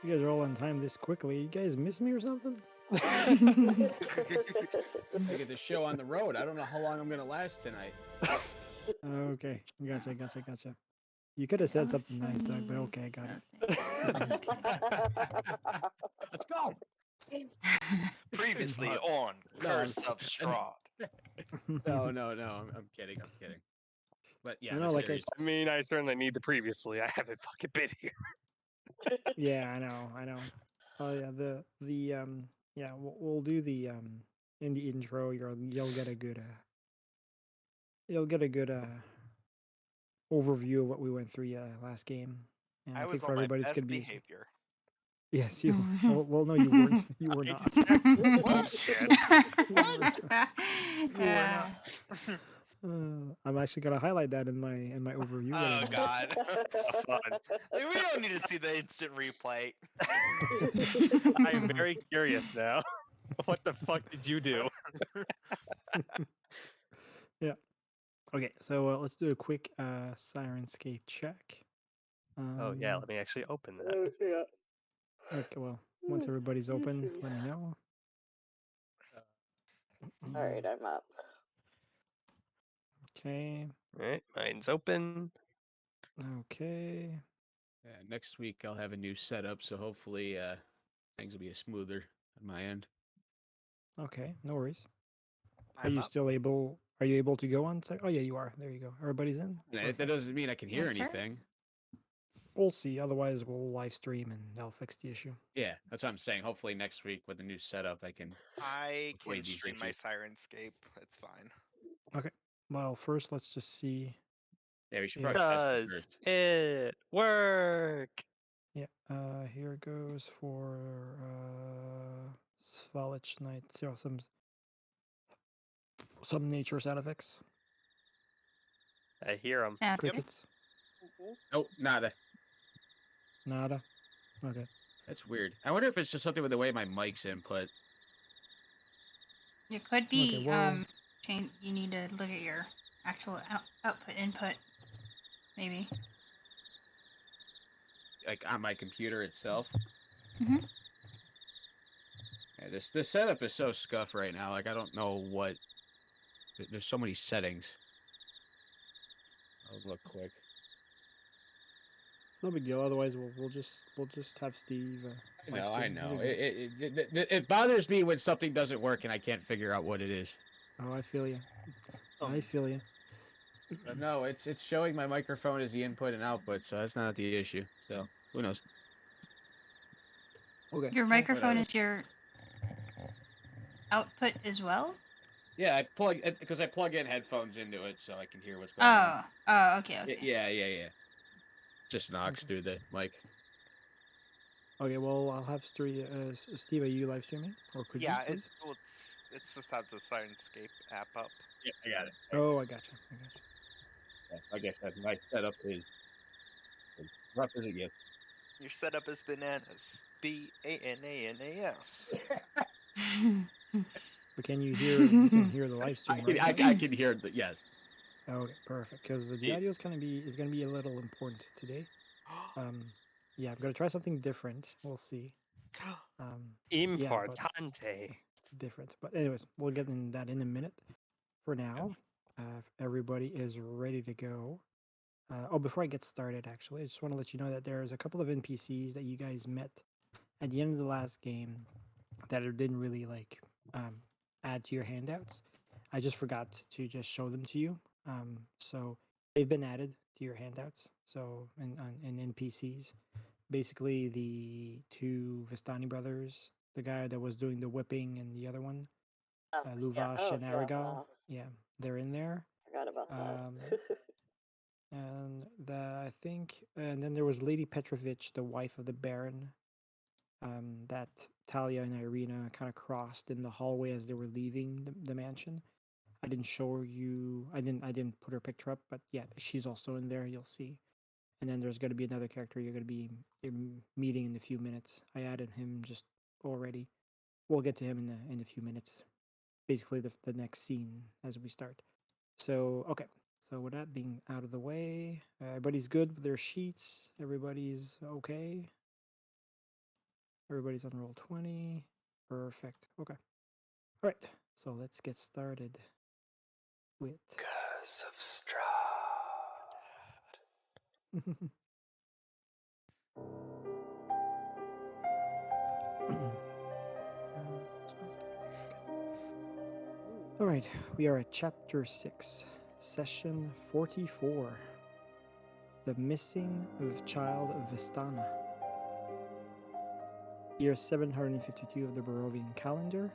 You guys are all on time this quickly. You guys miss me or something? I get the show on the road. I don't know how long I'm gonna last tonight. Okay, gotcha. You could have said something nice, Doug, but okay, I got it. Let's go. Previously No, on no, Curse of Strahd. No. I'm kidding. But yeah, I no, know, like serious. I mean, I certainly need the previously. I haven't fucking been here. Yeah, I know. Oh yeah, yeah, we'll do the in the intro. You'll get a good overview of what we went through last game, and I I was think for on my everybody it's best gonna be behavior. yes, you. Well, no, you weren't. You were not. It's actual bullshit. You were not. I'm actually gonna highlight that in my overview. but Oh anyway. god. Fun. We don't need to see the instant replay. I am very curious now. What the fuck did you do? Yeah. Okay, so let's do a quick Sirenscape check. Oh yeah, let me actually open that. Okay, well, once everybody's open, let me know. All right, I'm up. Okay. All right, mine's open. Okay. Yeah, next week I'll have a new setup, so hopefully things will be smoother on my end. Okay. No worries. Are I'm you up. still able? Are you able to go on? Oh yeah, you are. There you go. Everybody's in. And that doesn't mean I can hear Yes, sir. anything. We'll see. Otherwise, we'll live stream and that'll fix the issue. Yeah, that's what I'm saying. Hopefully next week with the new setup, I can. I avoid can these stream my issues. Sirenscape. It's fine. Okay. Well, first let's just see. Yeah, we should Yeah. probably test it Does first. it work? Yeah. Here goes for Svalich Night. So some nature sound effects. I hear them. Crickets. Nope, nada. Nada. Okay. That's weird. I wonder if it's just something with the way my mic's input. It could be Okay, well- change. You need to look at your actual output input, maybe. Like on my computer itself. Mhm. Yeah, this setup is so scuffed right now. Like I don't know what. There's so many settings. I'll look quick. It's no big deal. Otherwise, we'll just have Steve. I know. It bothers me when something doesn't work and I can't figure out what it is. Oh, I feel you. I feel you. But no, it's showing my microphone as the input and output, so that's not the issue. So who knows? Okay. Your microphone whatever. is your output as well. Yeah, I plug in headphones into it so I can hear what's going on. Oh, okay. Yeah. Just knocks through the mic. Okay, well, I'll have Steve, are you live streaming? Or could Yeah, you, please? it's just have the Sirenscape app up. Yeah, I got it. Oh, I gotcha. Yeah, like I said, my setup is as rough as it gets. Your setup is bananas. BANANAS. But can you hear the live stream, right? I can hear the yes. Okay, perfect. Because the audio is gonna be a little important today. Yeah, I'm gonna try something different. We'll see. Importante. Different. But anyways, we'll get in that in a minute. For now, if everybody is ready to go. Before I get started, actually, I just want to let you know that there's a couple of NPCs that you guys met at the end of the last game that didn't really add to your handouts. I just forgot to just show them to you. So they've been added to your handouts. So in NPCs, basically the two Vistani brothers, the guy that was doing the whipping and the other one, Luvash and Aragal. Yeah, they're in there. Forgot about that. And and then there was Lady Petrovich, the wife of the Baron, that Talia and Irina kind of crossed in the hallway as they were leaving the mansion. I didn't show you. I didn't put her picture up, but yeah, she's also in there. You'll see. And then there's going to be another character you're going to be meeting in a few minutes. I added him just already. We'll get to him in a few minutes. Basically, the next scene as we start. So okay. So with that being out of the way, everybody's good with their sheets. Everybody's okay. Everybody's on roll 20. Perfect. Okay. All right. So let's get started with Curse of Strahd. All right, we are at chapter 6, session 44. The Missing of Child of Vistana. Year 752 of the Barovian calendar,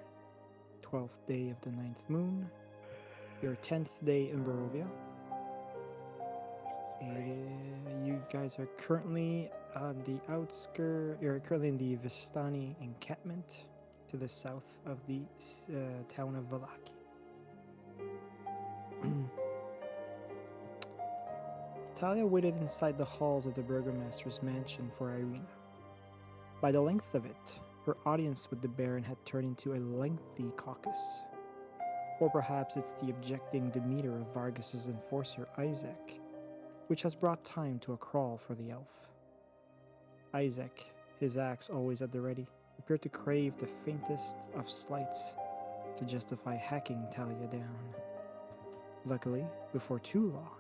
12th day of the 9th moon, your 10th day in Barovia. You guys are currently on the outskirts, you're currently in the Vistani encampment to the south of the town of Vallaki. Talia waited inside the halls of the burgomaster's mansion for Irina. By the length of it, her audience with the Baron had turned into a lengthy caucus. Or perhaps it's the objecting demeanor of Vargas's enforcer Isaac, which has brought time to a crawl for the elf. Isaac, his axe always at the ready, appeared to crave the faintest of slights to justify hacking Talia down. Luckily, before too long,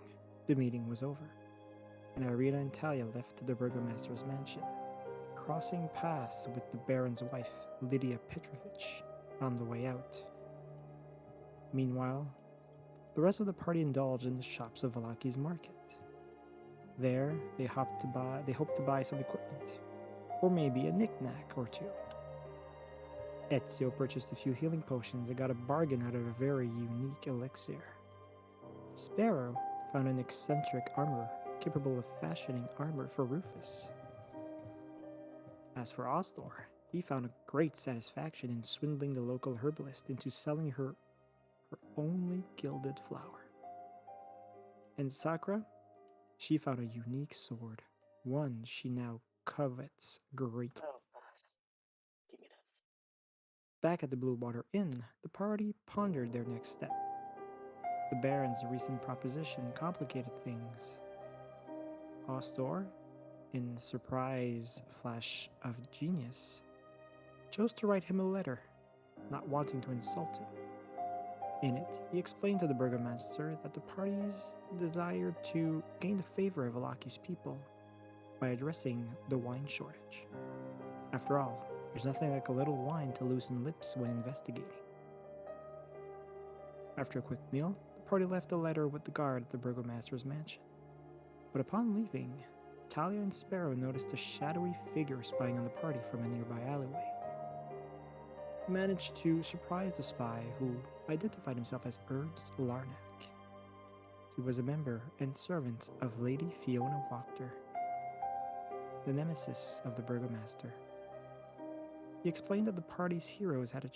the meeting was over, and Irina and Talia left the burgomaster's mansion, crossing paths with the Baron's wife, Lydia Petrovich, on the way out. Meanwhile, the rest of the party indulged in the shops of Vallaki's market. There, they hoped to buy some equipment, or maybe a knick-knack or two. Ezio purchased a few healing potions and got a bargain out of a very unique elixir. Sparrow found an eccentric armorer capable of fashioning armor for Rufus. As for Osdor, he found a great satisfaction in swindling the local herbalist into selling her only gilded flower. And Sakura, she found a unique sword, one she now covets greatly. Oh, God. Give me this. Back at the Blue Water Inn, the party pondered their next step. The Baron's recent proposition complicated things. Osdor, in surprise flash of genius, chose to write him a letter, not wanting to insult him. In it, he explained to the burgomaster that the parties desired to gain the favor of Vallaki's people by addressing the wine shortage. After all, there's nothing like a little wine to loosen lips when investigating. After a quick meal, the party left a letter with the guard at the burgomaster's mansion. But upon leaving, Talia and Sparrow noticed a shadowy figure spying on the party from a nearby alleyway. They managed to surprise the spy, who identified himself as Ernst Larnack. He was a member and servant of Lady Fiona Wachter, the nemesis of the burgomaster. He explained that the party's heroes had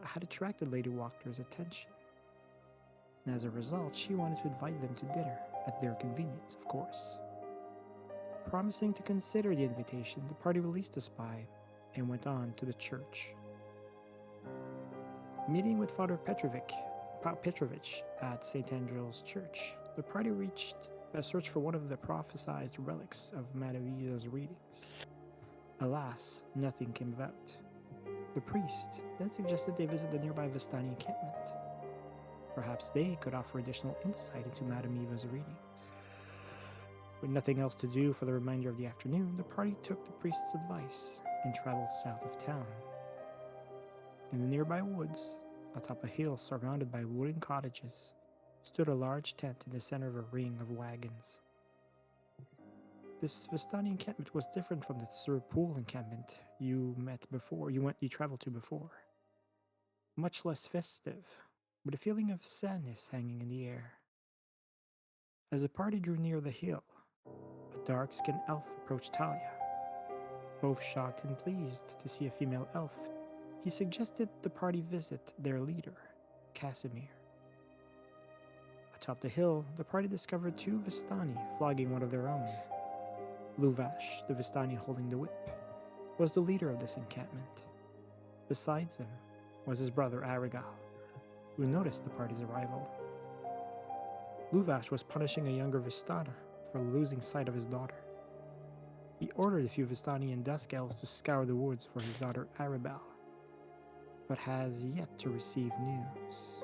had attracted Lady Wachter's attention, and as a result, she wanted to invite them to dinner, at their convenience, of course. Promising to consider the invitation, the party released the spy and went on to the church. Meeting with Father Petrovich at St. Andrew's Church, the party searched for one of the prophesied relics of Madavisa's readings. Alas, nothing came about. The priest then suggested they visit the nearby Vistani encampment. Perhaps they could offer additional insight into Madame Eva's readings. With nothing else to do for the remainder of the afternoon, the party took the priest's advice and traveled south of town. In the nearby woods, atop a hill surrounded by wooden cottages, stood a large tent in the center of a ring of wagons. This Vistani encampment was different from the Surpool encampment you traveled to before. Much less festive, with a feeling of sadness hanging in the air. As the party drew near the hill, a dark-skinned elf approached Talia. Both shocked and pleased to see a female elf, he suggested the party visit their leader, Casimir. Atop the hill, the party discovered two Vistani flogging one of their own. Luvash, the Vistani holding the whip, was the leader of this encampment. Besides him was his brother Aragal, who noticed the party's arrival. Luvash was punishing a younger Vistana for losing sight of his daughter. he ordered a few Vistani and Dusk Elves to scour the woods for his daughter Arabelle, but has yet to receive news.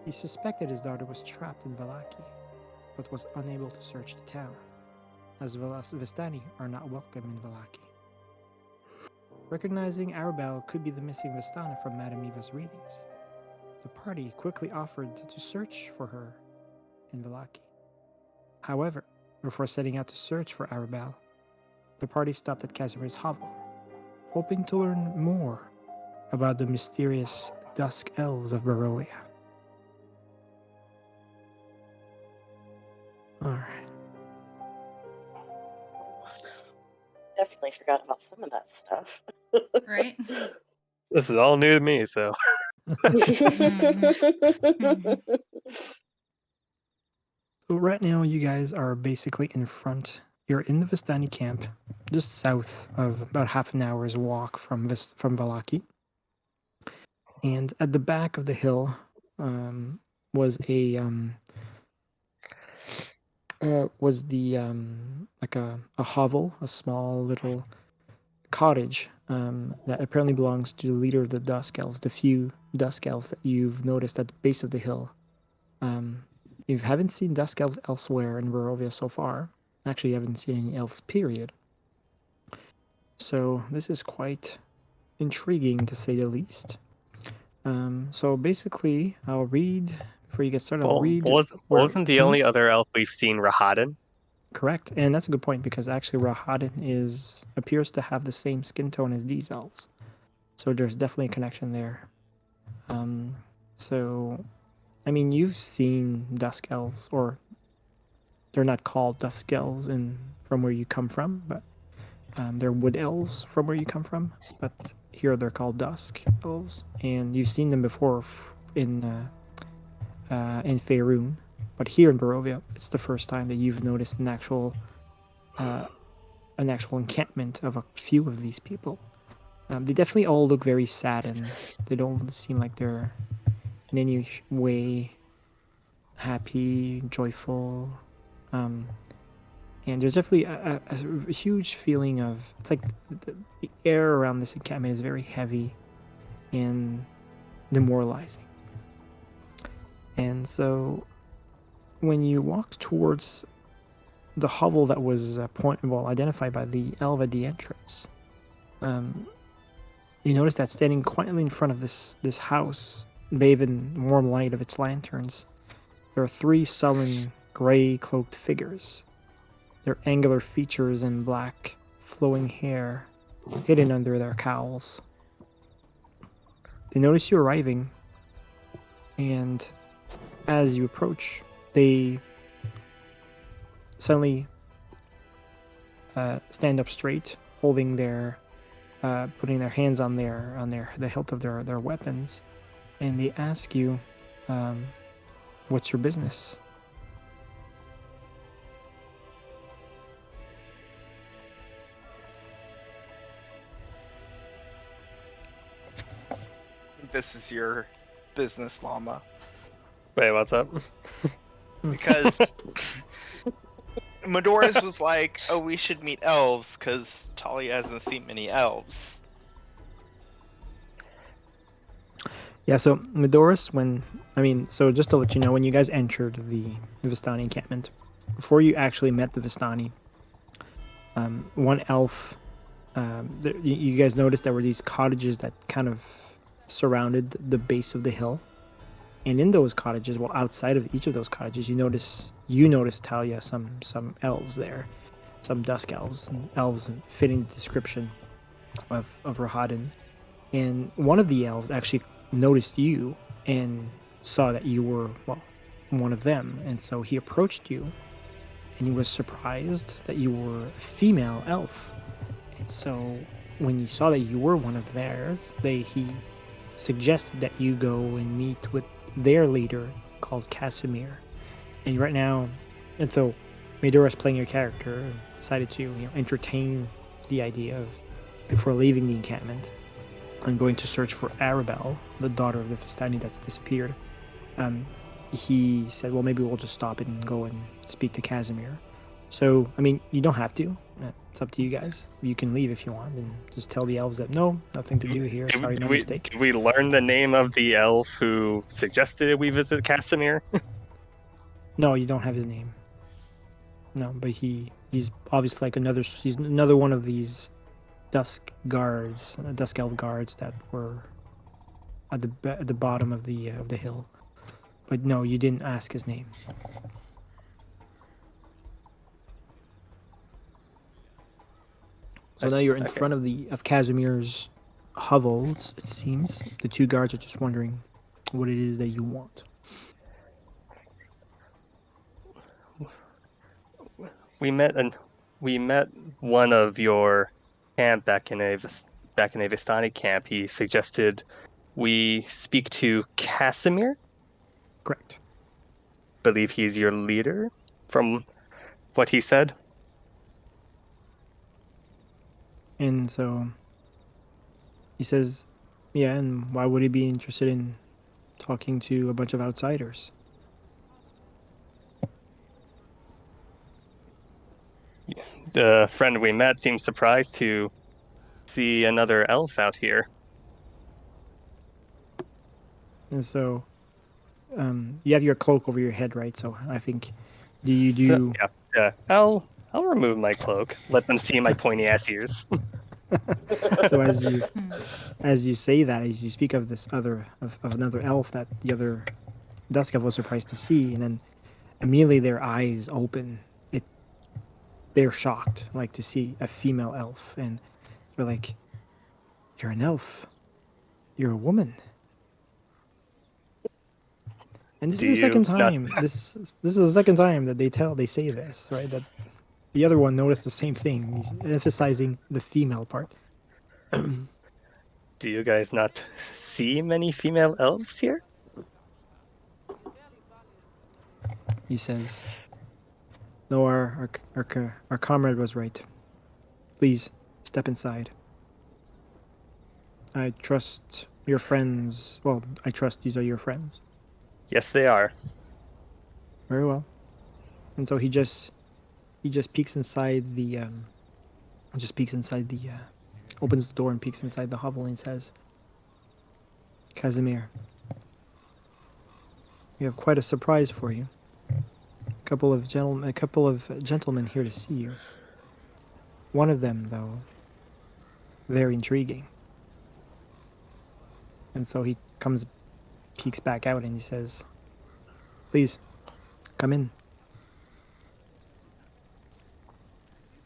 He suspected his daughter was trapped in Vallaki, but was unable to search the town, as Vistani are not welcome in Vallaki. Recognizing Arabelle could be the missing Vistana from Madame Eva's readings, the party quickly offered to search for her in Vallaki. However, before setting out to search for Arabelle, the party stopped at Casimir's hovel, hoping to learn more about the mysterious Dusk Elves of Barovia. Alright. Definitely forgot about some of that stuff. Right? This is all new to me, so So right now you guys are basically in front. You're in the Vistani camp, just south of about half an hour's walk from Vallaki. And at the back of the hill was a like a hovel, a small little cottage that apparently belongs to the leader of the Dusk Elves, the few Dusk Elves that you've noticed at the base of the hill. You haven't seen Dusk Elves elsewhere in Barovia so far. Actually, you haven't seen any elves, period. So this is quite intriguing, to say the least. So basically, I'll read, before you get started, I'll read... wasn't the only other elf we've seen Rahadin? Correct, and that's a good point, because actually Rahadin appears to have the same skin tone as these elves. So there's definitely a connection there. So, I mean, you've seen Dusk Elves, or they're not called Dusk Elves from where you come from, but they're Wood Elves from where you come from. But here they're called Dusk Elves, and you've seen them before in Faerun. But here in Barovia, it's the first time that you've noticed an actual encampment of a few of these people. They definitely all look very saddened. They don't seem like they're in any way happy, joyful. And there's definitely a huge feeling of... It's like the air around this encampment is very heavy and demoralizing. And so when you walked towards the hovel that was identified by the elf at the entrance, you notice that standing quietly in front of this house, bathed in warm light of its lanterns, there are three sullen, gray-cloaked figures. Their angular features and black, flowing hair hidden under their cowls. They notice you arriving, and as you approach, they suddenly stand up straight, holding putting their hands on the hilt of their weapons, and they ask you, "What's your business?" This is your business, llama. Wait, what's up? Because Medora's was like, oh, we should meet elves, because Talia hasn't seen many elves. Yeah, so Medoris, so just to let you know, when you guys entered the Vistani encampment, before you actually met the Vistani, one elf, you guys noticed there were these cottages that kind of surrounded the base of the hill. And in those cottages, outside of each of those cottages, you notice Talia, some elves there, some Dusk Elves, elves fitting the description of Rahadin. And one of the elves actually noticed you and saw that you were, one of them. And so he approached you, and he was surprised that you were a female elf. And so when he saw that you were one of theirs, he suggested that you go and meet with their leader called Casimir. And right now, and so Medora's playing your character and decided to entertain the idea of, before leaving the encampment, I'm going to search for Arabelle, the daughter of the Vistani that's disappeared. He said, well, maybe we'll just stop and go and speak to Casimir. So, I mean, you don't have to. It's up to you guys. You can leave if you want, and just tell the elves that no, nothing to do here. Sorry, no mistake. Did we learn the name of the elf who suggested we visit Casimir? No, you don't have his name. No, but he's obviously like he's another one of these dusk elf guards that were at the bottom of the hill. But no, you didn't ask his name. So now you're in front of Casimir's hovels. It seems the two guards are just wondering what it is that you want. We met one of your camp back in a Vistani camp. He suggested we speak to Casimir. Correct. Believe he's your leader, from what he said. And so he says, yeah, and why would he be interested in talking to a bunch of outsiders? The friend we met seemed surprised to see another elf out here. And so you have your cloak over your head, right? So I think, do you do... Yeah. I'll remove my cloak. Let them see my pointy ass ears. So as you say that, as you speak of this of another elf that the other dusk elf was surprised to see, and then immediately their eyes open. They're shocked, like, to see a female elf, and they're like, "You're an elf. You're a woman." And this is the second time. This is the second time that they say this, right? That the other one noticed the same thing. He's emphasizing the female part. Do you guys not see many female elves here? He says, "No, our comrade was right. Please step inside. I trust your friends. Well, I trust these are your friends." Yes, they are. Very well. And so he just peeks inside the opens the door and peeks inside the hovel and says, "Casimir, we have quite a surprise for you. A couple of gentlemen here to see you. One of them, though, very intriguing." And so he peeks back out, and he says, "Please, come in."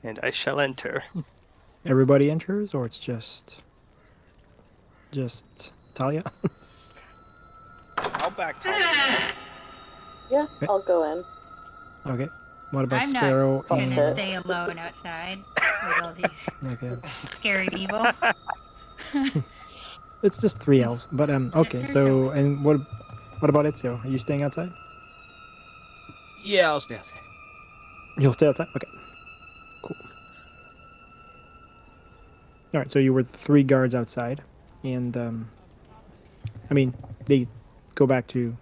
And I shall enter. Everybody enters, or it's just Talia? I'll back Talia. Yeah, I'll go in. Okay. What about I'm Sparrow not gonna and... stay alone outside with all these Okay. scary people. It's just 3 elves, but okay. So, and what about Ezio? Are you staying outside? Yeah, I'll stay outside. You'll stay outside? Okay. Cool. All right, so you were 3 guards outside, and I mean, they go back to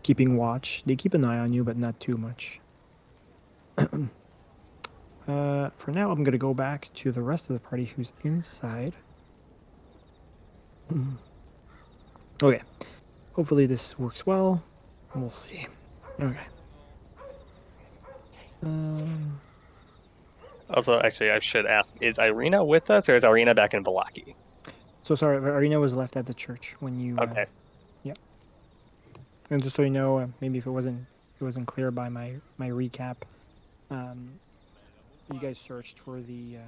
keeping watch. They keep an eye on you, but not too much. For now, I'm gonna go back to the rest of the party who's inside. Okay. Hopefully this works well. We'll see. Okay. Also, actually, I should ask, is Irina with us, or is Irina back in Vallaki? So sorry, Arena was left at the church when you... Okay. Yeah. And just so you know, maybe if it wasn't clear by my recap, you guys searched for the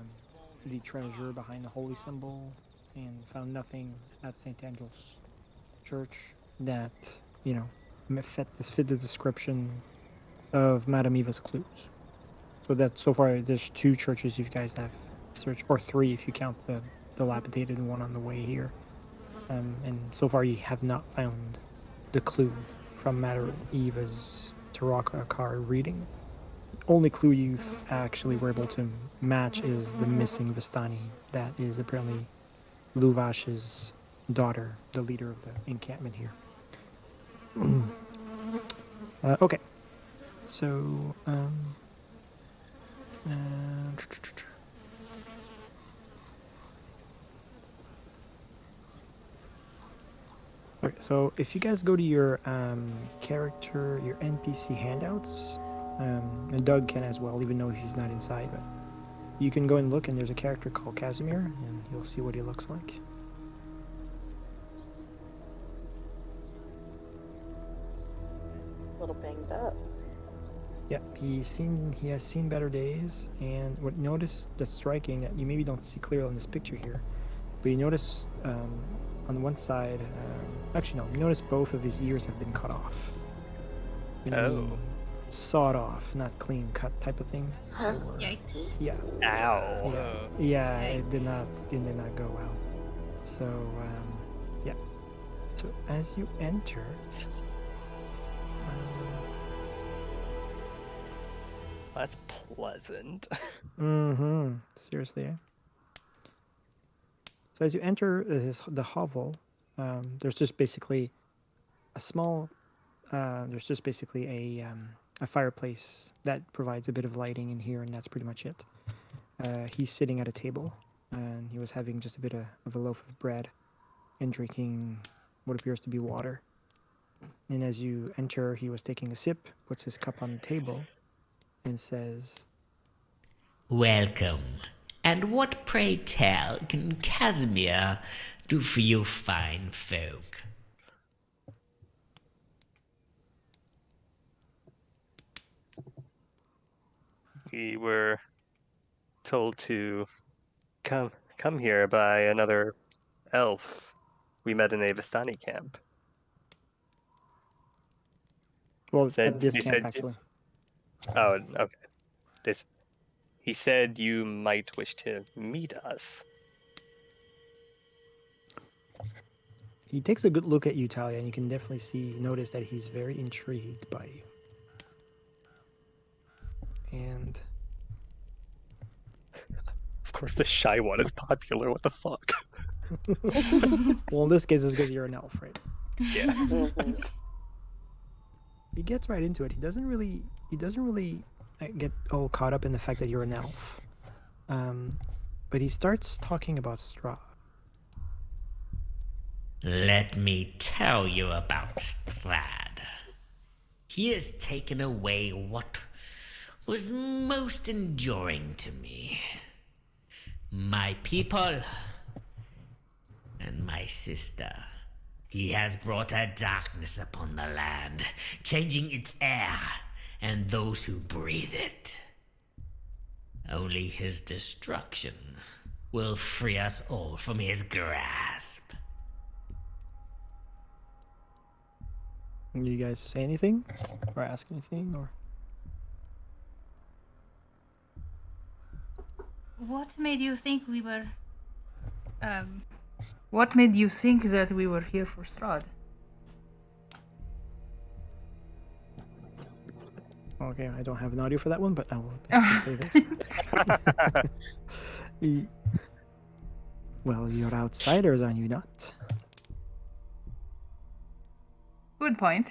treasure behind the holy symbol and found nothing at St. Angel's Church that, fit the description of Madame Eva's clues. So that so far there's 2 churches you guys have searched, or 3 if you count the dilapidated one on the way here. And so far you have not found the clue from Madame Eva's Taraka card reading. Only clue you've actually were able to match is the missing Vistani. That is apparently Luvash's daughter, the leader of the encampment here. Okay. So, Okay, so if you guys go to your character, your NPC handouts, and Doug can as well, even though he's not inside, but you can go and look, and there's a character called Casimir, and you'll see what he looks like. A little banged up. Yeah, he has seen better days, and what notice that's striking that you maybe don't see clearly in this picture here, but you notice on one side, actually no, you notice both of his ears have been cut off. You know what I mean? Oh. Sawed off, not clean cut type of thing. Huh. They were- Yikes. Yeah, Ow. yeah, it did Yikes. not go well. So yeah. So as you enter, That's pleasant. seriously, eh? So as you enter the hovel, there's just basically a small, there's just basically a fireplace that provides a bit of lighting in here, and that's pretty much it. He's sitting at a table, and he was having just a bit of a loaf of bread and drinking what appears to be water. And as you enter, he was taking a sip, puts his cup on the table, and says, Welcome. And what, pray tell, can Casimir do for you fine folk? We were told to come here by another elf we met in a Vistani camp. well, Said- at this he camp, said- actually. Oh, okay. He said you might wish to meet us. He takes a good look at you, Talia, and you can definitely notice that he's very intrigued by you. And Of course, the shy one is popular. What the fuck? well, in this case, it's because you're an elf, right? Yeah. Mhm. He gets right into it. He doesn't really get all caught up in the fact that you're an elf. But he starts talking about Strahd. Let me tell you about Strahd. He has taken away what was most enduring to me. My people and my sister. He has brought a darkness upon the land, changing its air and those who breathe it. Only his destruction will free us all from his grasp. You guys say anything? Or ask anything? Or What made you think we were What made you think that we were here for Strahd? okay, I don't have an audio for that one, but I will basically say this. Well, you're outsiders, are you not? Good point.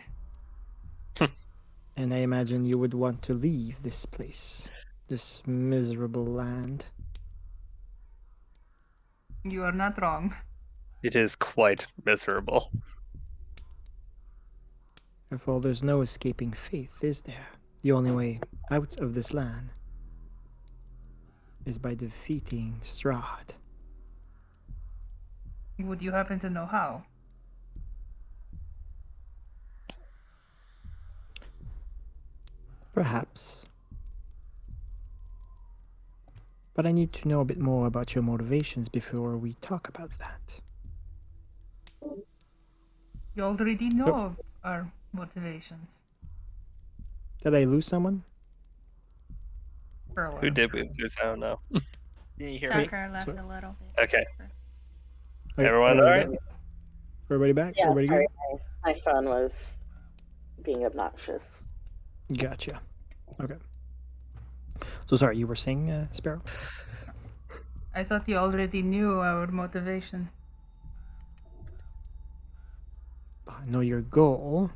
And I imagine you would want to leave this place, this miserable land. You are not wrong. It is quite miserable. Therefore, there's no escaping fate, is there? The only way out of this land is by defeating Strahd. Would you happen to know how? Perhaps. But I need to know a bit more about your motivations before we talk about that. You already know Yep. of our motivations. Did I lose someone? For a while. Who did we lose? I don't know. Can you hear me? Sakura left Sorry. a little bit. Okay. Okay, Everyone all right? back? Everybody back? Yeah, Everybody sorry, my phone was being obnoxious. good? Gotcha. Okay. So sorry, you were saying, Sparrow? I thought you already knew our motivation. I know your goal,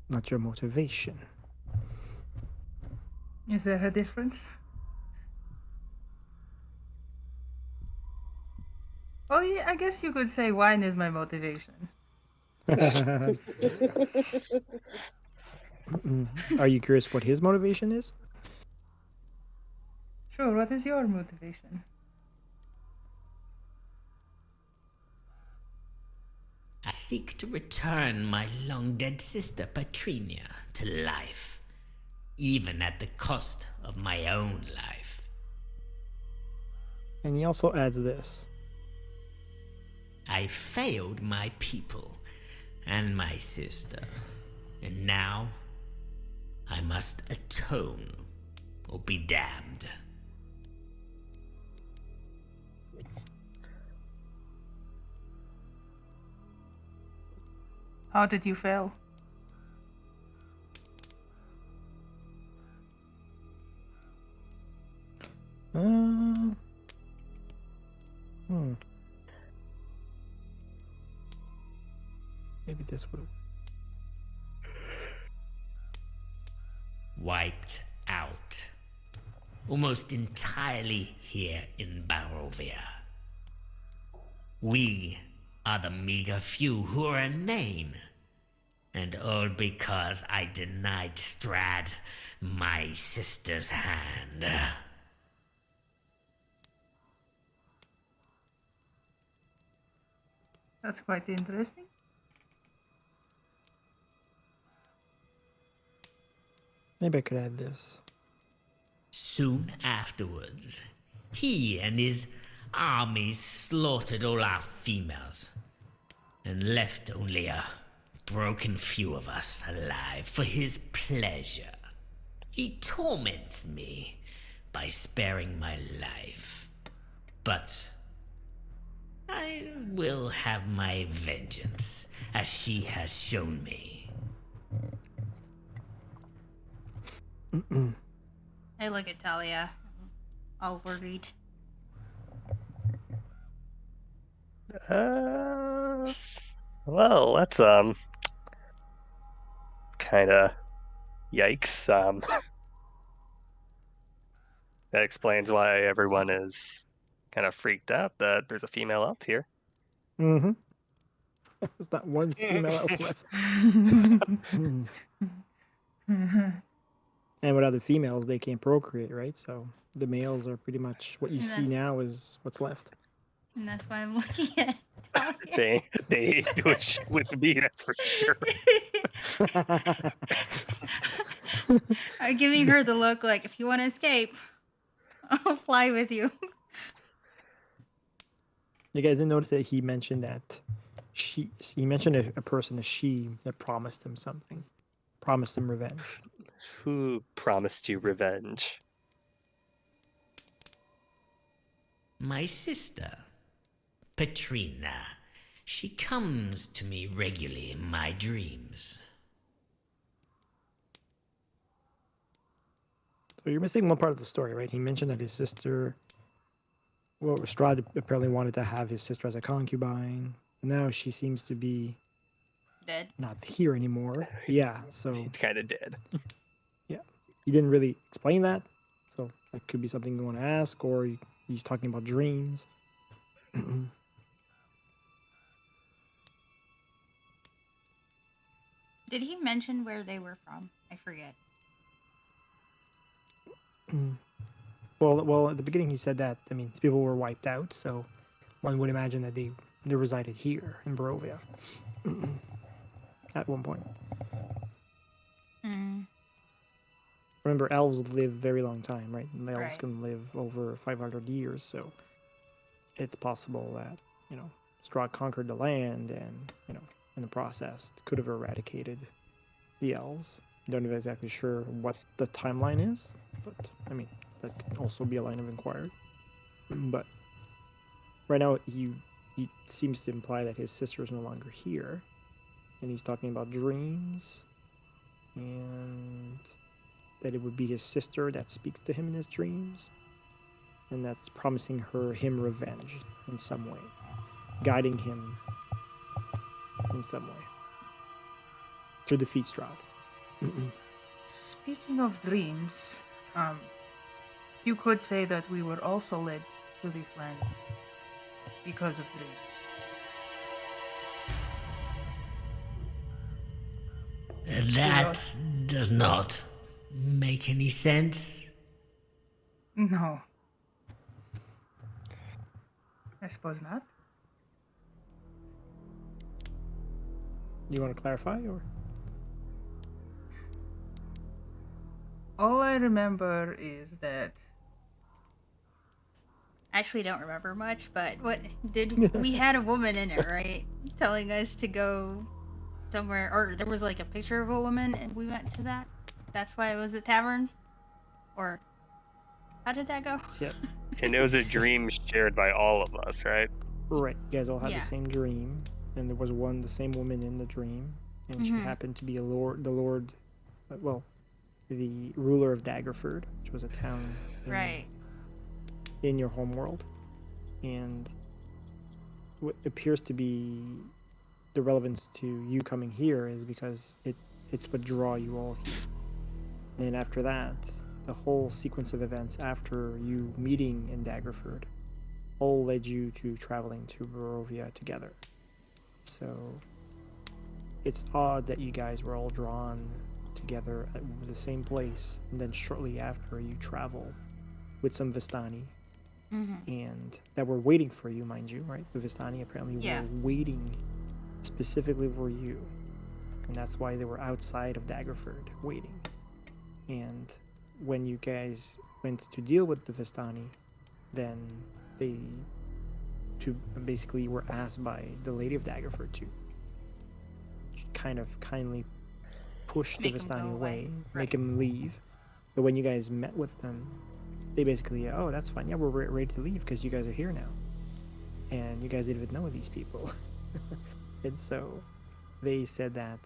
not your motivation. Is there a difference? Well, yeah, I guess you could say wine is my motivation. Are you curious what his motivation is? Sure, what is your motivation? I seek to return my long-dead sister Petrinia to life, even at the cost of my own life. And he also adds this. I failed my people and my sister, and now I must atone or be damned. How did you fail? Maybe this would. Wiped out. Almost entirely here in Barovia. We are the meager few who remain. And all because I denied Strahd my sister's hand. That's quite interesting. Maybe I could add this. Soon afterwards, he and his armies slaughtered all our females and left only a broken few of us alive for his pleasure. He torments me by sparing my life, but I will have my vengeance, as she has shown me. I look at Talia, all worried. Well, that's kind of yikes. That explains why everyone is kind of freaked out that there's a female elf here. Mm-hmm. There's not one female elf left. And without the females, they can't procreate, right? So the males are pretty much what you And see now is what's left. And that's why I'm looking at Talia. They ain't doing shit with me, that's for sure. I'm giving her the look like, if you want to escape, I'll fly with you. You guys didn't notice that he mentioned that he mentioned a person, a she, that promised him something, promised him revenge. Who promised you revenge? My sister, Petrina. She comes to me regularly in my dreams. So you're missing one part of the story, right? He mentioned that his sister, well, Strahd apparently wanted to have his sister as a concubine. Now she seems to be Dead. not here anymore. Yeah, so She's kind of dead. yeah, he didn't really explain that. So that could be something you want to ask, or he's talking about dreams. Did he mention where they were from? I forget. Well, at the beginning he said that, I mean, these people were wiped out, so one would imagine that they resided here in Barovia at one point. Remember, elves live very long time, right? And elves can live over 500 years, so it's possible that, Strahd conquered the land and, in the process could have eradicated the elves. Don't know exactly sure what the timeline is, but, I mean, that could also be a line of inquiry. But right now, he seems to imply that his sister is no longer here, and he's talking about dreams, and that it would be his sister that speaks to him in his dreams, and that's promising him revenge in some way, guiding him in some way to defeat Strahd. Speaking of dreams, you could say that we were also led to this land because of dreams. That does not make any sense. No. I suppose not. You want to clarify, or? All I remember is that I actually don't remember much, but what did we had a woman in it, right? Telling us to go somewhere, or there was like a picture of a woman, and we went to that. That's why it was a tavern, or how did that go? Yep. And it was a dream shared by all of us, right? Right. You guys all had Yeah. the same dream, and there was the same woman in the dream, and she Mhm. happened to be the ruler of Daggerford, which was a town Right. in your homeworld. And what appears to be the relevance to you coming here is because it's what draw you all here. And after that, the whole sequence of events after you meeting in Daggerford all led you to traveling to Barovia together. So it's odd that you guys were all drawn together at the same place, and then shortly after you travel with some Vistani, and that were waiting for you, mind you, right? The Vistani apparently Yeah. were waiting specifically for you, and that's why they were outside of Daggerford waiting. And when you guys went to deal with the Vistani, then they basically were asked by the Lady of Daggerford to kind of kindly push the Make 'em Vistani go away, away. make Right. them leave. But when you guys met with them, they basically, oh, that's fine. Yeah, we're ready to leave because you guys are here now. And you guys didn't even know these people. And so they said that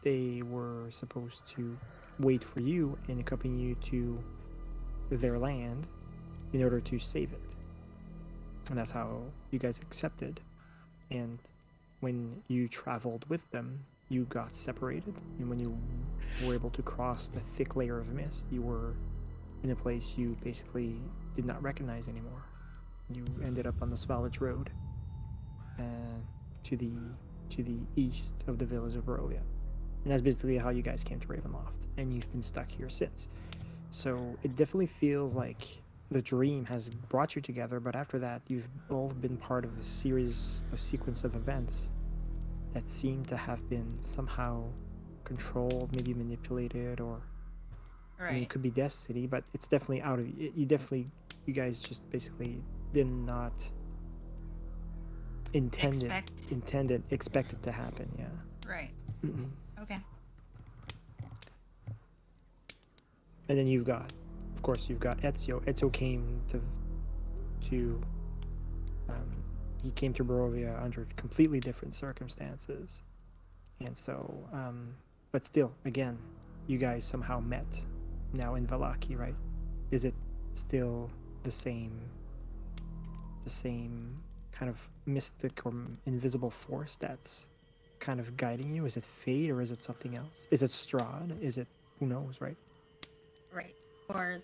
they were supposed to wait for you and accompany you to their land in order to save it. And that's how you guys accepted. And when you traveled with them, you got separated. And when you were able to cross the thick layer of mist, you were in a place you basically did not recognize anymore. You ended up on the Svalage Road to the east of the village of Barovia. And that's basically how you guys came to Ravenloft. And you've been stuck here since. So it definitely feels like the dream has brought you together, but after that, you've all been part of a sequence of events that seem to have been somehow controlled, maybe manipulated, or I mean, it could be destiny, but it's definitely out of you guys just basically did not expect it to happen. Yeah. Right. Okay. And then you've got Ezio. Ezio came to he came to Barovia under completely different circumstances, and so but still, again, you guys somehow met now in Vallaki, right? Is it still the same kind of mystic or invisible force that's kind of guiding you? Is it fate, or is it something else? Is it Strahd? Is it, who knows, right? Right. Or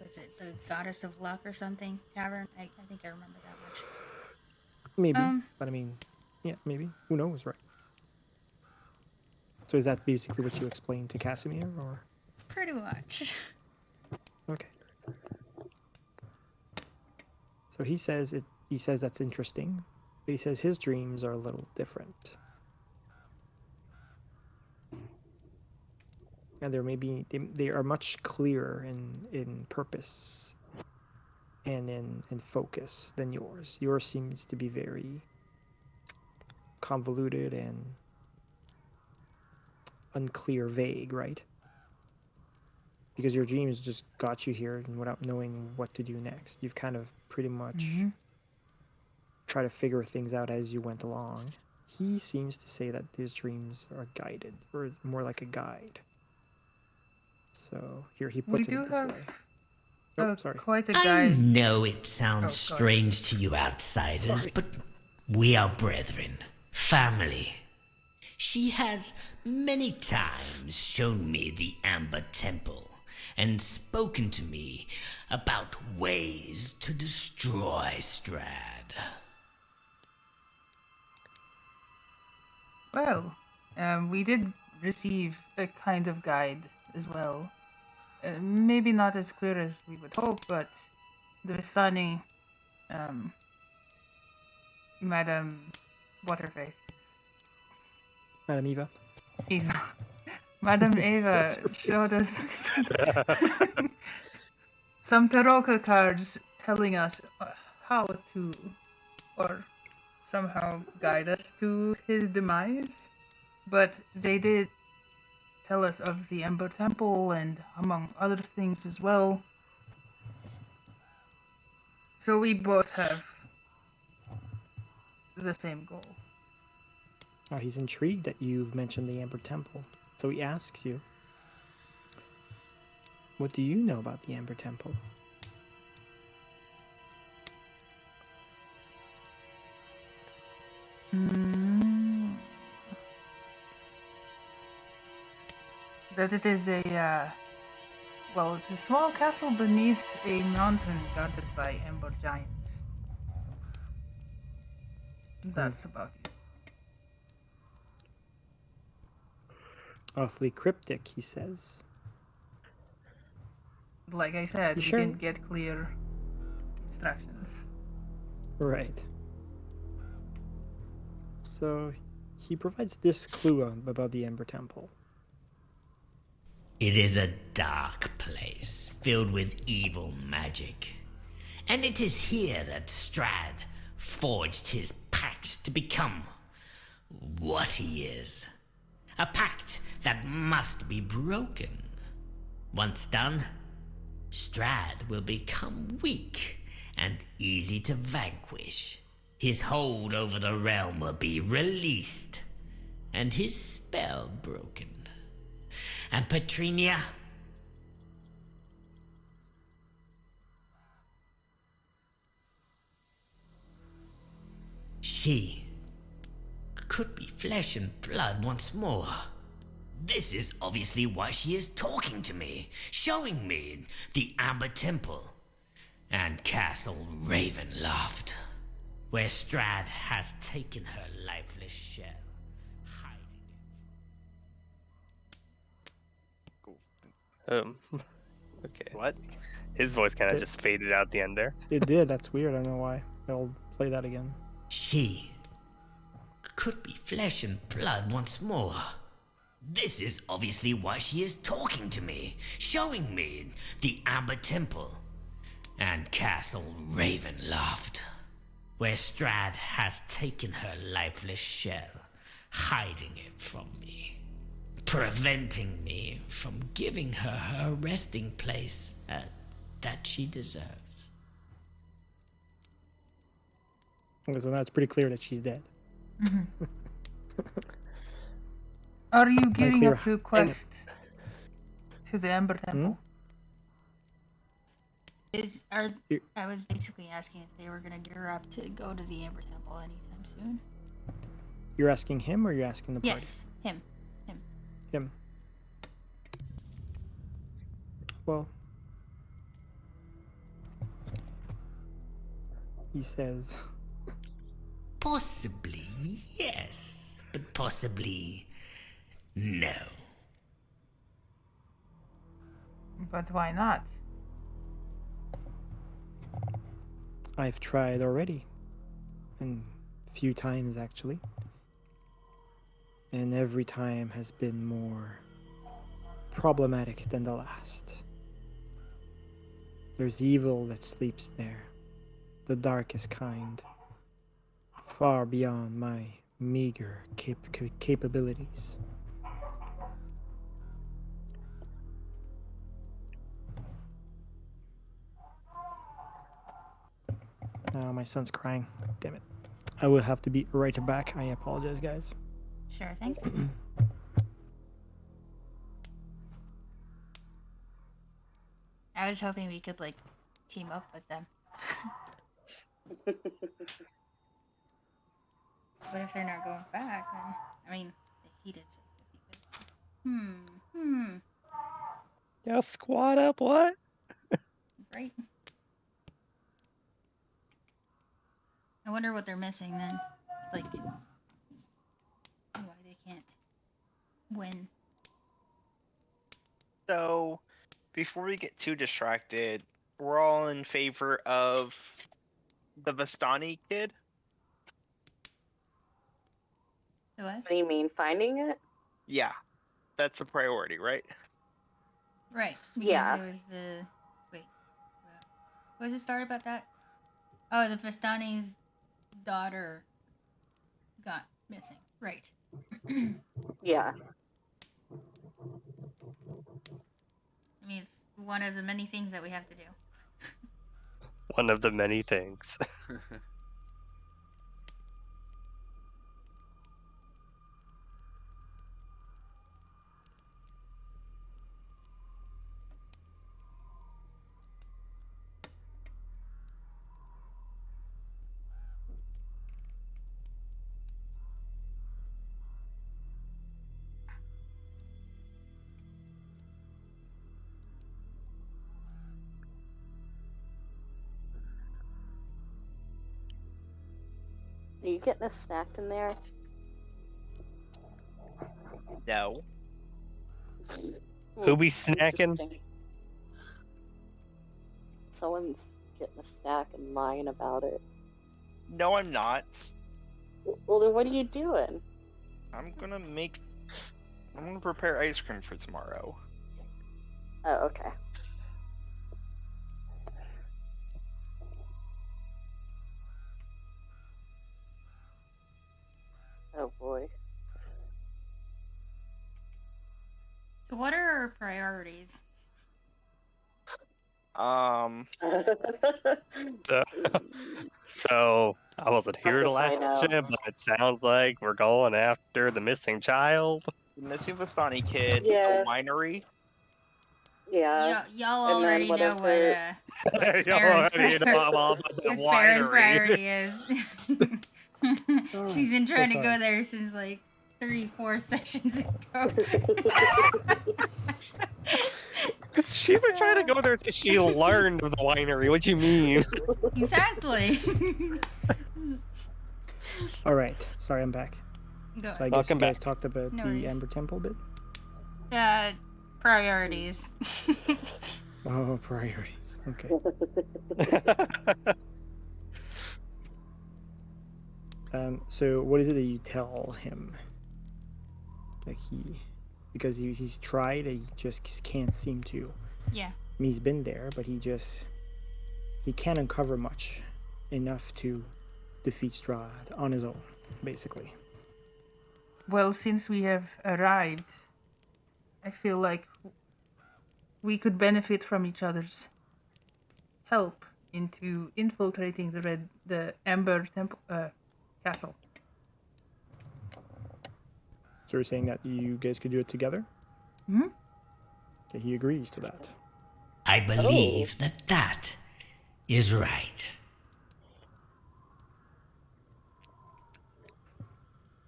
was it the Goddess of Luck or something? Tavern? I think I remember that much. Maybe, but I mean, yeah, maybe. Who knows, right? So is that basically what you explained to Casimir, or? Pretty much. Okay. So he says that's interesting, but he says his dreams are a little different. And they are much clearer in purpose and in focus than yours. Yours seems to be very convoluted and unclear, vague, right? Because your dreams just got you here and without knowing what to do next. You've kind of pretty much tried to figure things out as you went along. He seems to say that his dreams are guided, or more like a guide. So here he puts it this way. Oh, sorry. Quite a I guide. know it sounds Oh, sorry. strange to you outsiders, Sorry. but we are brethren, family. She has many times shown me the Amber Temple and spoken to me about ways to destroy Strahd. Well, we did receive a kind of guide as well. Maybe not as clear as we would hope, but the Vistani, Madam Waterface, Madam Eva. Eva. Madam Eva What's showed us some tarot cards telling us how to, or somehow guide us to his demise. But they did tell us of the Ember Temple and among other things as well. So we both have the same goal. Oh, he's intrigued that you've mentioned the Amber Temple. So he asks you, what do you know about the Amber Temple? That it is it's a small castle beneath a mountain guarded by Ember Giants. That's about it. Awfully cryptic, he says. Like I said, You we sure? didn't get clear instructions. Right. So he provides this clue about the Ember Temple. It is a dark place filled with evil magic. And it is here that Strahd forged his pact to become what he is. A pact that must be broken. Once done, Strahd will become weak and easy to vanquish. His hold over the realm will be released, and his spell broken. And Petrinia, she could be flesh and blood once more. This is obviously why she is talking to me, showing me the Amber Temple and Castle Ravenloft, where Strahd has taken her lifeless shell, hiding Okay. What? His voice kind of just faded out at the end there. It did, that's weird, I don't know why. I'll play that again. She could be flesh and blood once more. This is obviously why she is talking to me, showing me the Amber Temple and Castle Ravenloft, where Strahd has taken her lifeless shell, hiding it from me, preventing me from giving her her resting place that she deserves. Okay, so now it's pretty clear that she's dead. Are you gearing Unclear up to quest to the Ember Temple? I was basically asking if they were gonna gear up to go to the Amber Temple anytime soon. You're asking him or you're asking the party? Yes, him. Him. Well, he says, Possibly yes, but possibly no. But why not? I've tried already. And a few times, actually. And every time has been more problematic than the last. There's evil that sleeps there. The darkest kind. Far beyond my meager capabilities. My son's crying. Damn it. I will have to be right back. I apologize, guys. Sure thing. I was hoping we could team up with them. What if they're not going back? Then I mean, he did say 50-50. Yeah, squat up, what? Right. I wonder what they're missing then. Why they can't win. So, before we get too distracted, we're all in favor of the Vistani kid? The what? What do you mean, finding it? Yeah, that's a priority, right? Right, because Yeah. it was the... Wait. What was the story about that? Oh, the Vistani's daughter got missing. Right. Yeah. I mean, it's one of the many things that we have to do. One of the many things. Are you getting a snack in there? No. Who be snacking? Interesting. Someone's getting a snack and lying about it. No, I'm not. Well, then what are you doing? I'm gonna prepare ice cream for tomorrow. Oh, okay. Oh boy. So what are our priorities? So I wasn't here to the last find out. session, but it sounds like we're going after the missing child. The missing Vistani kid, Yeah. the winery. Yeah. Y'all And then already know whatever- what You Sparrow's already know all about the what Sparrow's winery. priority is. Alright, She's been trying so to go far. there since like 3-4 sessions ago. She's been trying to go there since she learned of the winery. What do you mean? Exactly. All right. Sorry, I'm back. Go So I ahead. guess you Welcome guys back. talked about No the worries. Amber Temple bit. Priorities. Oh, priorities. Okay. So what is it that you tell him? Like because he's tried, he just can't seem to. Yeah. I mean, he's been there, but he can't uncover much enough to defeat Strahd on his own, basically. Well, since we have arrived, I feel like we could benefit from each other's help into infiltrating the Amber Temple castle. So you're saying that you guys could do it together? Hmm? Okay, he agrees to that. I believe that is right.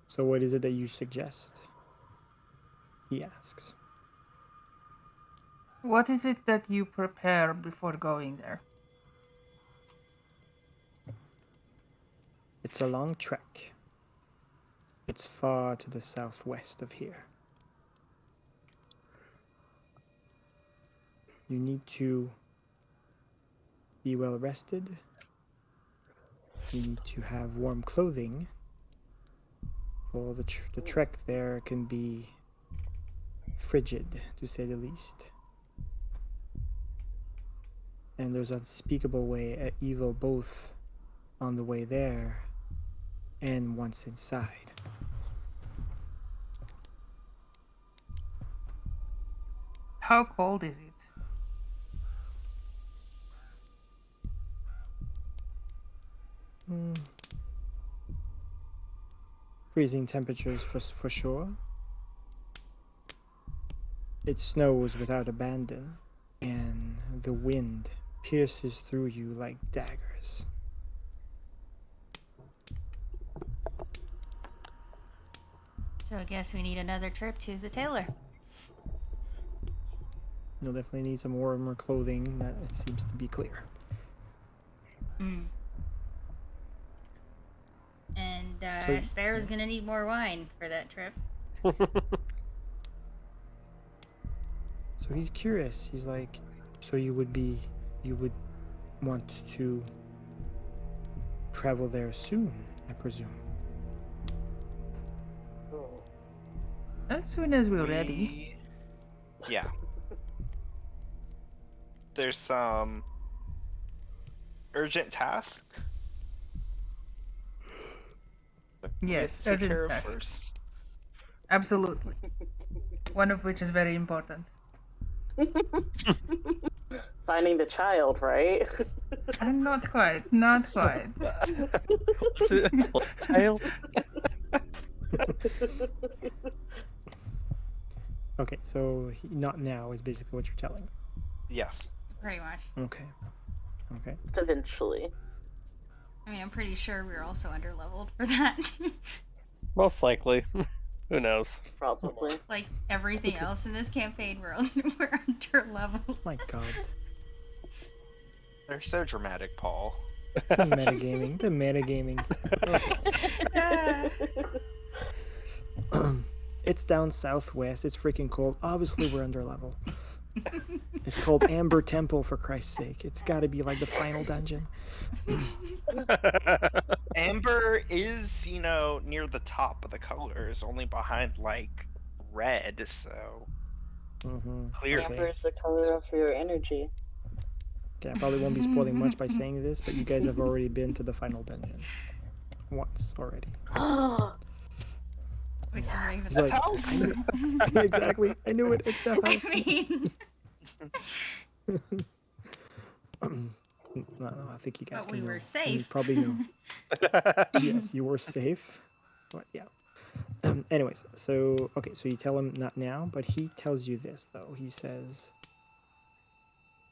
So what is it that you suggest? He asks. What is it that you prepare before going there? It's a long trek. It's far to the southwest of here. You need to be well rested. You need to have warm clothing. For the trek there can be frigid, to say the least. And there's unspeakable evil both on the way there and once inside. How cold is it? Freezing temperatures for sure. It snows without abandon, and the wind pierces through you like daggers. So I guess we need another trip to the tailor. You'll definitely need some warmer clothing, that it seems to be clear. And So- Sparrow's gonna need more wine for that trip. So he's curious. He's like, so you would want to travel there soon, I presume. As soon as we're ready. Yeah. There's some urgent task. Yes, Take care urgent of tasks. first. Absolutely. One of which is very important. Finding the child, right? Not quite. Not quite. What child? Okay, so not now is basically what you're telling him. Yes. Pretty much. Okay. Okay. Eventually. I mean, I'm pretty sure we're also underleveled for that. Most likely. Who knows? Probably. Like everything else in this campaign, we're underleveled. My God. They're so dramatic, Paul. The metagaming. The metagaming. It's down southwest. It's freaking cold. Obviously, we're under level. It's called Amber Temple, for Christ's sake. It's got to be like the final dungeon. Amber is, near the top of the colors, only behind like red, so clearly. Amber is the color of your energy. Okay, I probably won't be spoiling much by saying this, but you guys have already been to the final dungeon. Once already. Which is right He's the like, house. I knew it. Exactly. I knew it. It's that house. I mean, No, I think you guys but can we were know. safe. You probably know. Yes, you were safe. But yeah. Anyways, so okay, so you tell him not now, but he tells you this though. He says,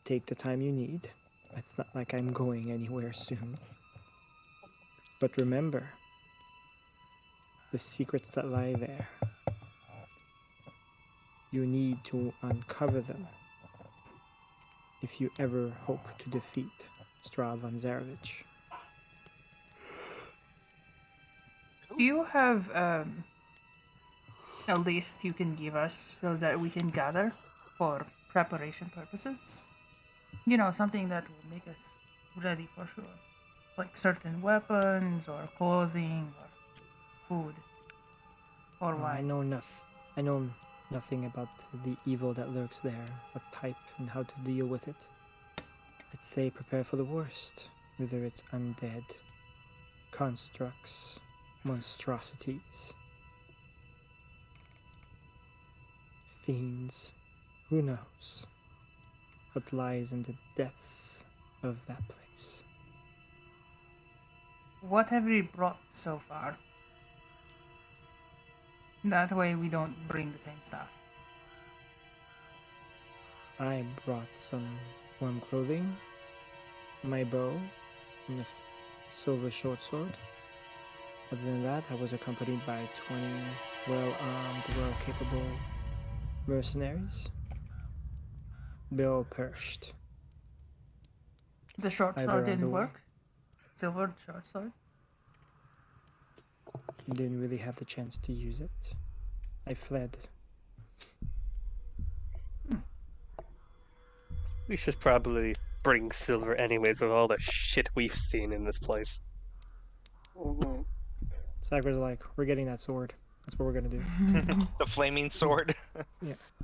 "Take the time you need. It's not like I'm going anywhere soon. But remember the secrets that lie there. You need to uncover them if you ever hope to defeat Strahd Vanzarevich." Do you have a list you can give us so that we can gather for preparation purposes? Something that will make us ready for sure. Like certain weapons or clothing or food or I wine. I know nothing about the evil that lurks there, what type and how to deal with it. I'd say prepare for the worst, whether it's undead, constructs, monstrosities, fiends, who knows what lies in the depths of that place. What have we brought so far? That way we don't bring the same stuff. I brought some warm clothing, my bow, and a silver short sword. Other than that, I was accompanied by 20 well-armed, well-capable mercenaries, well-perched. The short Either sword on the didn't way. work? Silver short sword? Didn't really have the chance to use it. I fled. We should probably bring silver anyways with all the shit we've seen in this place. Mm-hmm. Sagra's like, we're getting that sword. That's what we're gonna do. The flaming sword.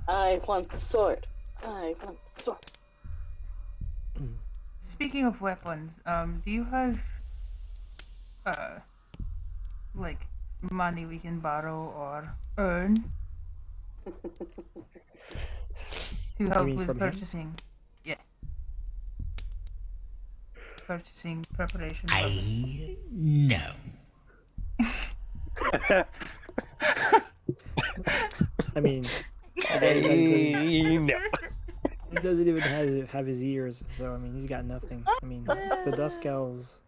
I want the sword. I want the sword. Speaking of weapons, do you have like money we can borrow or earn to help mean with from him? purchasing? Yeah. Purchasing preparation. I know. I mean, No. he doesn't even have his ears, so I mean, he's got nothing. I mean, the Dusk Elves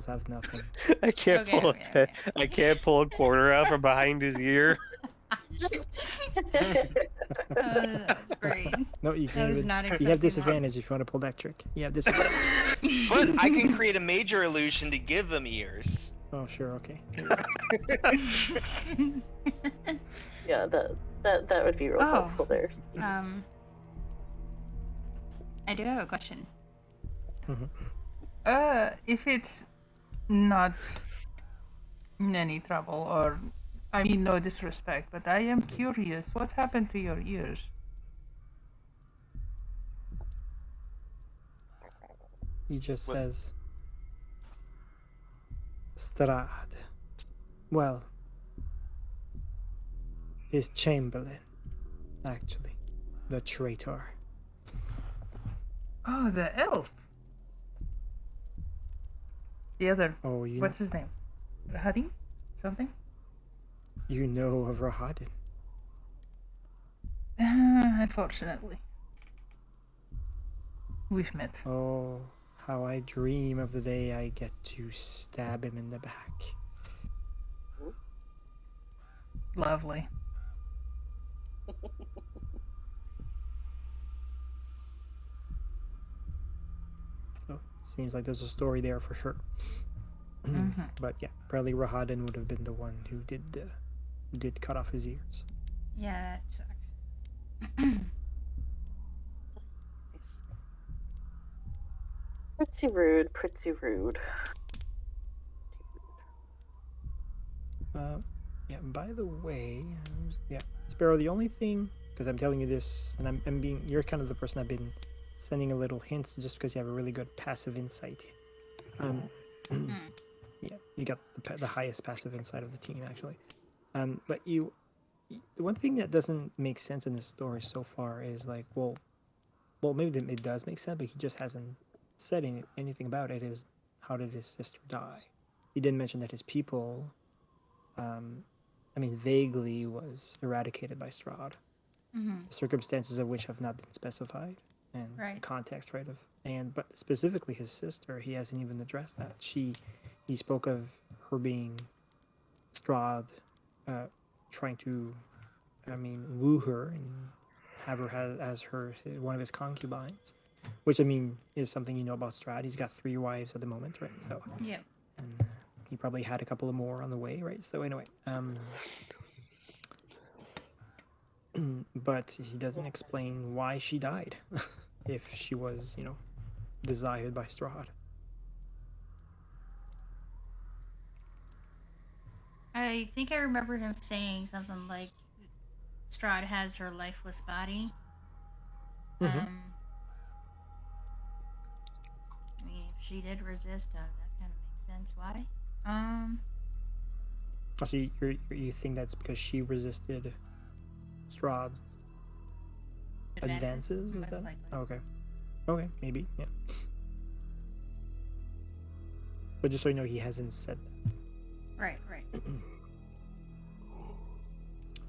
have nothing. I can't Okay, pull okay. I can't pull a quarter out from behind his ear. That's great. No, you I can't was even. not You expecting have that. disadvantage if you want to pull that trick. You have disadvantage. But I can create a major illusion to give them ears. Oh, sure, okay. Yeah, that would be real Oh. helpful there. I do have a question. If it's not in any trouble, or I mean no disrespect, but I am curious, what happened to your ears? He just What- says, Strahd. Well, his chamberlain, actually. The traitor. Oh, the elf. The other. Oh, you What's his name? Hadi? Something? you know of Rahadin. Unfortunately. We've met. Oh, how I dream of the day I get to stab him in the back. Lovely. So, seems like there's a story there for sure. But yeah, probably Rahadin would have been the one who did cut off his ears. Yeah, that sucks. Pretty rude, pretty rude. Yeah, by the way, yeah, Sparrow, the only thing, because I'm telling you this, and I'm being, you're kind of the person I've been sending a little hints just because you have a really good passive insight. Yeah, you got the highest passive insight of the team, actually. But the one thing that doesn't make sense in this story so far is like, well, maybe it does make sense, but he just hasn't said anything about it. Is how did his sister die? He didn't mention that his people, vaguely was eradicated by Strahd. The circumstances of which have not been specified, and the context, right? But specifically his sister, he hasn't even addressed that. He spoke of her being Strahd, trying to, woo her and have her as one of his concubines, which is something you know about Strahd. He's got 3 wives at the moment, right? So Yep. and he probably had a couple of more on the way, right? So anyway, but he doesn't explain why she died, if she was, desired by Strahd. I think I remember him saying something like, Strahd has her lifeless body. If she did resist, that kind of makes sense. Why? So you think that's because she resisted Strahd's advances? Is that okay? Okay, maybe, yeah. But just so you know, he hasn't said that. Right.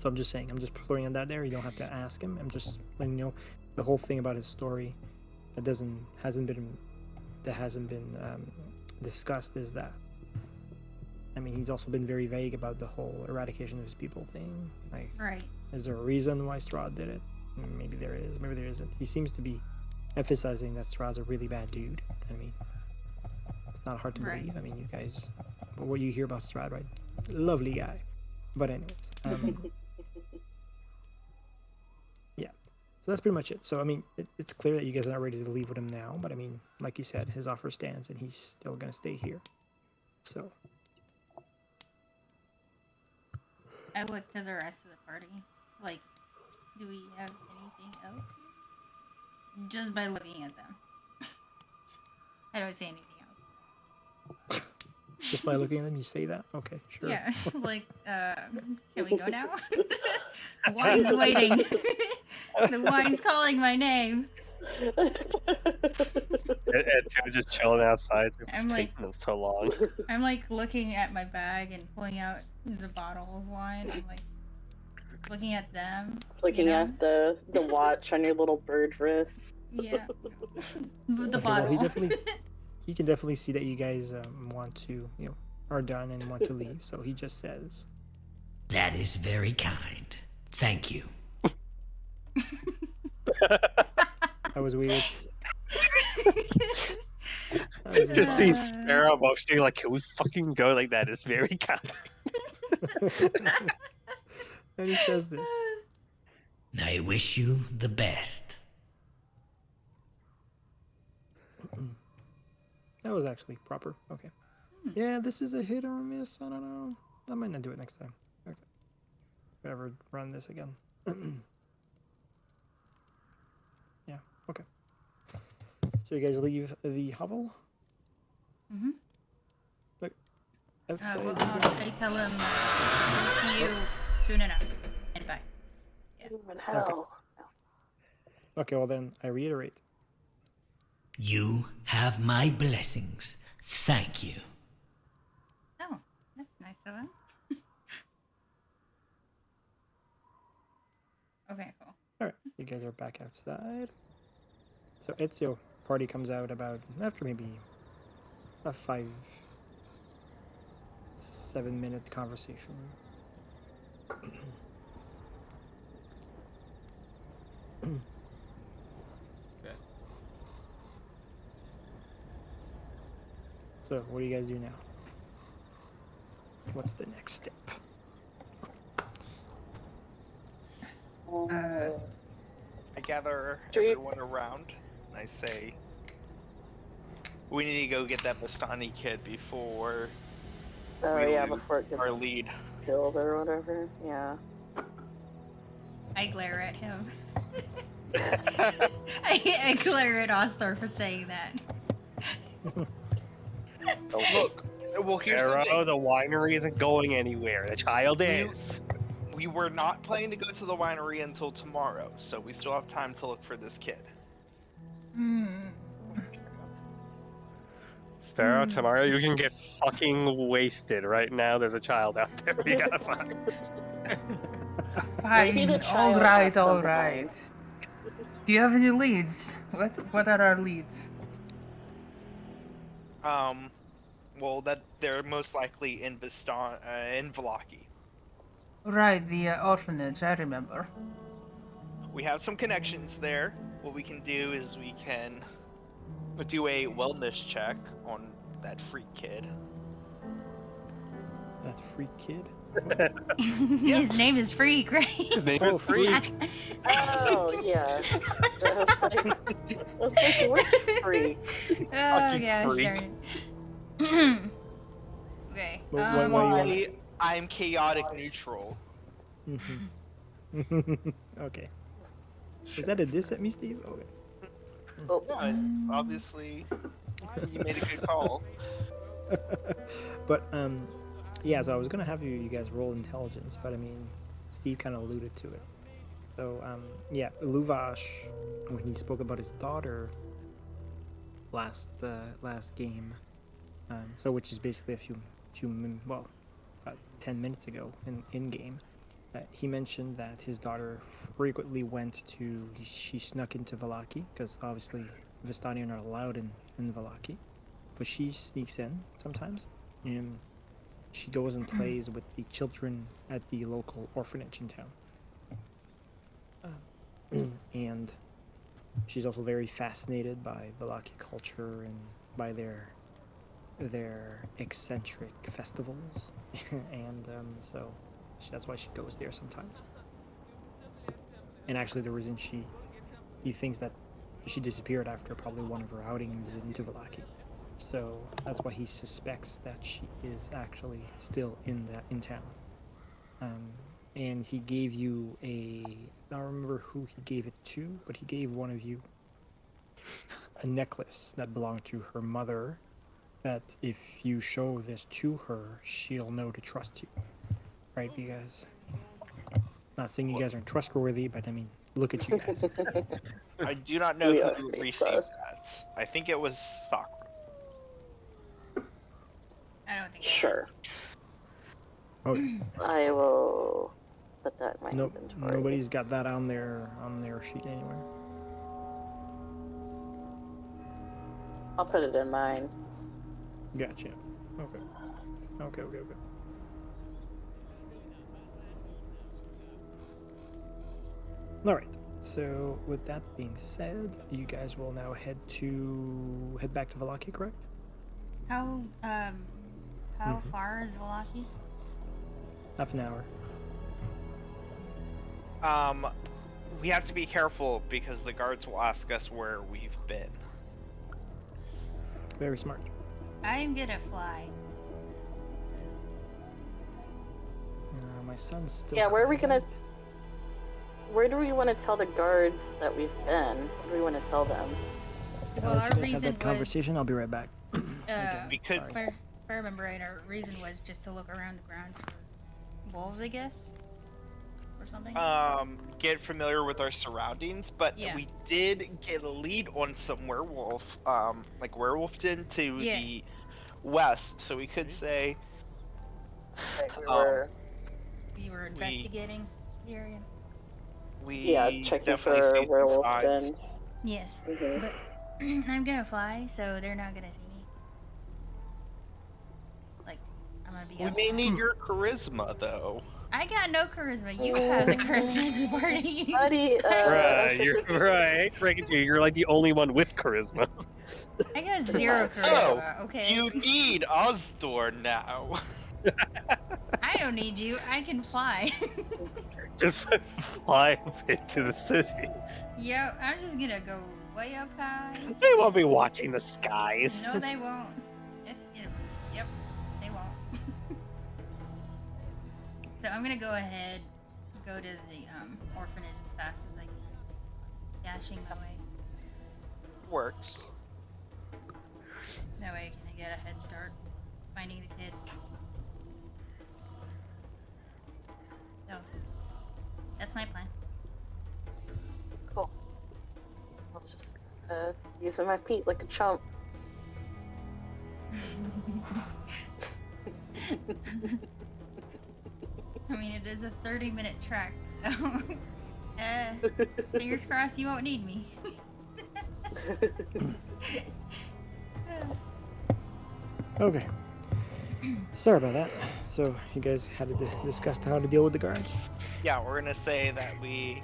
So I'm just saying, I'm just throwing on that there. You don't have to ask him. I'm just letting you know the whole thing about his story that hasn't been discussed is that. He's also been very vague about the whole eradication of his people thing. Like, is there a reason why Strahd did it? Maybe there is, maybe there isn't. He seems to be emphasizing that Strahd's a really bad dude. It's not hard to believe. You guys, what you hear about Strahd, right? Lovely guy. But anyways, yeah. So that's pretty much it. So it's clear that you guys are not ready to leave with him now. But like you said, his offer stands, and he's still gonna stay here. So. I look to the rest of the party. Like, do we have anything else here? Just by looking at them. I don't see anything else. Just by looking at them, you say that? Okay, sure. Yeah, like, can we go now? The wine's waiting. The wine's calling my name. And just chilling outside. I'm like, taking them so long. I'm like looking at my bag and pulling out the bottle of wine. I'm like looking at them. Looking at the watch on your little bird wrist. Yeah. The Okay, bottle. well, he can definitely see that you guys want to, are done and want to leave. So he just says, That is very kind. Thank you. that was weird. Just see Sparrow motioning like, can we fucking go like that? It's very kind. And he says this. I wish you the best. That was actually proper. Okay. Yeah, this is a hit or a miss. I don't know. I might not do it next time. Okay. If I ever run this again. Yeah, okay. So you guys leave the hovel? Mm-hmm. Look, outside. Well, I tell him we'll see you soon enough. And bye. Human hell. Okay, well then, I reiterate. You have my blessings. Thank you. Oh, that's nice of him. Okay, cool. Alright, you guys are back outside. So Ezio party comes out about after maybe a 5-7 minute conversation. Okay. So what do you guys do now? What's the next step? I gather Street. everyone around. And I say, we need to go get that Bastani kid before Oh we yeah, lose before it gets our lead. killed or whatever. Yeah. I glare at him. I glare at Osthor for saying that. Oh, look. Well, here's the Sparrow, thing. the winery isn't going anywhere. The child is. We were not planning to go to the winery until tomorrow, so we still have time to look for this kid. Sparrow, tomorrow you can get fucking wasted. Right now, there's a child out there we gotta find. Maybe the Fine. child All right. has All some right. Do you have any leads? What are our leads? Well, that they're most likely in in Vallaki. Right, the orphanage. I remember. We have some connections there. What we can do is we can do a wellness check on that freak kid. That freak kid? His name is Freak, right? His name Oh, is Freak. freak. Oh yeah. I was like, which freak? Oh Fucking gosh, freak. darn it. Okay. Why you wanna... I'm chaotic neutral. Okay. Is that a diss at me, Steve? Okay. Oh, No, obviously, you made a good call. But yeah, so I was gonna have you guys roll intelligence, but I mean, Steve kind of alluded to it. So yeah, Luvash, when he spoke about his daughter last game, so which is basically about 10 minutes ago in game, he mentioned that his daughter frequently she snuck into Vallaki, because obviously Vistani are not allowed in Vallaki, but she sneaks in sometimes, and she goes and plays with the children at the local orphanage in town. And she's also very fascinated by Vallaki culture and by their eccentric festivals, and so that's why she goes there sometimes. And actually, the reason he thinks that she disappeared after probably one of her outings into Vallaki, so that's why he suspects that she is actually still in town. And he gave you I don't remember who he gave it to, but he gave one of you a necklace that belonged to her mother, that if you show this to her, she'll know to trust you. Right, you guys? Not saying you guys aren't trustworthy, but I mean, look at you guys. I do not know We are who pretty received close. that. I think it was Sakura. I don't think. Sure. Okay. I will put that in my Nope, inventory. nobody's got that on their sheet anywhere. I'll put it in mine. Gotcha. Okay. All right. So with that being said, you guys will now head back to Vallaki, correct? How Mhm. far is Vallaki? Half an hour. We have to be careful because the guards will ask us where we've been. Very smart. I'm gonna fly. My son's still. Yeah, where are we crying. Where do we want to tell the guards that we've been? What do we want to tell them? Well, I'll let our you guys have reason that conversation. was, I'll be right back. We could- Sorry. if I remember right, our reason was just to look around the grounds for wolves, I guess, or something. Get familiar with our surroundings, but Yeah. we did get a lead on some werewolf, like werewolfton to Yeah. the west, so we could say, Right, we um, were We were investigating the area. we checking definitely for see some werewolf signs. dens. Yes, Mhm. but I'm gonna fly, so they're not gonna see me. Like, I'm gonna be. We up may high. need your charisma, though. I got no charisma. You have the charisma in the party. Buddy, Right, you're right. Break it to you. You're like the only one with charisma. I got 0 Oh, charisma. Okay. You need Osthor now. I don't need you. I can fly. Just fly into the city. Yep. I'm just gonna go way up high. They won't be watching the skies. No, they won't. Yep, they won't. So I'm gonna go ahead, go to the orphanage as fast as I can, dashing my way. Works. That way I can get a head start finding the kid. So that's my plan. Cool. I'll just using my feet like a chump. I mean, it is a 30-minute trek, so fingers crossed you won't need me. Okay. Sorry about that. So you guys had to discuss how to deal with the guards. Yeah, we're gonna say that we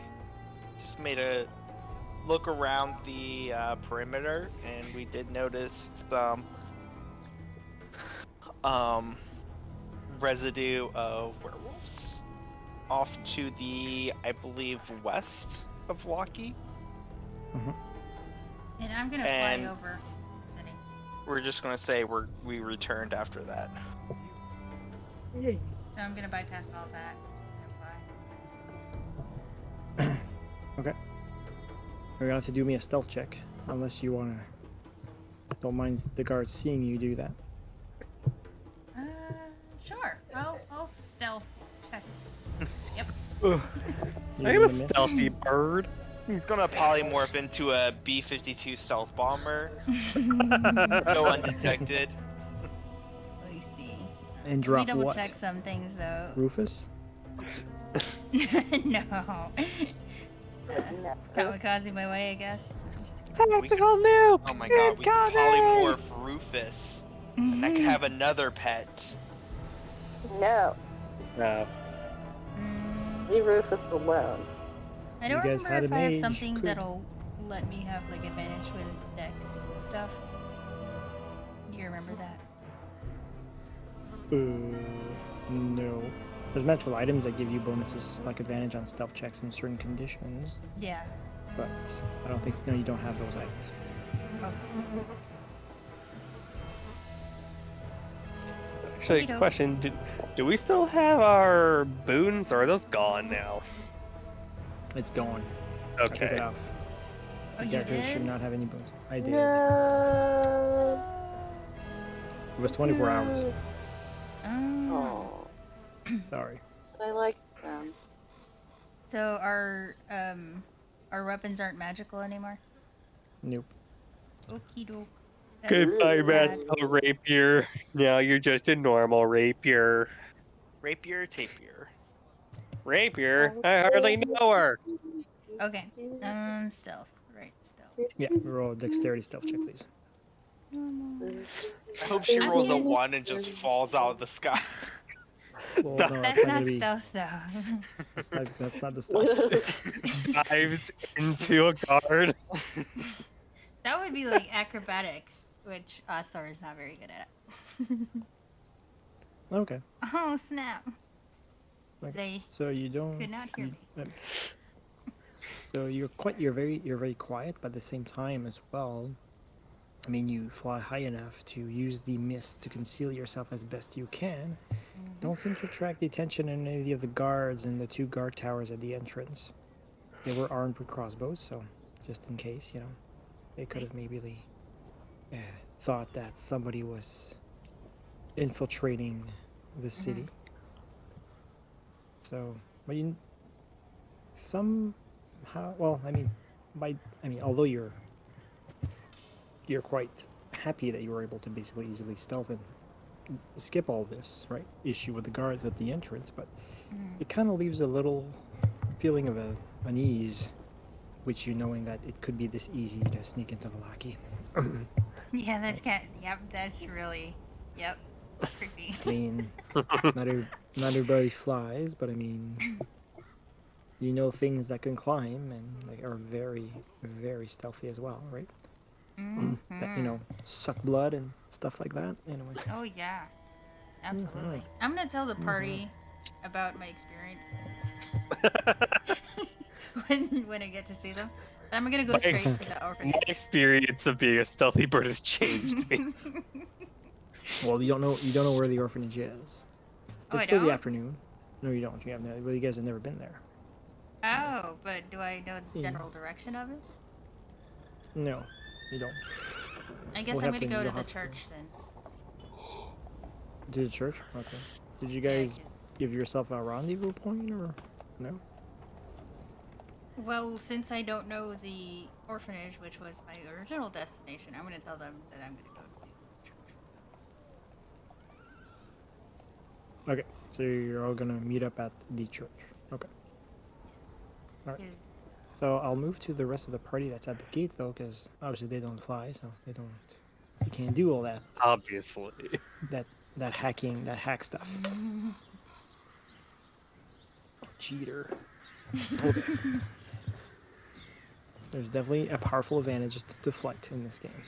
just made a look around the perimeter, and we did notice some residue of werewolves off to the, I believe, west of Vallaki. And I'm gonna And- fly over the city. We're just gonna say we returned after that. Yay. So I'm gonna bypass all that. Just gonna fly. Okay. You're gonna have to do me a stealth check, unless you wanna. Don't mind the guards seeing you do that. Sure. I'll stealth check. Yep. You're I'm gonna a miss. stealthy bird. It's gonna polymorph into a B-52 stealth bomber, go undetected. Let me see. And Let me drop double what? check some things though. Rufus? No. Never. Kamikaze my way, I guess. Tactical nuke! Oh my god, we could polymorph Rufus. I could have another pet. No, No. leave Rufus alone. I don't You guys had remember a if I have mage, something could- that'll let me have like advantage with dex stuff. Do you remember that? No. There's magical items that give you bonuses, like advantage on stealth checks in certain conditions, Yeah. but I don't think, no, you don't have those items. Oh. Actually, Okey-doke. question: do we still have our boons, or are those gone now? It's gone. I took it Okay. off. Oh, The you character should did? not have any bonuses. I did. No. It was 24 hours. Oh, Sorry. I like them. So our weapons aren't magical anymore. Nope. Okie doke. Goodbye, sad. magical rapier. Now you're just a normal rapier. Rapier, tapier. Rapier? I hardly know her. Okay. Stealth. Right, stealth. Yeah, roll a dexterity stealth check, please. I hope she rolls a mean- 1 and just falls out of the sky. Well, no, That's gonna not be- stealth though. That's not the stealth. Dives into a guard. That would be like acrobatics, which Astor is not very good at. Okay. Oh snap! Okay. They So you don't. could not hear you- me. So you're very quiet, but at the same time as well. I mean, you fly high enough to use the mist to conceal yourself as best you can. Don't seem to attract the attention of any of the guards in the 2 guard towers at the entrance. They were armed with crossbows, so just in case, you know, they could have maybe thought that somebody was infiltrating the city. So, but you somehow, well, I mean, although you're quite happy that you were able to basically easily stealth and skip all this, right? Issue with the guards at the entrance, but it kind of leaves a little feeling of unease, which you knowing that it could be this easy to sneak into Vallaki. Yeah, that's yep, that's really, yep, creepy. I mean, not everybody flies, but I mean, you know things that can climb and like are very, very stealthy as well, right? That, you know, suck blood and stuff like that. Anyway. Oh yeah, absolutely. I'm gonna tell the party about my experience when I get to see them. But I'm gonna go straight to the My orphanage. experience of being a stealthy bird has changed me. Well, you don't know where the orphanage is. Oh, It's I still the don't? afternoon. No, you don't. Well, you guys have never been there. Oh, but do I know the general direction of it? No, you don't. I guess We'll I'm have gonna to- go to you'll the have to- church then. To the church? Okay. Did you Yeah, guys 'cause- give yourself a rendezvous point or no? Well, since I don't know the orphanage, which was my original destination, I'm gonna tell them that I'm gonna go to the church. Okay, so you're all gonna meet up at the church. Okay. Alright. 'Cause- So I'll move to the rest of the party that's at the gate though, because obviously they don't fly, so they can't do all that Obviously. that hack stuff. Cheater. Okay. There's definitely a powerful advantage to flight in this game.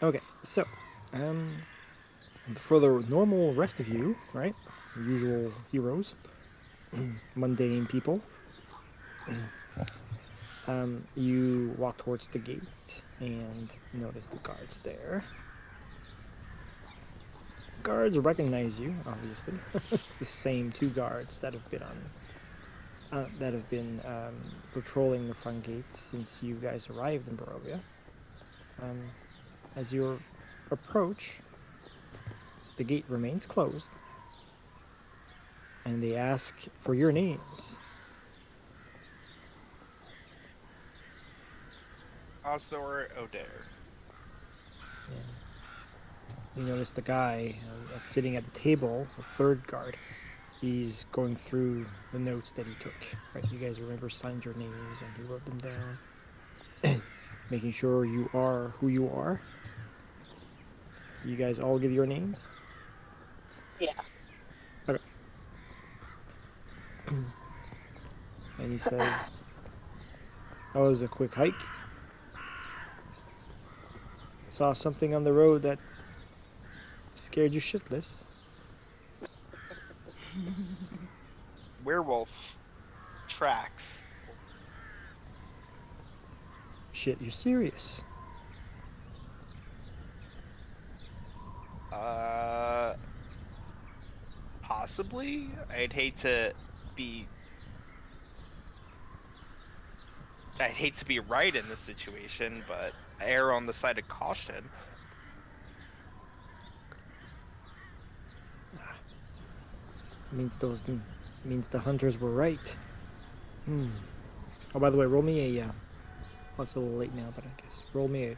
Okay, so for the normal rest of you, right? Usual heroes, mundane people. You walk towards the gate and notice the guards there. Guards recognize you, obviously. The same 2 guards that have been patrolling the front gates since you guys arrived in Barovia. As you approach, the gate remains closed, and they ask for your names. Osdor O'Dare. You notice the guy that's sitting at the table, the 3rd guard. He's going through the notes that he took. Right, you guys remember signed your names and he wrote them down, making sure you are who you are. You guys all give your names. Yeah. Okay. And he says, "That was a quick hike. Saw something on the road that scared you shitless." Werewolf tracks. Shit, you're serious? Possibly. I'd hate to be right in this situation, but I err on the side of caution. Means the hunters were right. Oh, by the way, roll me a. Well, it's a little late now, but I guess roll me a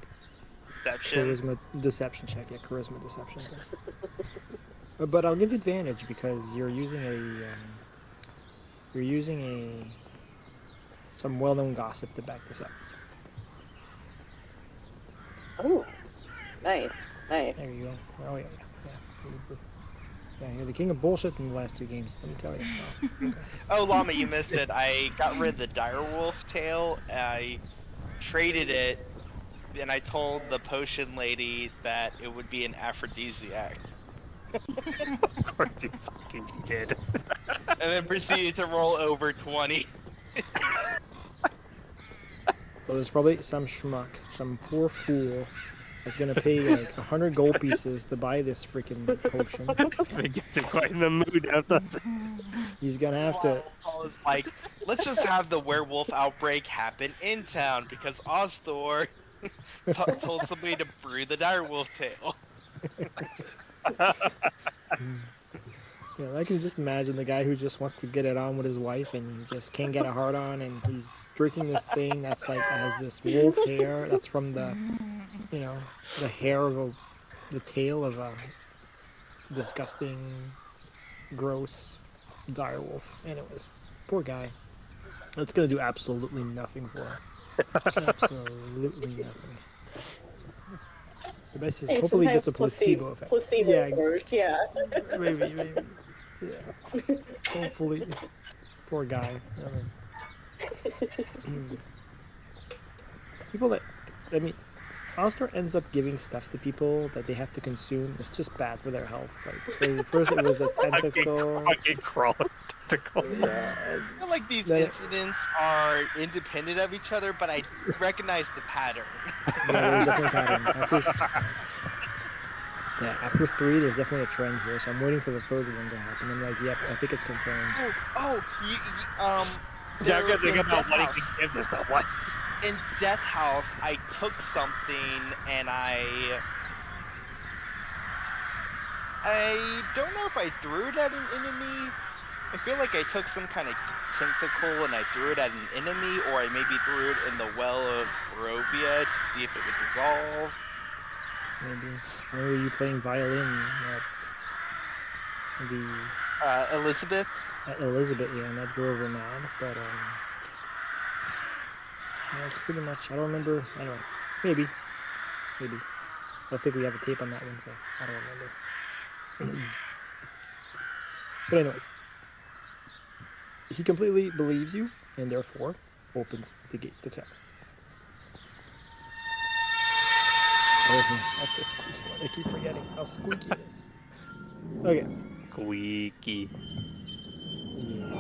Deception. charisma deception check. Yeah, charisma deception. But I'll give you advantage because you're using some well-known gossip to back this up. Oh, nice. There you go. Oh yeah. Yeah, you're the king of bullshit in the last 2 games. Let me tell you. Oh, okay. Oh, Llama, you missed it. I got rid of the direwolf tail. I traded it and I told the potion lady that it would be an aphrodisiac, Of course you fucking did. and then proceeded to roll over 20. So there's probably some schmuck, some poor fool, that's gonna pay like 100 gold pieces to buy this freaking potion. It gets him quite in the mood now, doesn't it? He's gonna have to. I was like, let's just have the werewolf outbreak happen in town because Osthor told somebody to brew the direwolf tail. You know, I can just imagine the guy who just wants to get it on with his wife and he just can't get a hard on, and he's drinking this thing that's like has this wolf hair that's from the, you know, the hair of the tail of a disgusting, gross direwolf. Anyways, poor guy. It's gonna do absolutely nothing for him. Absolutely nothing. The best is Hey, hopefully he gets a sometimes placebo effect. Placebo Yeah, works, yeah. maybe. Yeah. Hopefully. Poor guy. People that, I mean, Alistair ends up giving stuff to people that they have to consume. It's just bad for their health. Like, first it was a tentacle. Fucking crawling tentacle. Yeah. I feel like these Then- incidents are independent of each other, but I recognize the pattern. Yeah, there's definitely a pattern. After 3, there's definitely a trend here, so I'm waiting for the third one to happen. I'm like, yep, I think it's confirmed. Yeah, I'm gonna there- think in about Death what he House- can give this. What? In Death House, I took something and I don't know if I threw it at an enemy. I feel like I took some kind of tentacle and I threw it at an enemy, or I maybe threw it in the well of Barovia to see if it would dissolve. Maybe. Or were you playing violin at Elizabeth? at Elizabeth? Yeah, and that drove her mad. But yeah, it's pretty much. I don't remember. Anyway, maybe. I don't think we have a tape on that one, so I don't remember. But anyways, he completely believes you, and therefore opens the gate to town. That's a squeaky one. I keep forgetting how squeaky it is. Okay. Squeaky. Yeah.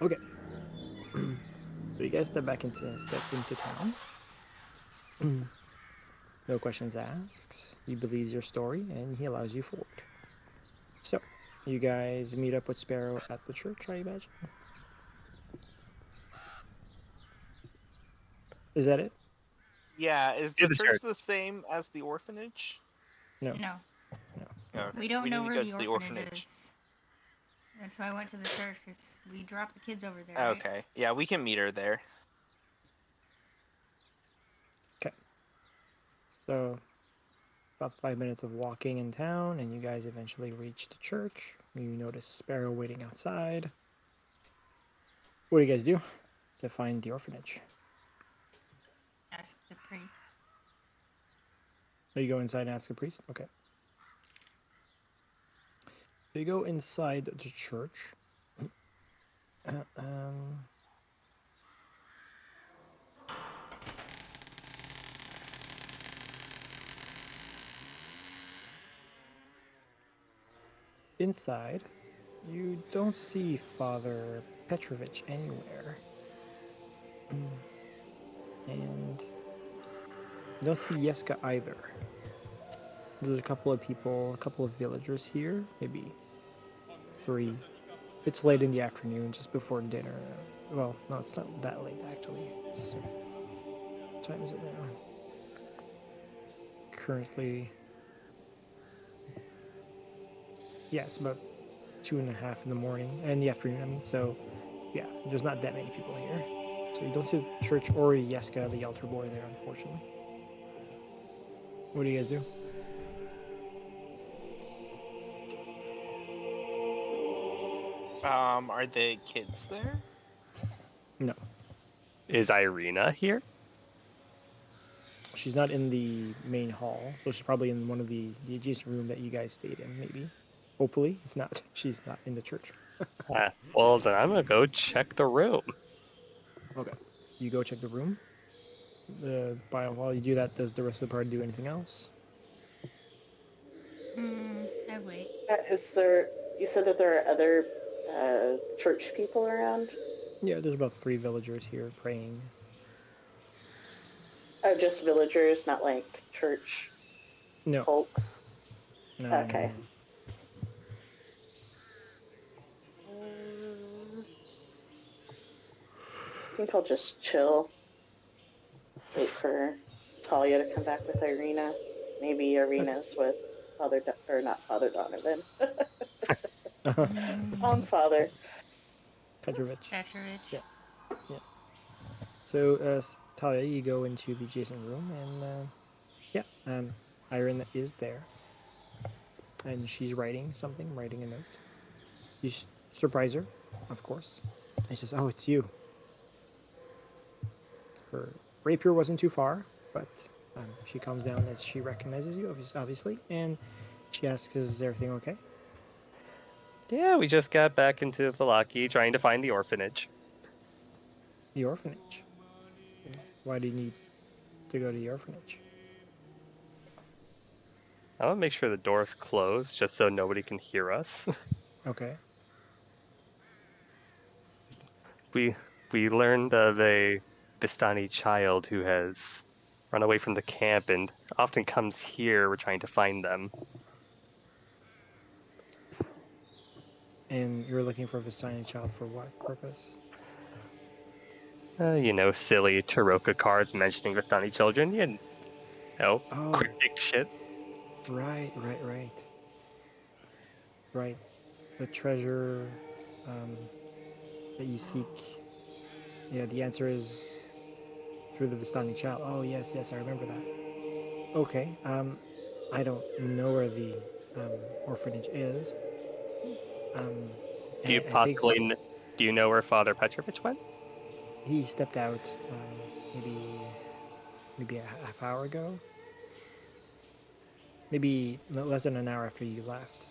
Okay. So you guys step into town. No questions asked. He believes your story and he allows you forward. So you guys meet up with Sparrow at the church, I imagine. Is that it? Yeah, is To the the church the same as the orphanage? No. No. Okay. We don't know need where to go the to orphanage is. That's why I went to the church, because we dropped the kids over there. Right? Okay, yeah, we can meet her there. Okay. So about 5 minutes of walking in town, and you guys eventually reach the church. You notice Sparrow waiting outside. What do you guys do to find the orphanage? Ask the priest. Oh, you go inside and ask a priest? Okay. So you go inside the church. Inside, you don't see Father Petrovich anywhere. And you don't see Yeska either. There's a couple of people, a couple of villagers here, maybe 3. It's late in the afternoon, just before dinner. Well, no, it's not that late actually. What time is it now? Currently, yeah, it's about 2:30 in the morning, in the afternoon. I mean, so yeah, there's not that many people here. So you don't see the church or Yeska, the altar boy, there, unfortunately. What do you guys do? Are the kids there? No, Is Irina here? she's not in the main hall, so she's probably in one of the adjacent room that you guys stayed in, maybe. Hopefully, if not, she's not in the church. Well, then I'm gonna go check the room. Okay. You go check the room. While you do that, does the rest of the party do anything else? I wait. Is there? You said that there are other church people around. Yeah, there's about 3 villagers here praying. Oh, just villagers, not like church No, folks. no, Okay. no. I think I'll just chill. Wait for Talia to come back with Irina. Maybe Irina's with or not Father Donovan. On Father. Petrovich. Petrovich. Yeah. So, Talia, you go into the adjacent room, and Irina is there, and she's writing something, writing a note. You surprise her, of course, and she says, "Oh, it's you." Her rapier wasn't too far, but she calms down as she recognizes you, obviously, and she asks, "Is everything okay?" Yeah, we just got back into Vallaki trying to find the orphanage. The orphanage. Why do you need to go to the orphanage? I want to make sure the door's closed just so nobody can hear us. Okay. We learned of a Vistani child who has run away from the camp and often comes here. We're trying to find them. And you're looking for a Vistani child for what purpose? Silly Taroka cards mentioning Vistani children. Oh, cryptic shit. right. Right. The treasure that you seek. Yeah, the answer is through the Vistani child. Oh, yes, I remember that. Okay. I don't know where the orphanage is. Do you I think do you know where Father Petrovich went? he stepped out maybe a half hour ago. Maybe less than an hour after you left.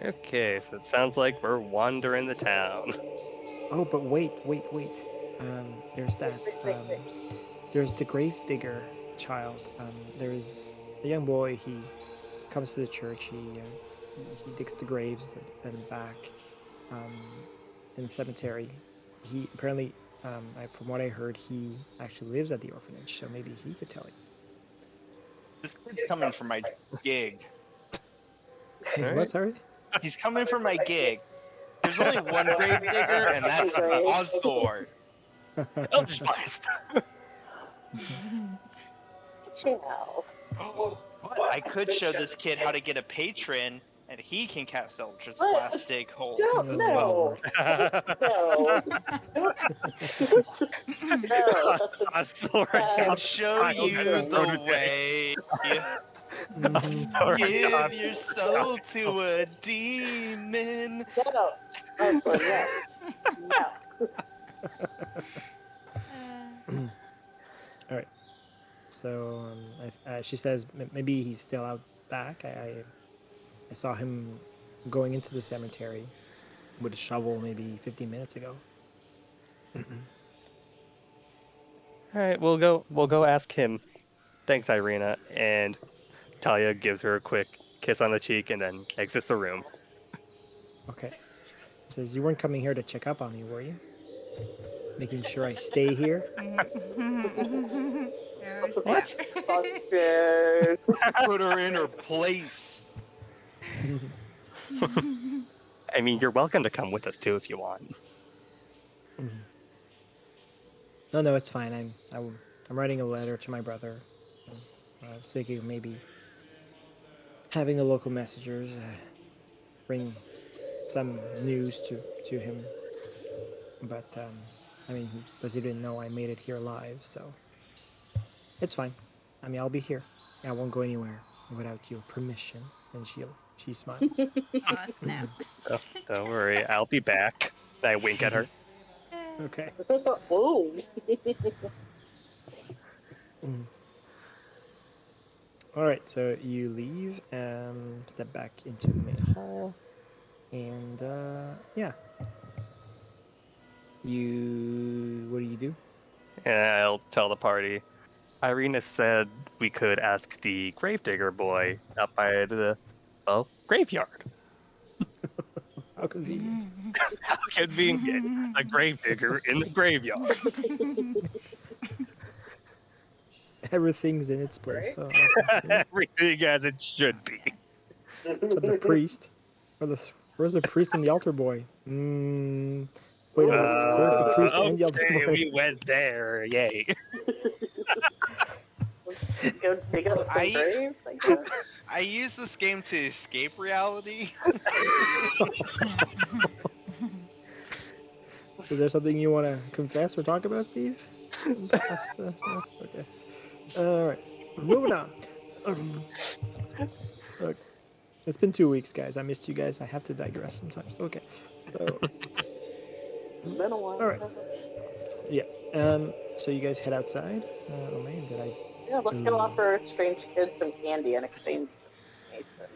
Okay, so it sounds like we're wandering the town. Oh, but wait. There's that. There's the gravedigger child. There's a young boy. He comes to the church. He digs the graves and back in the cemetery. He apparently, from what I heard, he actually lives at the orphanage. So maybe he could tell you. This kid's coming for my gig. He's Alright. what? Sorry. He's coming for my gig. There's only one grave digger, and that's Osthor. Eldritch Blast! Chill. But I could show this kid how to get a patron, and he can cast Eldritch What? Blast dig holes Don't as well. no. No, that's I can show you the way. Give your soul to a demon. no. Oh, well, no. No. All right. So she says maybe he's still out back. I saw him going into the cemetery with a shovel maybe 15 minutes ago. Alright, we'll go ask him. Thanks, Irina. And Talia gives her a quick kiss on the cheek and then exits the room. Okay. Says you weren't coming here to check up on me, were you? Making sure I stay here. Oh, snap. Busted. Put her in her place. I mean, you're welcome to come with us too if you want. No, it's fine. I'm writing a letter to my brother. I was thinking of maybe having a local messenger bring some news to him. But I mean, he didn't know I made it here live, so it's fine. I mean, I'll be here. I won't go anywhere without your permission. And she smiles. Oh, snap. Oh, don't worry, I'll be back. I wink at her. Okay. Whoa. All right, so you leave, step back into the main hall, and yeah, What do you do? And I'll tell the party. Irina said we could ask the gravedigger boy out by the graveyard. How convenient. How convenient! A gravedigger in the graveyard. Everything's in its place. Right? Oh, awesome. Yeah. Everything as it should be. Except the priest. Where's the priest and the altar boy? Wait a minute. Where's the priest and the altar Okay, boy? we went there. Yay. Go dig up some graves, I guess. I use this game to escape reality. Is there something you want to confess or talk about, Steve? Okay. All right. Moving on. Look, it's been 2 weeks, guys. I missed you guys. I have to digress sometimes. Okay. So, It's been a while. all right. Yeah. So you guys head outside. Oh man, did I? Yeah, let's go offer strange kids some candy in exchange for information.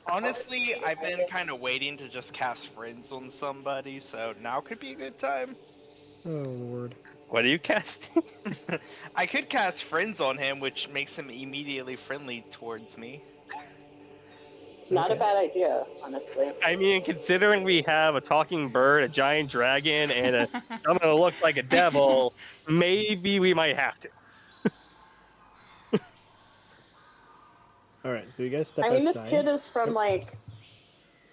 Honestly, I've been kind of waiting to just cast friends on somebody, so now could be a good time. Oh lord. What are you casting? I could cast friends on him, which makes him immediately friendly towards me. Not a Okay. bad idea, honestly. I mean, considering we have a talking bird, a giant dragon, and someone who looks like a devil, maybe we might have to. All right. So you guys step I mean, outside. this kid is from Yep. like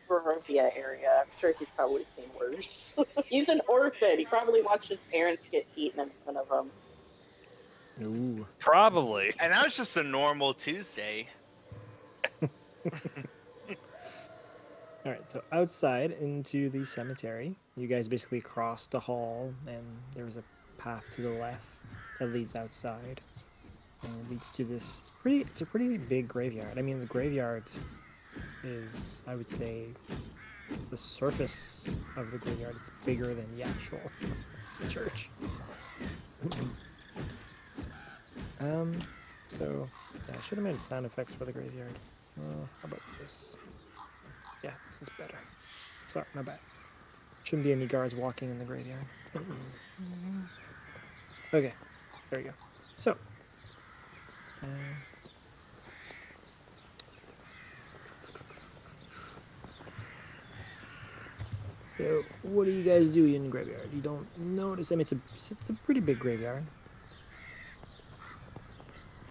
Barovia area. I'm sure he's probably seen worse. He's an orphan. He probably watched his parents get eaten in front of him. Ooh. Probably. And that was just a normal Tuesday. All right, so outside into the cemetery, you guys basically cross the hall, and there's a path to the left that leads outside, and it leads to this it's a pretty big graveyard. I mean, the graveyard is, I would say, the surface of the graveyard is bigger than the actual church. So I should have made sound effects for the graveyard. How about this? Yeah, this is better. Sorry, my bad. Shouldn't be any guards walking in the graveyard. Okay, there we go. So, what do you guys do in the graveyard? You don't notice? I mean, it's a pretty big graveyard.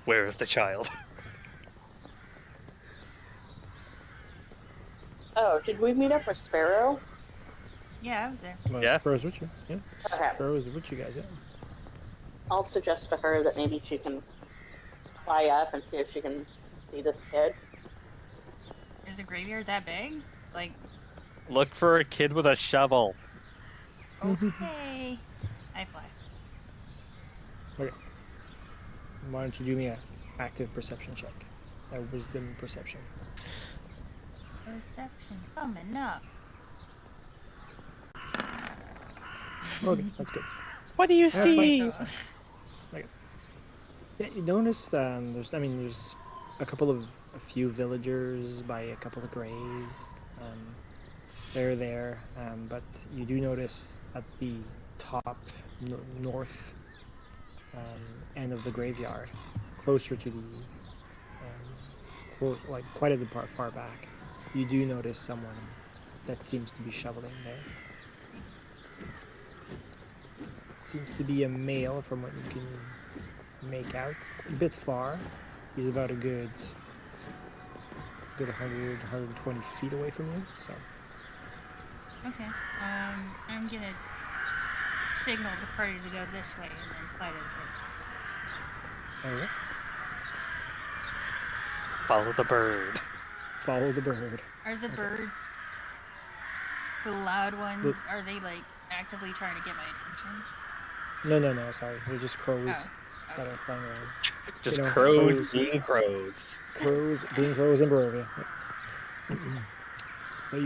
Where is the child? Oh, did we meet up with Sparrow? Yeah, I was there. Well, Yeah. Sparrow's with you. Yeah, Okay. Sparrow's with you guys. Yeah. I'll suggest to her that maybe she can fly up and see if she can see this kid. Is the graveyard that big? Like, Look for a kid with a shovel. okay. I fly. Okay. Why don't you do me a active perception check? A wisdom perception. Perception coming up. Okay, that's good. What do you That's fine, see? that's fine. Okay. Yeah, you notice there's a few villagers by a couple of graves. They're there, but you do notice at the top north end of the graveyard, closer to the like quite a bit far back, you do notice someone that seems to be shoveling there. Seems to be a male from what you can make out. A bit far. He's about a good 100, 120 feet away from you, so. Okay. I'm gonna signal the party to go this way and then fly to the Alright. Follow the bird. Follow the bird. Are the birds, the loud ones, are they like actively trying to get my attention? No, sorry. They're just crows Oh, that are flying around. Just You know, crows crows. being crows. Being crows in Barovia. So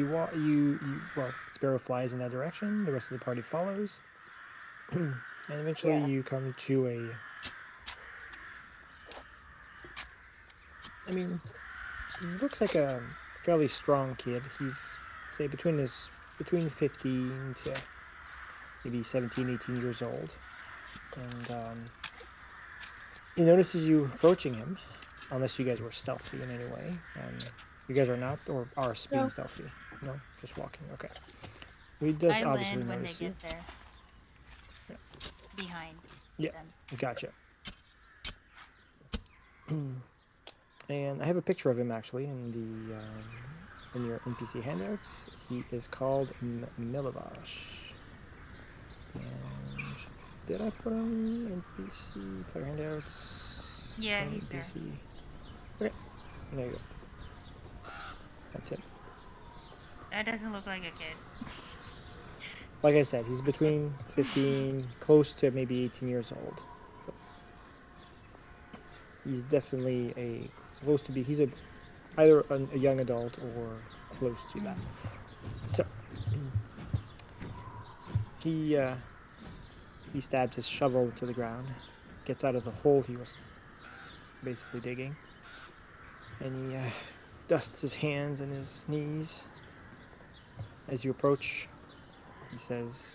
well, Sparrow flies in that direction, the rest of the party follows. And eventually Yeah. you come to he looks like a fairly strong kid. He's, say, between 15 to maybe 17, 18 years old. And he notices you approaching him, unless you guys were stealthy in any way. You guys are not, or are being No. stealthy? No, just walking. Okay. He does I obviously land when they notice you. get there. Yeah. Behind Yeah, them. gotcha. And I have a picture of him actually in your NPC handouts. He is called Milivash. And did I put him NPC player handouts? Yeah, he's there. NPC. Okay, there you go. That's him. That doesn't look like a kid. Like I said, he's between 15, close to maybe 18 years old. So he's definitely he's either a young adult or close to that. So he stabs his shovel into the ground, gets out of the hole he was basically digging, and he dusts his hands and his knees. As you approach, he says,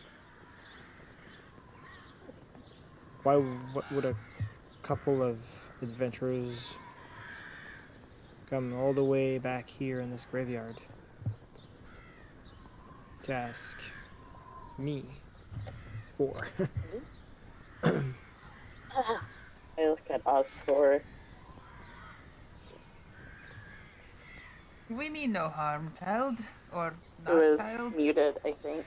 what would a couple of adventurers come all the way back here in this graveyard to ask me for? I look at Ostor. We mean no harm, child. Or Who not, is child. muted, I think.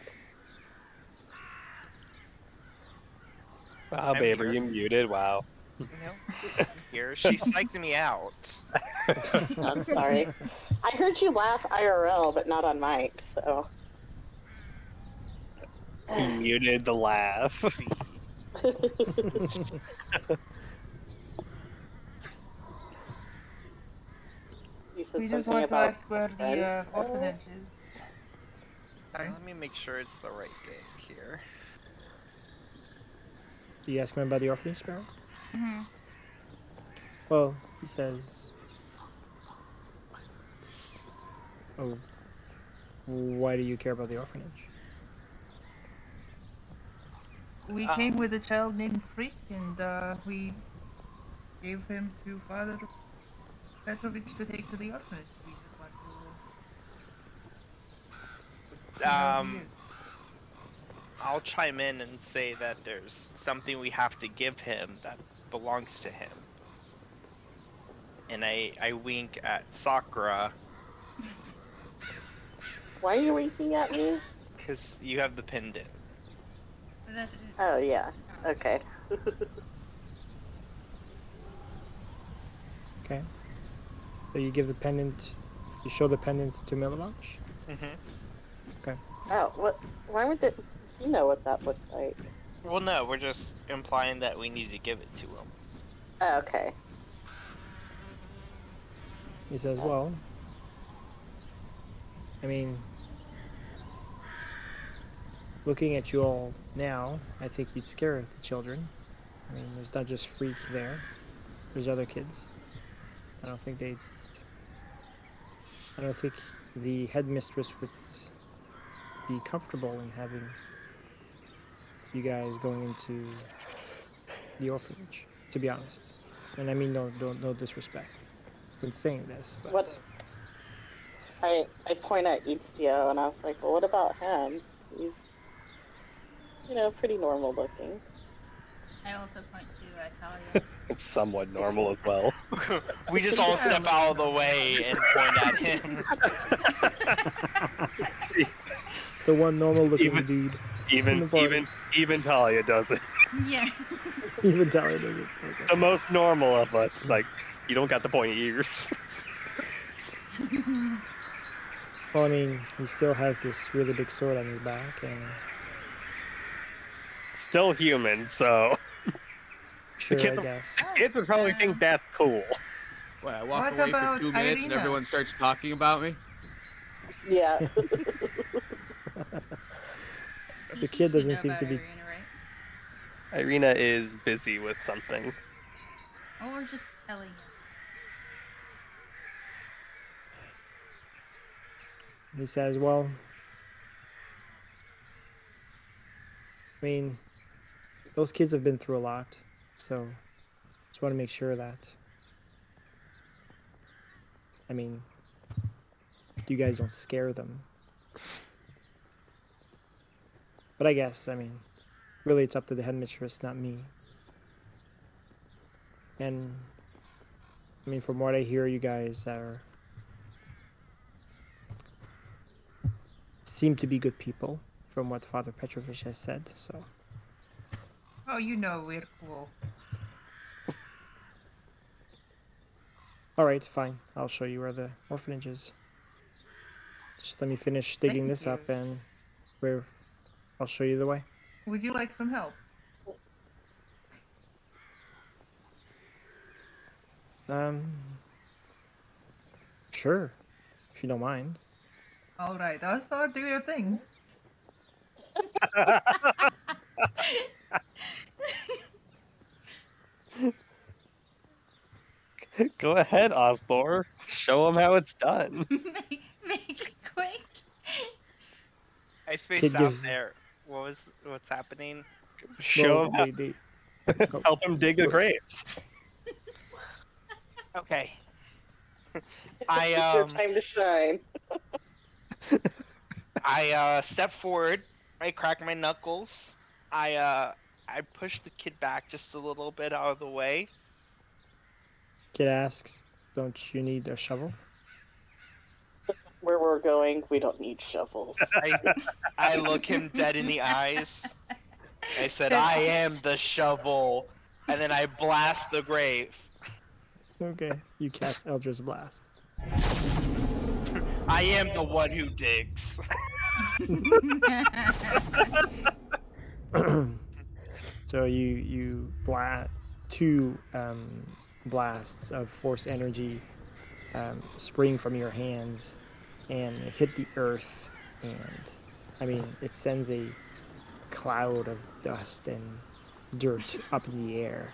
Wow, I'm babe, are here. you muted? Wow. No, I'm here. She psyched me out. I'm sorry. I heard you laugh IRL, but not on mic, so. He muted the laugh. You said We just something want to about ask where the friends, orphanage is. Sorry. Let me make sure it's the right game here. Do you ask him about the orphanage, Sparrow? Mm-hmm. Well, he says, "Oh, why do you care about the orphanage?" We came with a child named Freak, and we gave him to Father Petrovich to take to the orphanage. We just want to know who he is. I'll chime in and say that there's something we have to give him that belongs to him. And I wink at Sakura Why are you winking at me? because you have the pendant. That's Oh, yeah. Okay. Okay. So you give the pendant, you show the pendant to Milivash? Mm-hmm. Okay. Oh, what? Why would it? You know what that looks like. Well, no, we're just implying that we need to give it to him. Oh, okay. He says, well, I mean, looking at you all now, I think you'd scare the children. I mean, there's not just Freak there. There's other kids. I don't think the headmistress would be comfortable in having you guys going into the orphanage, to be honest. And I mean no disrespect when saying this, but What? I point at Ezio and I was like, well, what about him? He's, pretty normal looking. I also point to Talia. Somewhat normal as well. We just all step out of the way and point at him. the one normal looking dude. Even Talia does it. Yeah. Even Talia does it. Okay. The most normal of us. Like, you don't got the pointy ears. Well, I mean, he still has this really big sword on his back, and Still human, so sure, kids, I guess. kids would probably think that's cool. What, I walk What away for about 2 minutes and Irina? everyone starts talking about me? Yeah. The kid doesn't You know seem about to be. Irina, right? Irina is busy with something. Oh, we're just telling him. He says, well, I mean, those kids have been through a lot, so just want to make sure that, I mean, you guys don't scare them. But I guess, I mean, really it's up to the headmistress, not me. And, I mean, from what I hear, you guys seem to be good people, from what Father Petrovich has said, so. Oh, you know we're cool. Alright, fine. I'll show you where the orphanage is. Just let me finish digging Thank this you. up and I'll show you the way. Would you like some help? Sure, if you don't mind. All right, I'll start do your thing. Go ahead, Osthor. Show him how it's done. Make it quick. I spaced Kid out gives, there. What's happening? Show him they how, help him dig the go- graves. Okay. It's your time to shine. I step forward. I crack my knuckles. I push the kid back just a little bit out of the way. Kid asks, don't you need a shovel? Where we're going, we don't need shovels. I look him dead in the eyes. I said, I am the shovel. And then I blast the grave. Okay, you cast Eldritch Blast. I am the one who digs. So you blast two blasts of force energy spring from your hands and hit the earth, and I mean it sends a cloud of dust and dirt up in the air.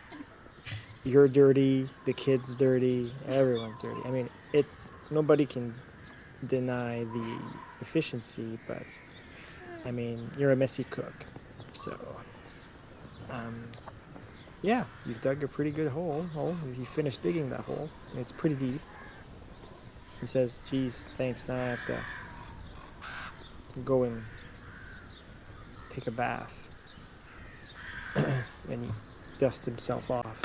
You're dirty, the kid's dirty, everyone's dirty. I mean, it's nobody can deny the efficiency, but I mean, you're a messy cook, so yeah, you've dug a pretty good hole. If you finish digging that hole, and it's pretty deep. He says, "Geez, thanks. Now I have to go and take a bath," and he dusts himself off.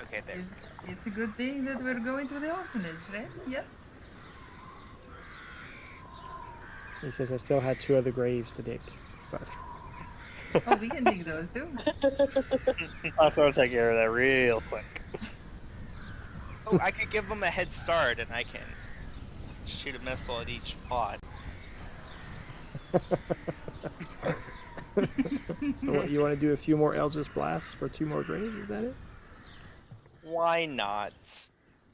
Okay, there. It's a good thing that we're going to the orphanage, right? Yep. He says, "I still had two other graves to dig, but." Oh, we can dig those too. Osthor take care of that real quick. Oh, I could give him a head start and I can shoot a missile at each spot. So what, you want to do a few more Eldritch Blasts for two more graves? Is that it? Why not?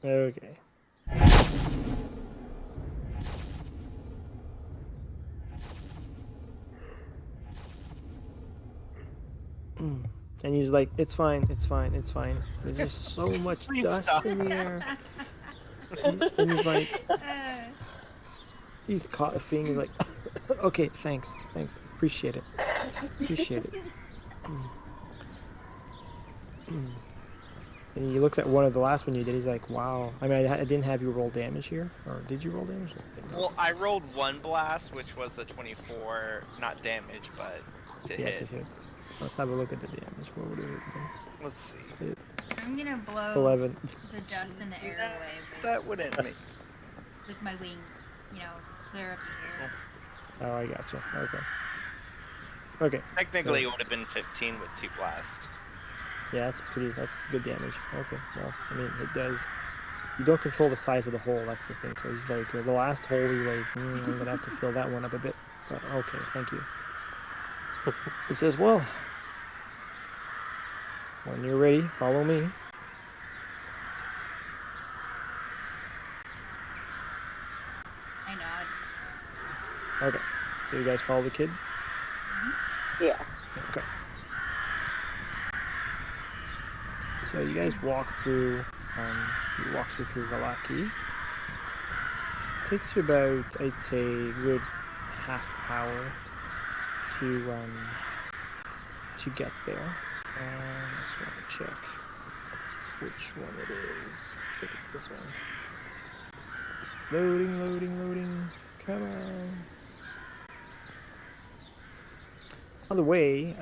Okay. And he's like, it's fine. There's just so much Please dust stop. in the air. And he's like, he's coughing. He's like, okay, thanks. Appreciate it. And he looks at one of the last one you did. He's like, wow. I mean, I didn't have you roll damage here. Or did you roll damage? Well, I rolled one blast, which was a 24, not damage, but to Yeah, hit. to hit. Let's have a look at the damage. What would it have been? Let's see. I'm gonna blow 11. the dust in the air away That wouldn't make. with my wings. You know, just clear up the air. Oh, I gotcha. Okay. Technically, So- it would have been 15 with 2 blasts. Yeah, that's good damage. Okay, well, I mean, it does. You don't control the size of the hole, that's the thing. So he's like, the last hole, he's like, I'm gonna have to fill that one up a bit. But okay, thank you. He says, well, when you're ready, follow me. I nod. Okay, so you guys follow the kid? Yeah. Okay. So you guys walk through, he walks you through Vallaki. Takes you about, I'd say, a good half hour to to get there. Just want to check which one it is. I think it's this one. Loading, loading, loading. Come on. On the way,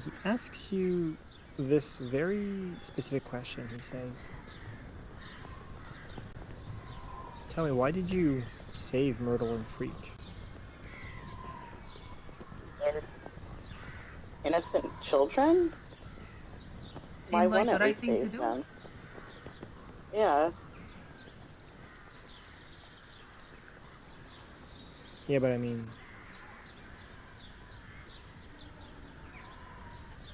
he asks you this very specific question. He says, tell me, why did you save Myrtle and Freak? They're innocent children? Why Seemed like the wouldn't we right thing to save do. them? Yeah. Yeah, but I mean,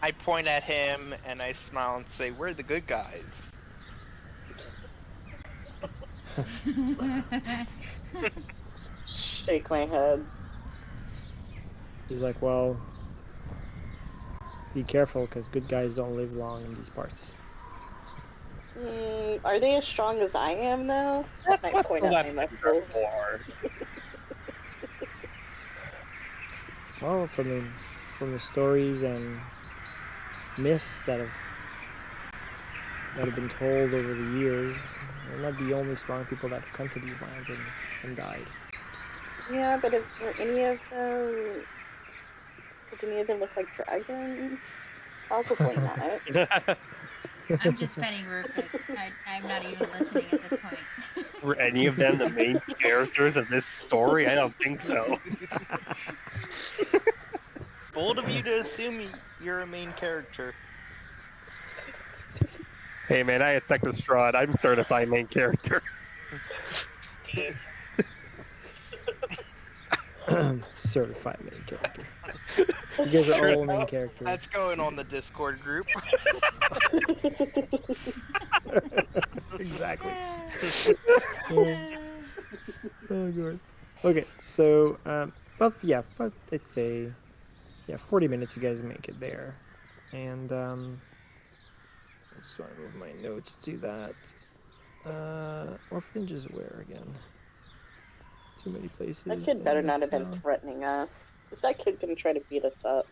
I point at him and I smile and say, "We're the good guys." Shake my head. he's like, well, be careful, because good guys don't live long in these parts. Are they as strong as I am, though? That's I what point the at my weapons are muscles. for. Well, from the stories and myths that have been told over the years, they're not the only strong people that have come to these lands and died. Yeah, but were any of them... Did any of them look like dragons? Probably not. I'm just petting Rufus. I'm not even listening at this point. Were any of them the main characters of this story? I don't think so. Bold of you to assume you're a main character. Hey man, I had Curse of Strahd. I'm certified main character. Certified main character. You guys are all main characters. That's going on the Discord group. Exactly. Oh god. Okay, so but I'd say 40 minutes you guys make it there. And I just want to move my notes to that. Orphanage is where again? Too many places. That kid better in this not have been town. threatening us. Is that kid gonna try to beat us up?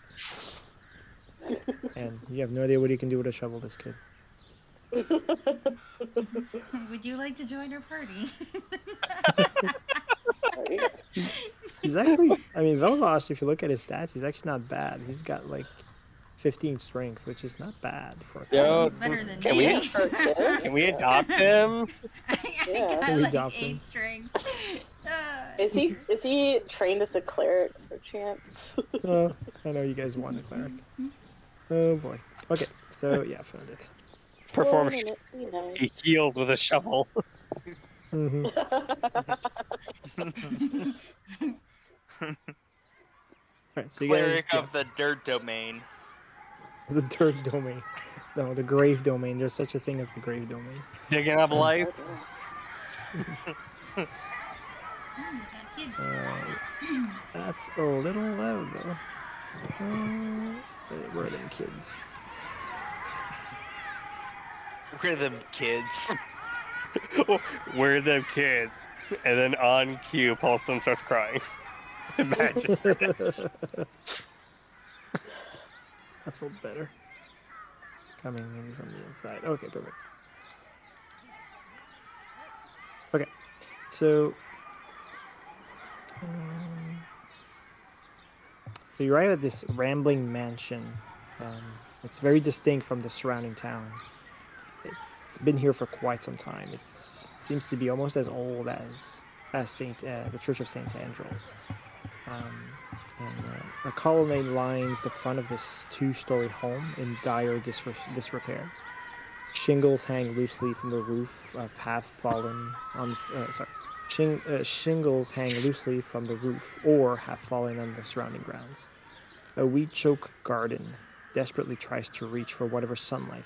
And you have no idea what he can do with a shovel, this kid. Would you like to join our party? He's actually, I mean, Velvash, if you look at his stats, he's actually not bad. He's got like 15 strength, which is not bad for a kid. Yo, He's better than can me. Can we adopt him? I Yeah. got Can we like adopt 8 him? strength. Is he trained as a cleric, perchance? Oh, I know you guys want a cleric. Oh boy. Okay, so yeah, found it. Perform. Wouldn't it be nice? He heals with a shovel. Mm-hmm. Alright, so you guys, Cleric of the dirt domain. the dirt domain. No, the grave domain. There's such a thing as the grave domain. Digging up life. Got kids. That's a little loud though. Where are them kids? We're them kids. We're the kids. And then on cue, Paulson starts crying. Imagine. That's a little better. Coming in from the inside. Okay, perfect. Okay, so you arrive at this rambling mansion. It's very distinct from the surrounding town. It's been here for quite some time. It seems to be almost as old as the Church of Saint Andrew's. A colonnade lines the front of this two-story home in dire disrepair. Shingles hang loosely from the roof shingles hang loosely from the roof or have fallen on the surrounding grounds. A weed-choked garden desperately tries to reach for whatever sunlight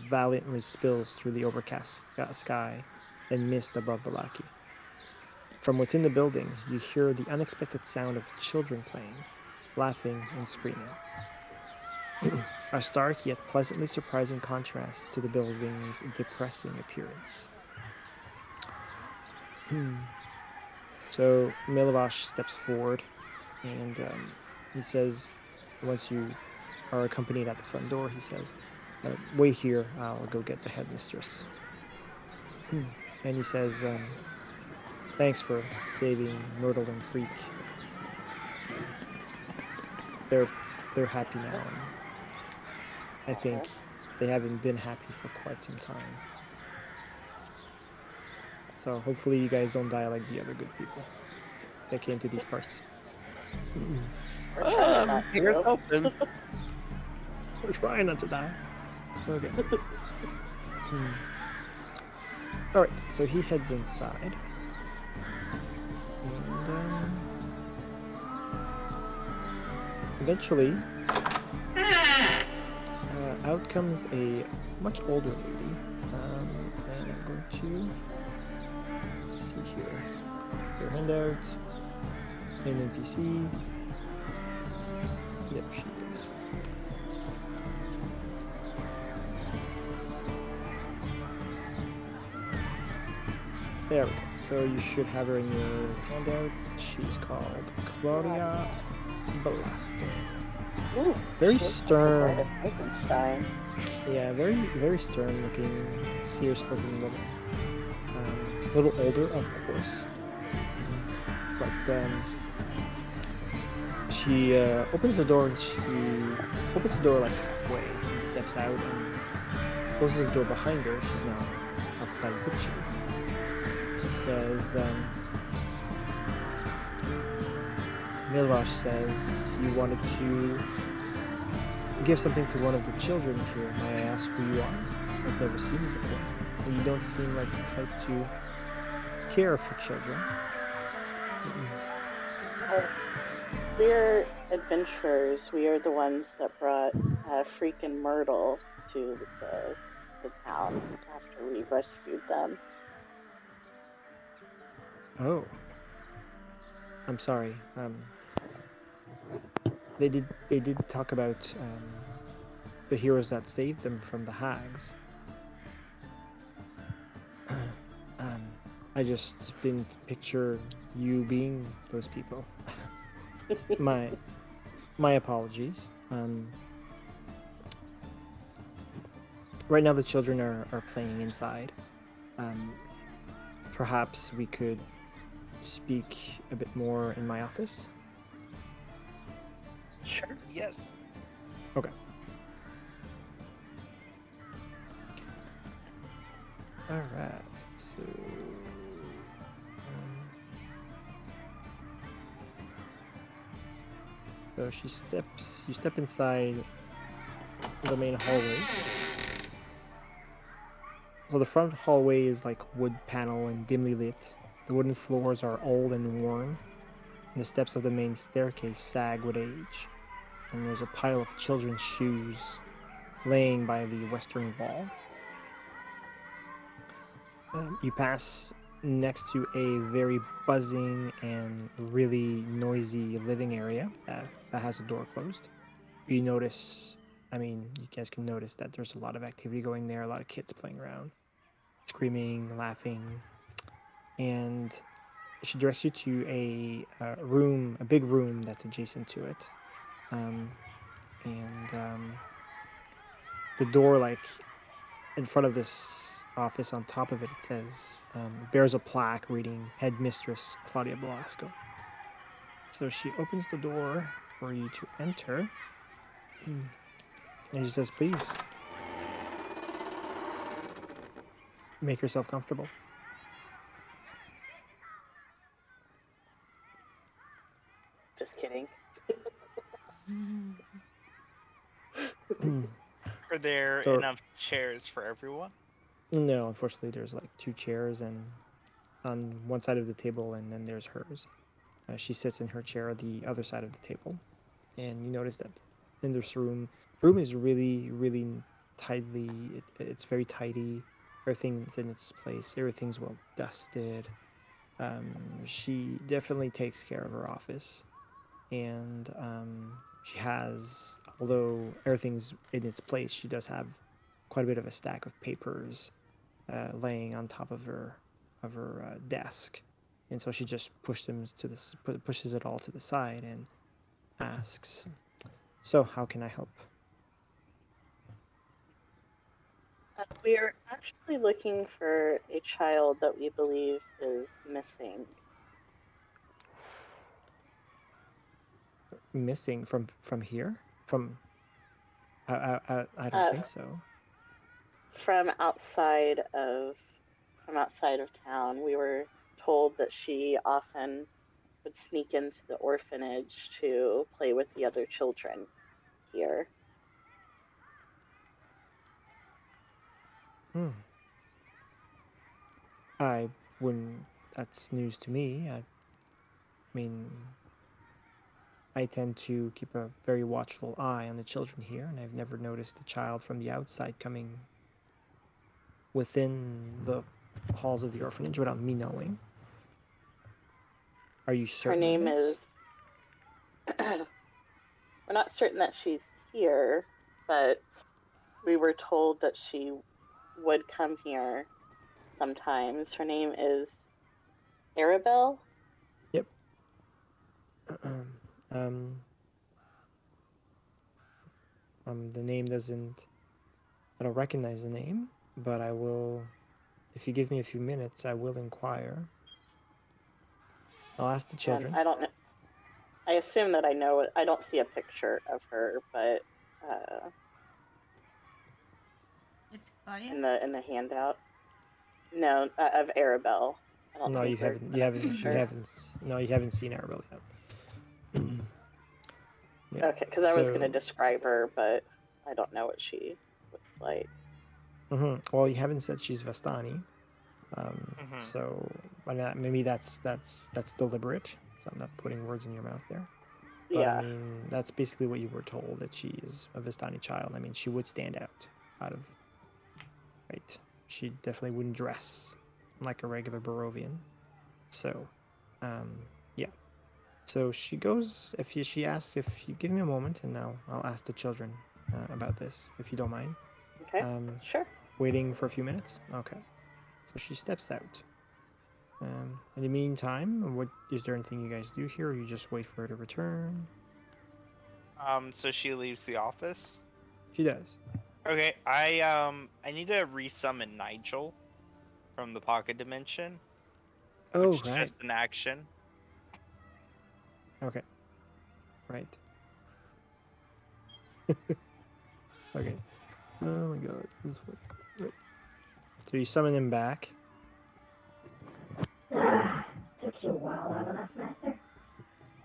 valiantly spills through the overcast sky and mist above Vallaki. From within the building, you hear the unexpected sound of children playing, laughing, and screaming. A stark yet pleasantly surprising contrast to the building's depressing appearance. So Milivosh steps forward, and he says, once you are accompanied at the front door, he says, "Wait here. I'll go get the headmistress." And he says, "Thanks for saving Myrtle and Freak. They're happy now, and I think they haven't been happy for quite some time. So hopefully you guys don't die like the other good people that came to these parts." We're trying not Here's to. hoping. We're trying not to die. Okay. All right, so he heads inside, and eventually, out comes a much older lady, and I'm going to see here. Your handout, an NPC. Yep, she is. There we go. So you should have her in your handouts. She's called Claudia Velasco. Ooh, Very she's stern. like Frankenstein. Yeah, very, very stern looking, serious looking woman. A little older, of course. But she opens the door, and she opens the door like halfway and steps out and closes the door behind her. She's now outside with you. She says, Milvash says you wanted to give something to one of the children here. May I ask who you are? I've never seen you before. And you don't seem like the type to care for children. We're adventurers. We are the ones that brought Freak and Myrtle to the town after we rescued them. Oh. I'm sorry. They did talk about the heroes that saved them from the hags. I just didn't picture you being those people. My apologies. Right now the children are playing inside. Perhaps we could speak a bit more in my office. Sure. Yes. Okay. All right. So, you step inside the main hallway. So the front hallway is like wood panel and dimly lit. The wooden floors are old and worn. And the steps of the main staircase sag with age. And there's a pile of children's shoes laying by the western wall. You pass next to a very buzzing and really noisy living area that has a door closed. You notice, you guys can notice that there's a lot of activity going there, a lot of kids playing around, screaming, laughing, and she directs you to a room, a big room that's adjacent to it. The door, like, in front of this office, on top of it, it says, it bears a plaque reading Headmistress Claudia Velasco. So she opens the door for you to enter. And she says, please, make yourself comfortable. Just kidding. Are there So- enough chairs for everyone? No, unfortunately, there's like 2 chairs and on one side of the table, and then there's hers. She sits in her chair at the other side of the table, and you notice that in this room is really, really tidily. It's very tidy. Everything's in its place. Everything's well dusted. She definitely takes care of her office, and she has, although everything's in its place, she does have quite a bit of a stack of papers laying on top of her desk, and so she just pushes it all to the side and asks, "So, how can I help?" We're actually looking for a child that we believe is missing. Missing from here? From I don't think so. From outside of town. We were told that she often would sneak into the orphanage to play with the other children here. I wouldn't. That's news to me. I mean, I tend to keep a very watchful eye on the children here, and I've never noticed a child from the outside coming within the halls of the orphanage without me knowing. Are you certain? Her name of this? is. We're not certain that she's here, but we were told that she would come here sometimes. Her name is Arabelle. Yep. The name doesn't. I don't recognize the name, but I will. If you give me a few minutes, I will inquire. I'll ask the children. And I don't know. I assume that I know it. I don't see a picture of her, but It's Claudia? in the handout. No, of Arabelle. I don't No, think you there's haven't. been You a haven't. picture. You haven't. No, you haven't seen Arabelle yet. Yeah. Okay, because I was going to describe her, but I don't know what she looks like. Well, you haven't said she's Vastani, Mhm. so maybe that's deliberate. So I'm not putting words in your mouth there. But Yeah. I mean, that's basically what you were told, that she is a Vistani child. I mean, she would stand out of. Right. She definitely wouldn't dress like a regular Barovian. So, yeah. So she goes. She asks if you give me a moment, and I'll ask the children about this, if you don't mind. Okay. Sure. Waiting for a few minutes. Okay. So she steps out. In the meantime, what is there anything you guys do here, or you just wait for her to return? So she leaves the office. She does. Okay, I need to resummon Nigel from the pocket dimension. Oh, which is right. just an action. Okay. Right. Okay. Oh my god. This one. Right. So you summon him back. Took you a while long enough, Master?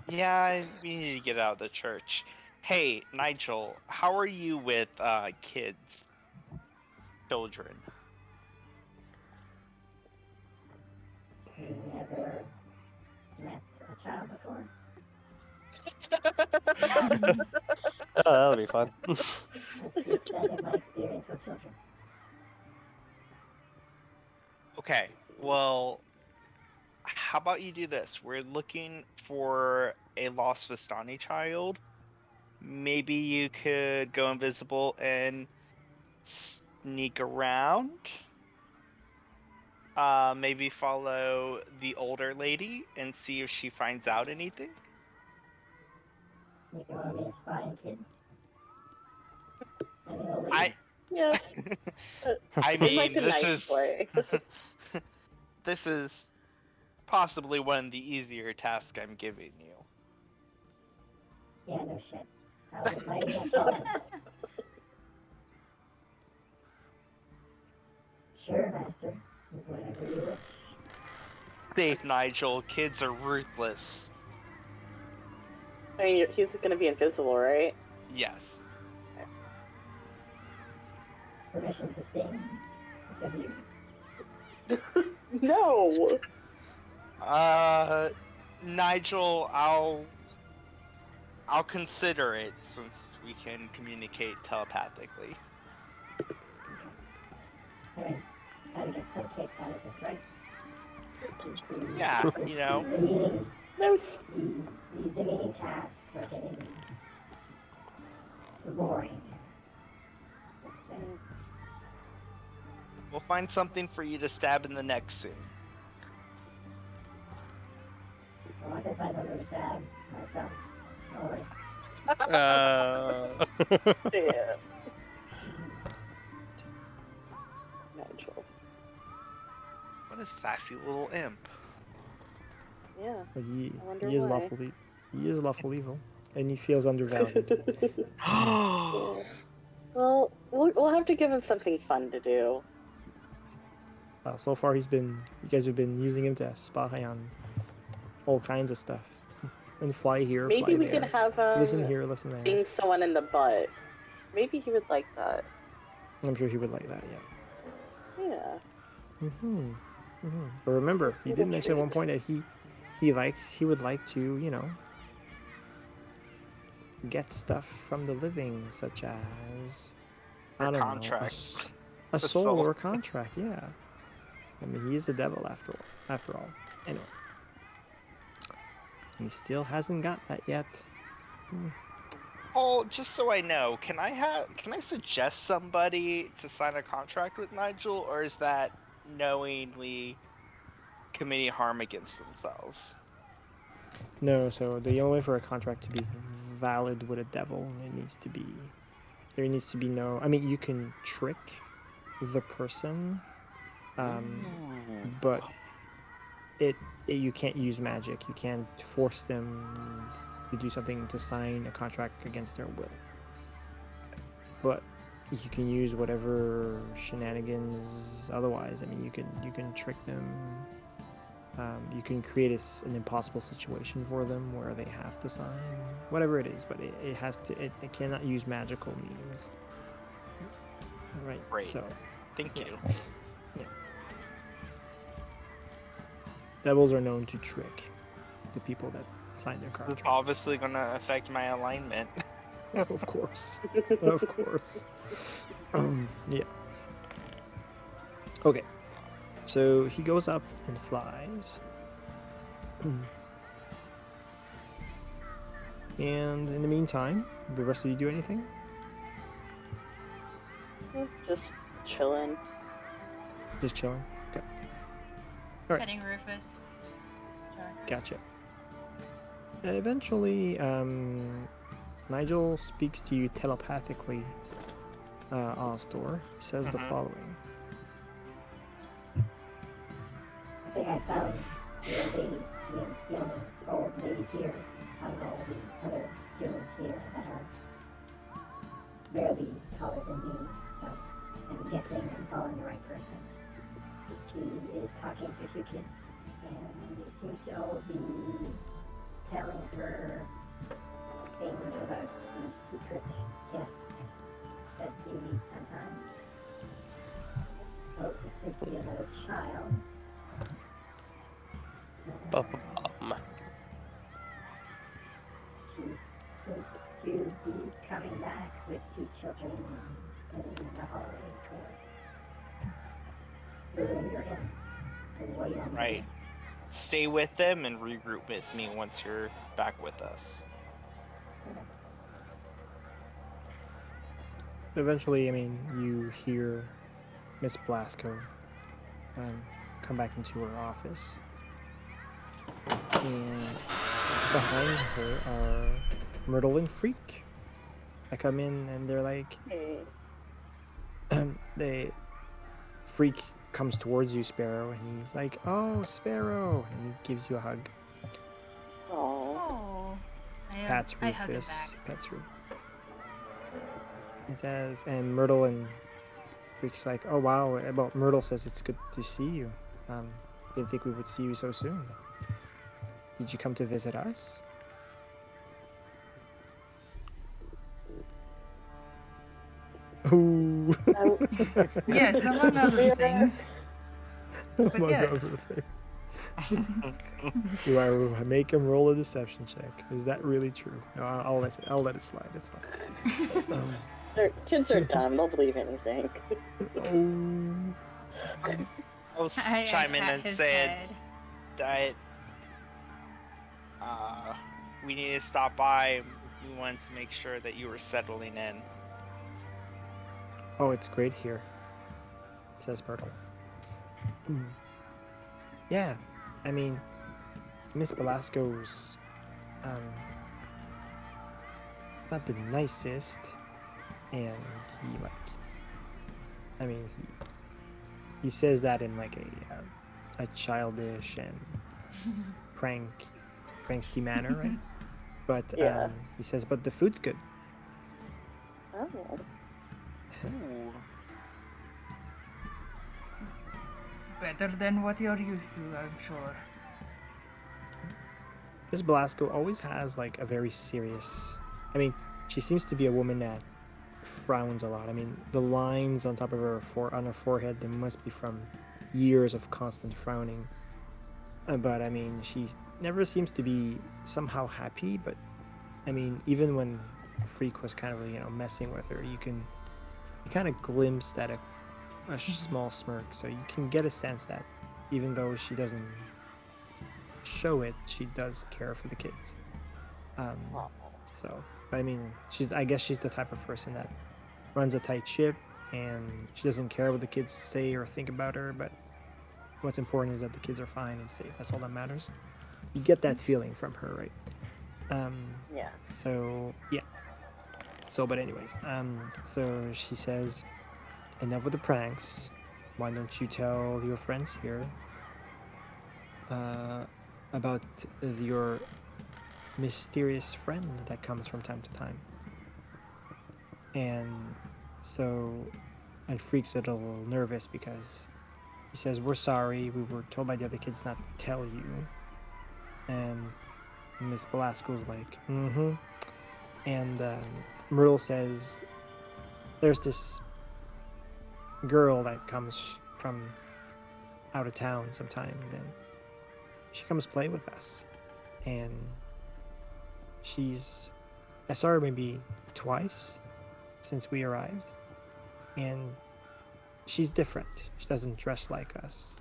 Yeah, we need to get out of the church. Hey, Nigel, how are you with kids? Children? Never met a child before. Oh, that'll be fun. That's the extent of my experience with children. Okay, well, how about you do this? We're looking for a lost Vistani child. Maybe you could go invisible and sneak around. Maybe follow the older lady and see if she finds out anything. You want me to spy on kids? Yeah. I In like mean, a nice way. This is possibly one of the easier tasks I'm giving you. Yeah, no shit. I was inviting that child. Sure, Master. Whatever you wish. Safe, Nigel. Kids are ruthless. I mean, he's going to be invisible, right? Yes. Permission to sting? No! Nigel, I'll consider it since we can communicate telepathically. I mean, gotta get some kicks out of this, right? Yeah, you know. These demeaning tasks are getting boring. We'll find something for you to stab in the neck soon. Well, I can find something to stab myself. Uh... Yeah. What a sassy little imp. Yeah. But I wonder he is why. lawful evil, and he feels undervalued. Yeah. Well, we'll have to give him something fun to do. So far, you guys have been using him to spy on all kinds of stuff, and fly here, Maybe fly we can there, have listen here, listen there. sting someone in the butt. Maybe he would like that. I'm sure he would like that. Yeah. Yeah. But remember, he Little did mention at one treat. point that he would like to, get stuff from the living, such as Or I don't contracts. know, a A soul soul. or a contract. Yeah. I mean, he is the devil after all. Anyway, he still hasn't got that yet. Oh, just so I know, can I suggest somebody to sign a contract with Nigel, or is that knowingly committing harm against themselves? No, so the only way for a contract to be valid with a devil, there needs to be no. I mean, you can trick the person, but you can't use magic. You can't force them to do something to sign a contract against their will. But you can use whatever shenanigans otherwise. I mean, you can trick them. You can create an impossible situation for them where they have to sign whatever it is, but it has to. It cannot use magical means. Right. Great. So, Thank you. yeah. Devils are known to trick the people that sign their It's contracts. obviously gonna affect my alignment. Of course. Of course. Yeah. Okay. So he goes up and flies. And in the meantime, the rest of you do anything? Just chilling. Just chilling? Okay. Petting Rufus. Sure. Gotcha. Eventually, Nigel speaks to you telepathically, Ostor. He says the following. I think I found your lady, the only old lady here, out of all the other heroes here that are barely taller than me, so I'm guessing I'm following the right person. He is talking to a few kids, and they seem to all be telling her things about the secret guest that they meet sometimes. Oh, since we have a child, she seems to be coming back with 2 children in the hallway towards where you're in. And wait on Right. Stay with them and regroup with me once you're back with us. Eventually, I mean, you hear Miss Blasco come back into her office. And behind her are Myrtle and Freak. I come in and they're like, Hey. Freak comes towards you, Sparrow, and he's like, "Oh, Sparrow," and he gives you a hug. Oh. Pats I hug him Rufus. back. Pats Rufus. It says, and Myrtle and Freak's like, "Oh wow." Well, Myrtle says it's good to see you. Didn't think we would see you so soon. Did you come to visit us? Ooh. Yes, among other things. But Among yes. other things. Do I make him roll a deception check? Is that really true? No, I'll let it slide. It's fine. Kids are dumb. They'll believe anything. I'll chime in and say that we need to stop by. We wanted to make sure that you were settling in. Oh, it's great here, says Myrtle. Yeah, I mean, Miss Belasco's not the nicest, and he says that in like a childish and pranksty manner, right? But Yeah. he says, but the food's good. Oh. Ooh. Better than what you're used to, I'm sure. Miss Belasco always has like a very serious. I mean, she seems to be a woman that frowns a lot. I mean, the lines on top of her on her forehead, they must be from years of constant frowning. But I mean, she never seems to be somehow happy. But I mean, even when Freak was kind of messing with her, you kind of glimpse that a small smirk. So you can get a sense that even though she doesn't show it, she does care for the kids. So I mean, I guess she's the type of person that runs a tight ship, and she doesn't care what the kids say or think about her, but what's important is that the kids are fine and safe. That's all that matters. You get that feeling from her, right? Yeah. So yeah. So but anyways, so she says, enough with the pranks. Why don't you tell your friends here about your mysterious friend that comes from time to time? And Freak's a little nervous because he says, we're sorry, we were told by the other kids not to tell you. And Miss Belasco's like, mm-hmm. And Myrtle says, there's this girl that comes from out of town sometimes, and she comes play with us. And I saw her maybe twice since we arrived, and she's different. She doesn't dress like us.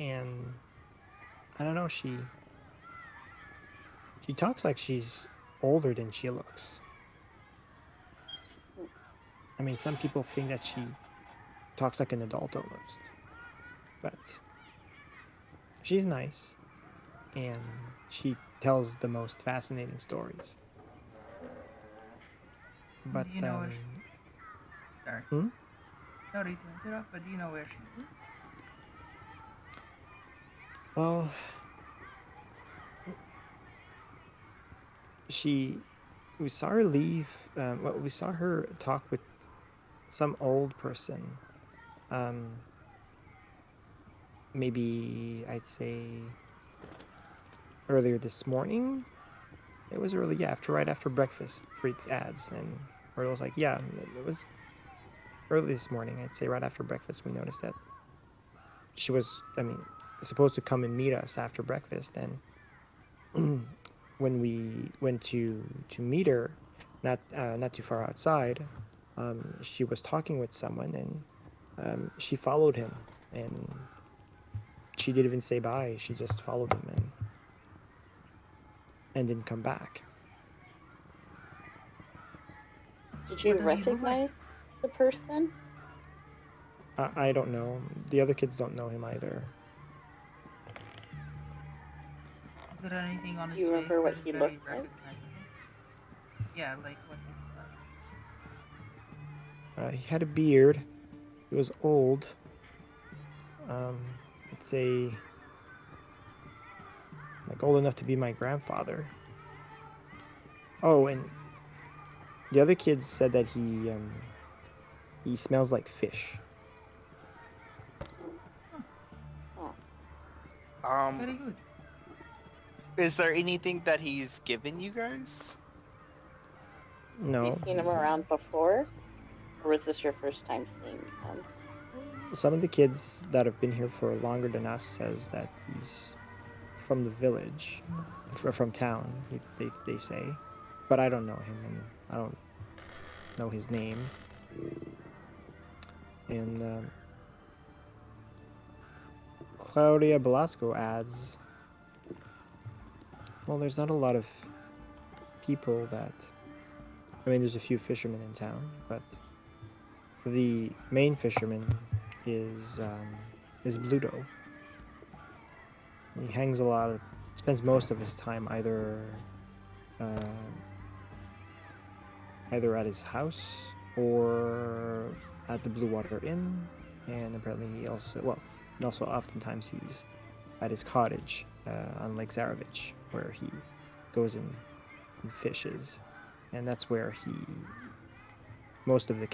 And I don't know, she talks like she's older than she looks. I mean, some people think that she talks like an adult almost. But she's nice, and she tells the most fascinating stories. But Do you know where she... Sorry. Hmm? Sorry to interrupt, but do you know where she is? Well, we saw her leave. We saw her talk with some old person. Maybe I'd say earlier this morning. It was early, yeah, right after breakfast. Freak ads, and Myrtle was like, yeah, it was early this morning. I'd say right after breakfast, we noticed that she was, supposed to come and meet us after breakfast. And when we went to meet her, not too far outside, she was talking with someone, and she followed him, and she didn't even say bye. She just followed him and didn't come back. Did you What does he look like? recognize the person? I don't know. The other kids don't know him either. Is there anything on his Do you face remember what that is he very looked like? recognizable? Yeah, like what he looked like. He had a beard. He was old. I'd say like old enough to be my grandfather. Oh, and the other kids said that he smells like fish. Very good. Is there anything that he's given you guys? Have No, you seen him around before? Or was this your first time seeing him? some of the kids that have been here for longer than us says that he's from the village, from town. They say, but I don't know him, and I don't know his name. And Claudia Belasco adds, well, there's not a lot of people that... there's a few fishermen in town, but the main fisherman is Bluto. He spends most of his time either at his house or at the Blue Water Inn and apparently he also oftentimes he's at his cottage on Lake Zarovich, where he goes and fishes, and that's where most of his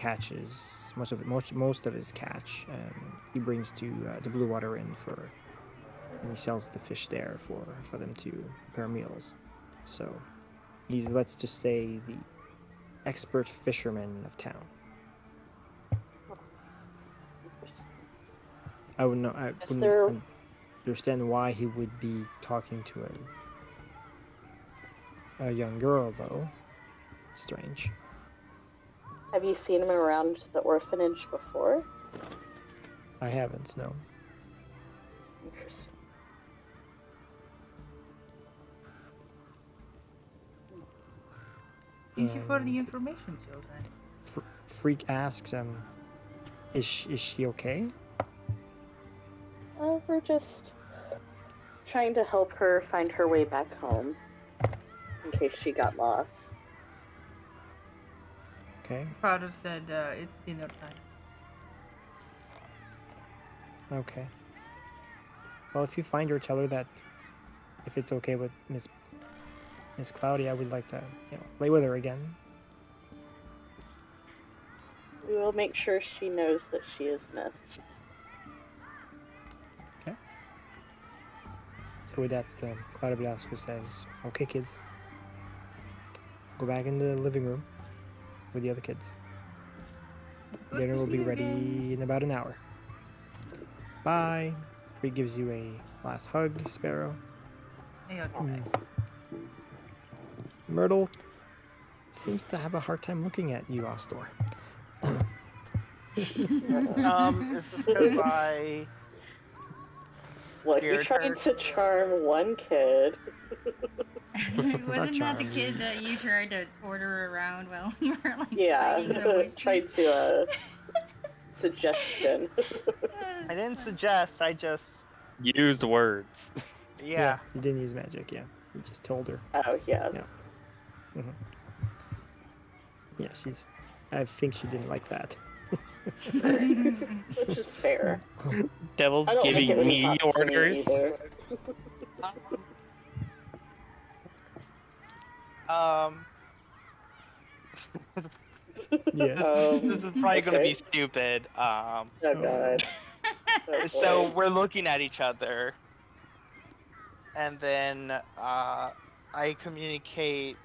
catch, he brings to the Blue Water Inn and he sells the fish there for them to prepare meals. So he's, let's just say, the expert fisherman of town. I wouldn't understand why he would be talking to a young girl, though. It's strange. Have you seen him around the orphanage before? I haven't, no. Interesting. Thank you for the And information, children. Freak asks, is she okay? We're just trying to help her find her way back home, in case she got lost. Okay. Father said it's dinner time. Okay. Well, if you find her, tell her that if it's okay with Miss Cloudy, I would like to, play with her again. We will make sure she knows that she is missed. Okay. So with that, Cloudy Velasco says, "Okay, kids, go back in the living room with the other kids. Good Dinner to will see be you ready again. in about an hour. Bye." Freak gives you a last hug, Sparrow. Hey, okay. Myrtle seems to have a hard time looking at you, Ostor. Is this because I Look, you scared tried her? to charm one kid. Wasn't that the charm, kid that you tried to order around while you were like Yeah, fighting the witches? tried to, suggestion. I didn't suggest. I just Used words. yeah. You didn't use magic, yeah. You just told her. Oh, yeah. Yeah. Mm-hmm. Yeah, I think she didn't like that. Which is fair. Devil's I don't think giving it me was hot for me orders. either. Yes. This is probably gonna Okay. be stupid. Oh, God. Oh, So boy. we're looking at each other, and then I communicate.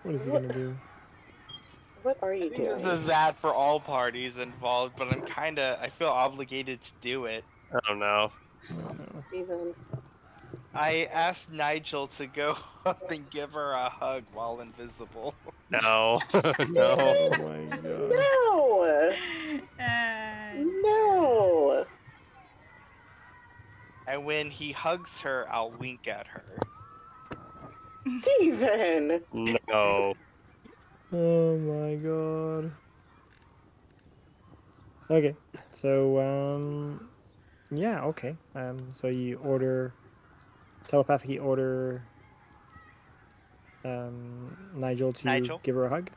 What is he gonna do? What are you I think this doing? is that for all parties involved, but I feel obligated to do it. Oh no. Oh no. Steven. I asked Nigel to go up and give her a hug while invisible. No. No. Oh my god. No! No! And when he hugs her, I'll wink at her. Steven! No. Oh my god. Okay. So yeah, okay. So you telepathically order Nigel to Nigel? give her a hug?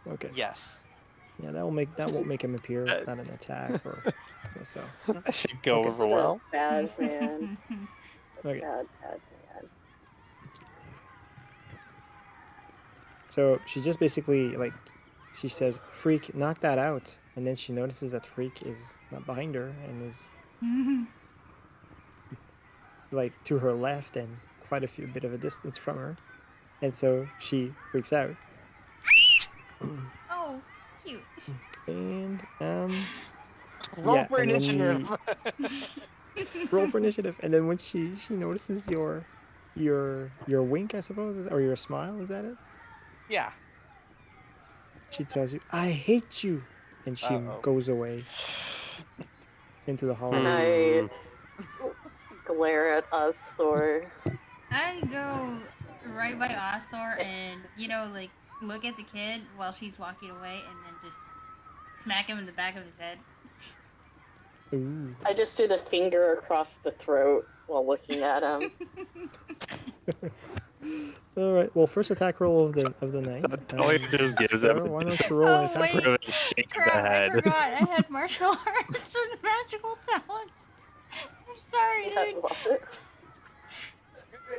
Okay. Yes. Yeah, that won't make him appear. It's not an attack or so. That should go Okay. over well. Bad man. Okay. Bad man. So she just basically she says, "Freak, knock that out," and then she notices that Freak is not behind her and is to her left and quite a bit of a distance from her, and so she freaks out. Oh, cute. And Roll for and when initiative. roll for initiative, and then when she notices your wink, I suppose, or your smile, is that it? Yeah. She tells you, "I hate you," and she Uh-oh. goes away into the hallway. And I glare at us, or I go right by Ostor and, look at the kid while she's walking away and then just smack him in the back of his head. Ooh. I just do the finger across the throat while looking at him. All right. Well, first attack roll of the night. Toya just gives Sparrow, him why don't you roll an Oh attack wait, roll? a shake of the crap! I head. forgot. I had martial arts for the magical talents. I'm sorry, Yeah, dude. what?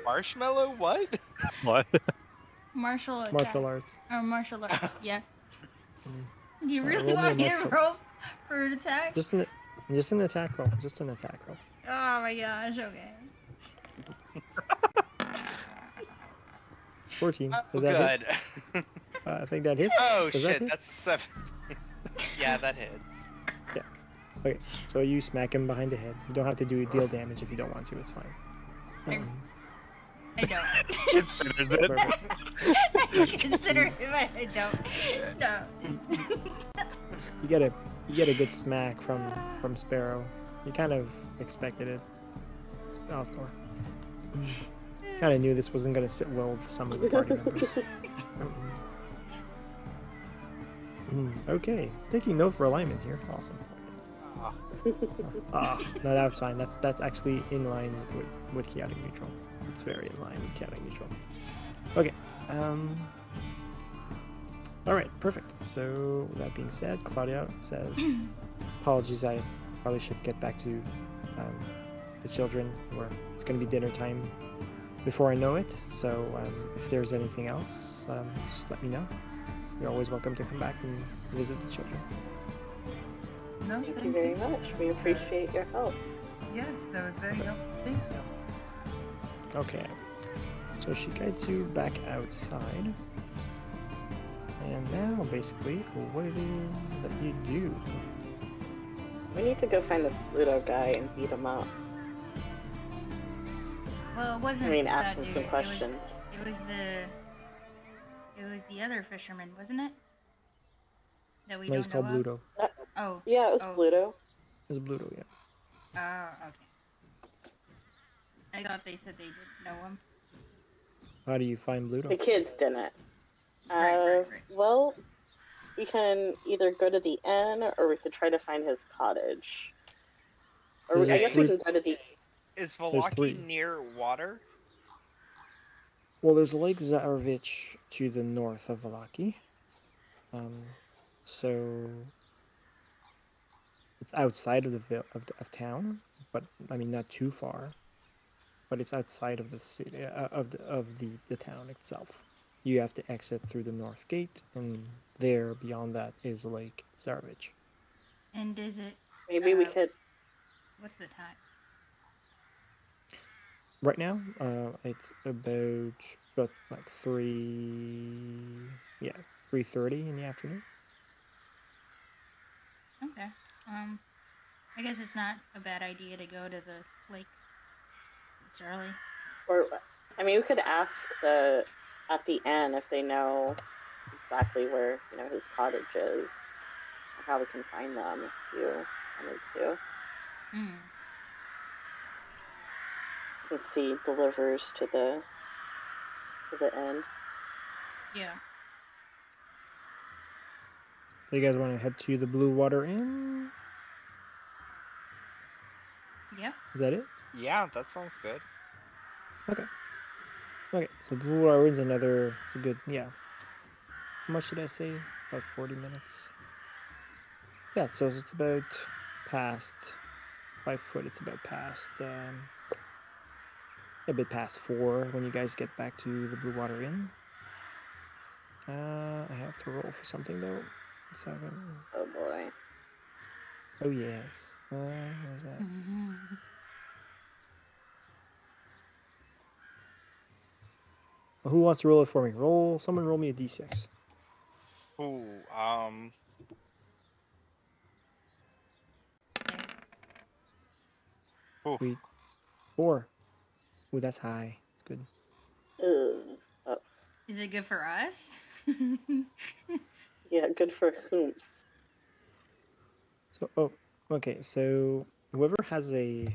Marshmallow? What? What? Martial attack. Martial arts. Or martial arts. Yeah. Mm. You Alright, really roll me a want me to martial roll arts. for an attack? Just an attack roll. Just an attack roll. Oh my gosh. Okay. 14. Oh, Does that hit? good. I think that hits. Oh Does that shit, hit? that's a 7. Yeah, that hits. Yeah. Okay. So you smack him behind the head. You don't have to do deal damage if you don't want to. It's fine. I don't. Considers it. Perfect. I consider it, but I don't. No. You get a good smack from Sparrow. You kind of expected it. Oh, Snore. Kind of knew this wasn't gonna sit well with some of the party members. Okay, taking note for alignment here. Awesome. No, that's fine. That's actually in line with chaotic neutral. It's very in line with chaotic neutral. Okay. All right, perfect. So with that being said, Claudia says, "Apologies, I probably should get back to the children, or it's going to be dinner time before I know it. So if there's anything else, just let me know. You're always welcome to come back and visit the children." No, Thank you very much. We appreciate your help. Yes, that was very helpful. Thank you. Okay. So she guides you back outside. And now, basically, what it is that you do. We need to go find this Pluto guy and beat him up. Well, it wasn't. I mean, that ask him dude. some questions. It was the other fisherman, wasn't it? That we No, he's don't called know of. Bluto. Oh. Yeah, it was Oh. Pluto. It's Bluto, yeah. Oh, okay. I thought they said they didn't know him. How do you find The Bluto? kids didn't. Right. Well, we can either go to the inn or we could try to find his cottage. Or I There's guess we three- can go to the. Is three. Vallaki near water? Well, there's Lake Zarovich to the north of Vallaki. So it's outside of of town, but I mean not too far. But it's outside of the city of the town itself. You have to exit through the north gate, and there beyond that is Lake Zarovich. And is it? Maybe we could. What's the time? Right now, it's about like 3:30 in the afternoon. Okay. I guess it's not a bad idea to go to the lake. It's early. Or, I mean, we could ask at the inn if they know exactly where his cottage is, or how we can find them if you wanted to. Since he delivers to the inn. Yeah. So you guys want to head to the Blue Water Inn? Yep. Is that it? Yeah, that sounds good. Okay. Okay, so Blue Water Inn's it's a good, yeah. How much did I say? About 40 minutes. Yeah, so it's about past 5 foot. It's about past, a bit past 4 when you guys get back to the Blue Water Inn. I have to roll for something though. 1 second. Oh boy. Oh yes. Where's that? Who wants to roll it for me? Someone roll me a d6. Ooh, Sweet. 4. Ooh, that's high. It's good. Oh. Is it good for us? Yeah, good for whomst. So, okay. So whoever has well,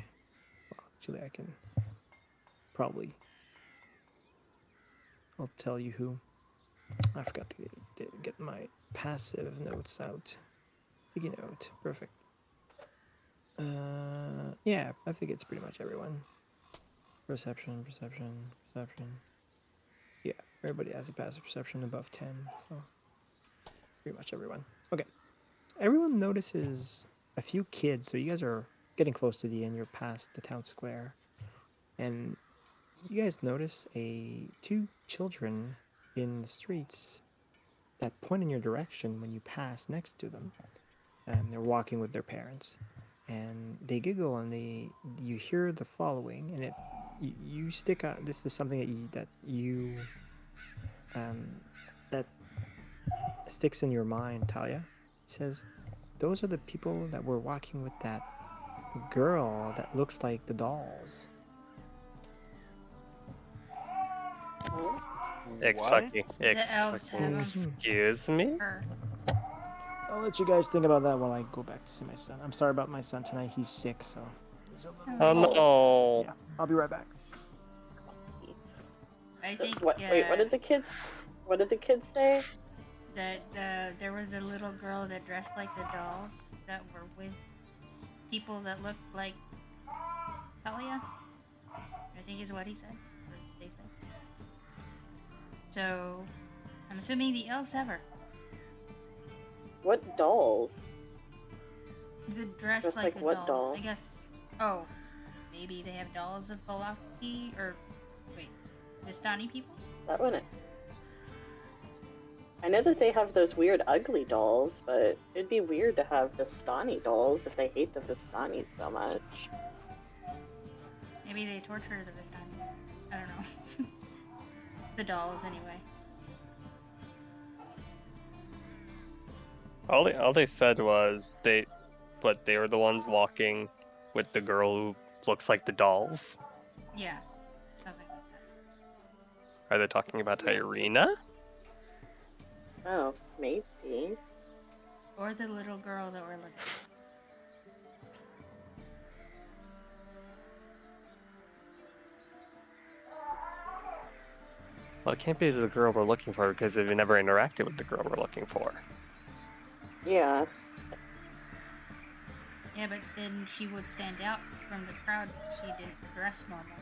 actually, I can probably. I'll tell you who. I forgot to get my passive notes out. Sticky note. Perfect. Yeah, I think it's pretty much everyone. Perception. Everybody has a passive perception above 10, so pretty much everyone. Okay. Everyone notices a few kids, so you guys are getting close to the end, you're past the town square. And you guys notice two children in the streets that point in your direction when you pass next to them. They're walking with their parents, and they giggle, and you hear the following, and you stick out. This is something that sticks in your mind, Talia. He says, "Those are the people that were walking with that girl that looks like the dolls." What? The elves have 'em. Excuse me? Her. I'll let you guys think about that while I go back to see my son. I'm sorry about my son tonight. He's sick, so he's a little. Oh no. Yeah, I'll be right back. I think. Wait, what did the kids say? That there was a little girl that dressed like the dolls that were with people that looked like Talia. I think is what he said. Or they said. So, I'm assuming the elves have her. What dolls? The dress Dressed like like the what dolls. doll? I guess. Oh, maybe they have dolls of Vallaki or wait, Vistani people. That wouldn't. I know that they have those weird, ugly dolls, but it'd be weird to have Vistani dolls if they hate the Vistanis so much. Maybe they torture the Vistanis. I don't know. The dolls, anyway. All they said was they were the ones walking with the girl who looks like the dolls. Yeah, something like that. Are they talking about Irina? Oh, maybe. Or the little girl that we're looking for. Well, it can't be the girl we're looking for because they've never interacted with the girl we're looking for. Yeah. Yeah, but then she would stand out from the crowd if she didn't dress normal.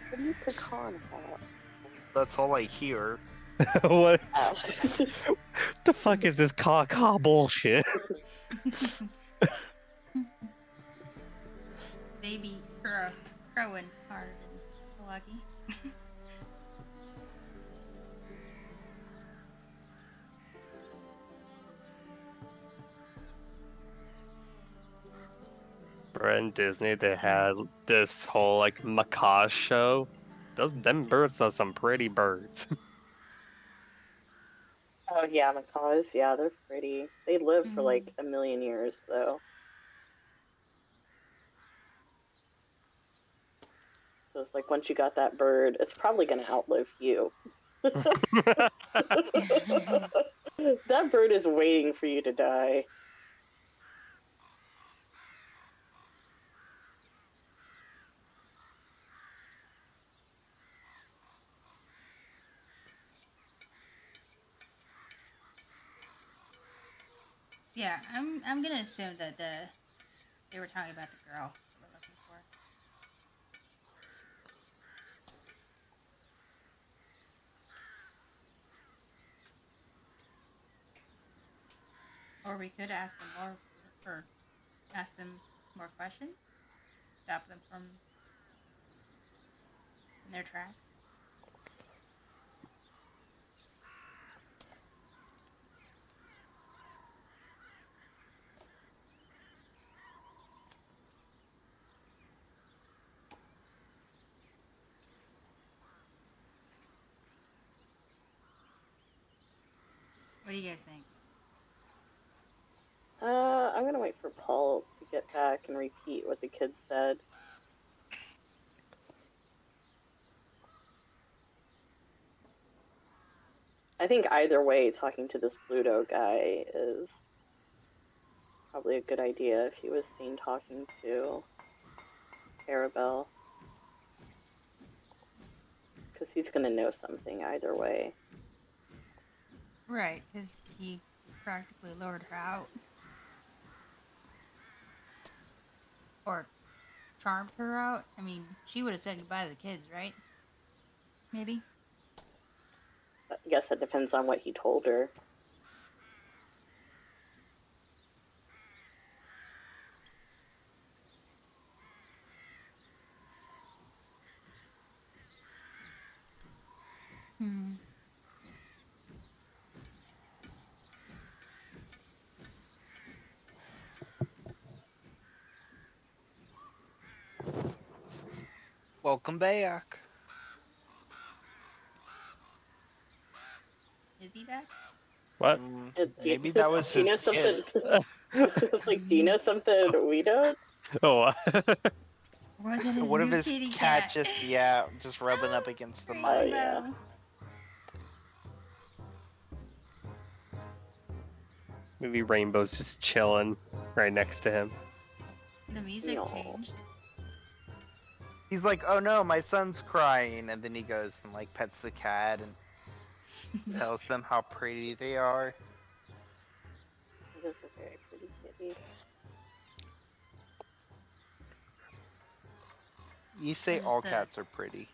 What do you pecan about? That's all I hear. What Oh. the fuck is this caw bullshit? They be crowing hard in Vallaki. In Disney, they had this whole like macaw show. Them birds are some pretty birds. Oh yeah, macaws. Yeah, they're pretty. They live for like a million years, though. So it's like once you got that bird, it's probably gonna outlive you. That bird is waiting for you to die. Yeah, I'm gonna assume that they were talking about the girl that we're looking for. Or we could ask them more questions, stop them from in their tracks. What do you guys think? I'm gonna wait for Paul to get back and repeat what the kids said. I think either way, talking to this Pluto guy is probably a good idea if he was seen talking to Arabelle. Because he's going to know something either way. Right, because he practically lured her out. Or charmed her out. I mean, she would have said goodbye to the kids, right? Maybe? I guess that depends on what he told her. Hmm. Welcome back. Is he back? What? Maybe that was Do you his know kid. something? It's like, do you know something we don't? Oh, Or was it his What if new his kitty cat cat? just rubbing up against the Rainbow. mic? yeah. maybe Rainbow's just chilling right next to him. The music No. changed. He's like, oh no, my son's crying, and then he goes and like pets the cat and tells them how pretty they are. It is a very pretty kitty. You say There's all the- cats are pretty.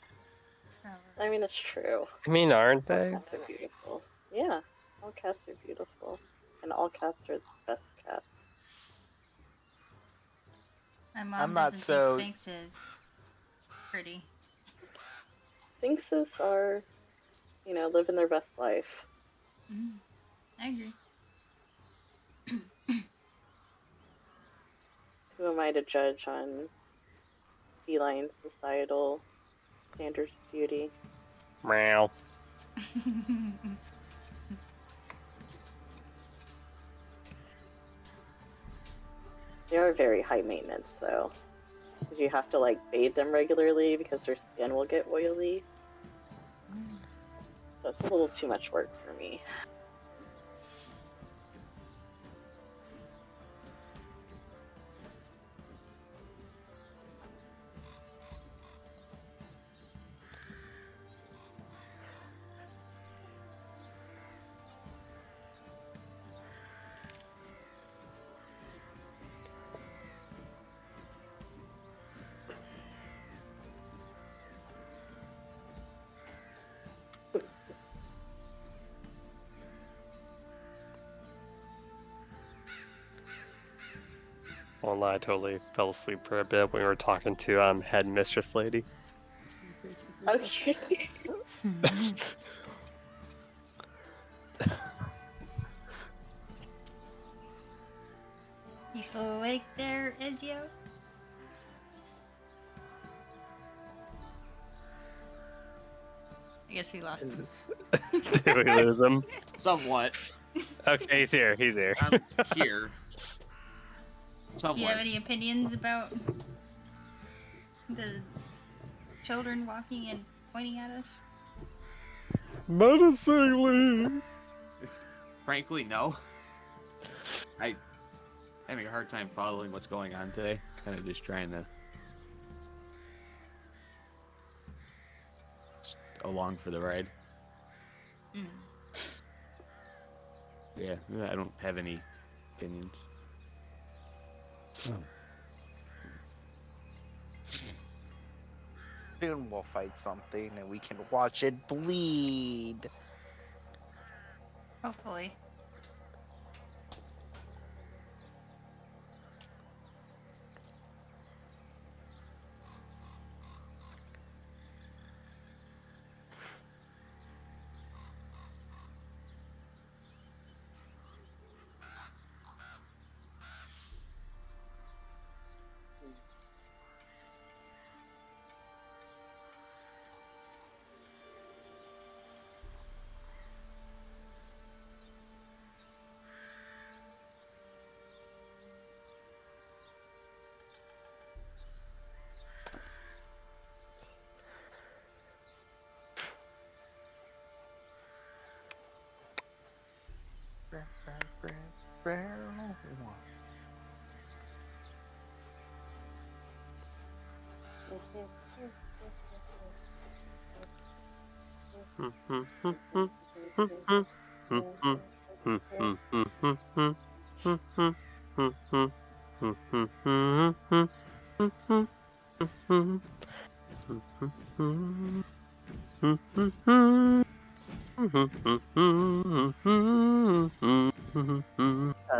I mean, it's true. I mean, aren't All they? cats are beautiful. Yeah, all cats are beautiful. And all cats are the best cats. My mom I'm not doesn't so- think Sphinx is pretty. Sphinxes are, living their best life. I agree. Who am I to judge on feline societal standards of beauty? Meow. They are very high maintenance, though. Because you have to, bathe them regularly because their skin will get oily. So it's a little too much work for me. Won't lie, I totally fell asleep for a bit when we were talking to headmistress lady. Okay. You still awake there, Ezio? I guess we lost him. Did we lose him? Somewhat. Okay, he's here. He's here. I'm here. Do you have Somewhat. any opinions about the children walking and pointing at us? Menacingly. Frankly, no. I'm having a hard time following what's going on today. Kind of just trying to along for the ride. Mm. Yeah, I don't have any opinions. Soon we'll fight something and we can watch it bleed. Hopefully.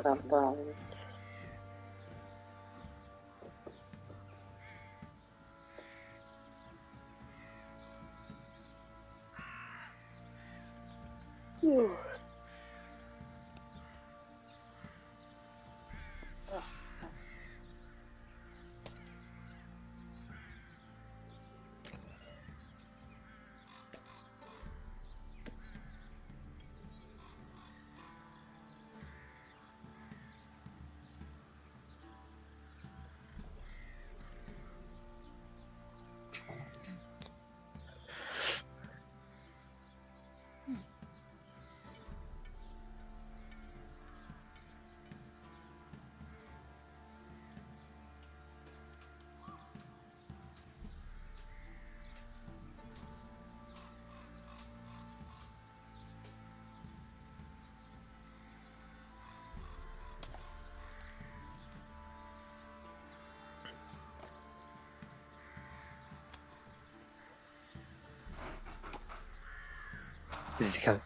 Dum-dum. Whew. Oh,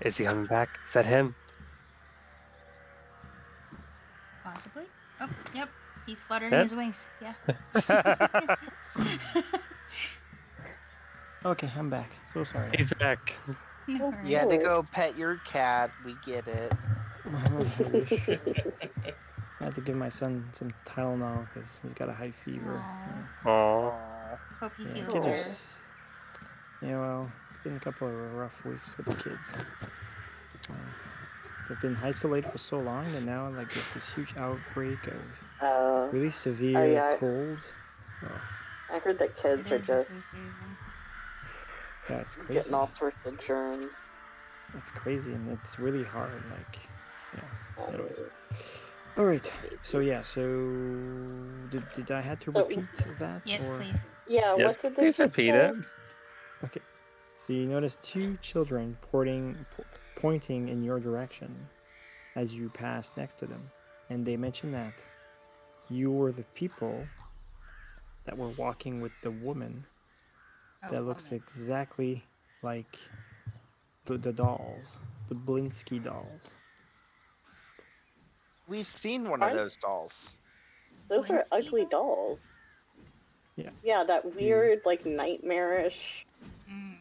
Is he coming back? Is that him? Possibly. Oh, yep. He's fluttering Yep. his wings. Yeah. Okay, I'm back. So sorry. He's back. No Oh, You had to worries. go pet your cat. We get it. I wish. I had to give my son some Tylenol because he's got a high fever. Aw. Aw. Aw. Hope he Yeah, feels kids are. better. Yeah, well, it's been a couple of rough weeks with the kids. They've been isolated for so long that now, like, there's this huge outbreak of really severe yeah. cold. Oh, I heard that kids It are is the just flu season. yeah, it's crazy. getting all sorts of germs. It's crazy, and it's really hard. Like, yeah. Anyways. All right. So yeah. So did I have to So- repeat that? Yes, or? please. Yeah, Yes, what did please this repeat say? it. Okay. So you notice two children pointing in your direction as you pass next to them, and they mention that you were the people that were walking with the woman Oh, that looks woman. exactly like the dolls, the Blinsky dolls. We've seen one of Aren't- those dolls. Those are Blinsky ugly doll? dolls. Yeah. Yeah, that weird, like, nightmarish. Mm.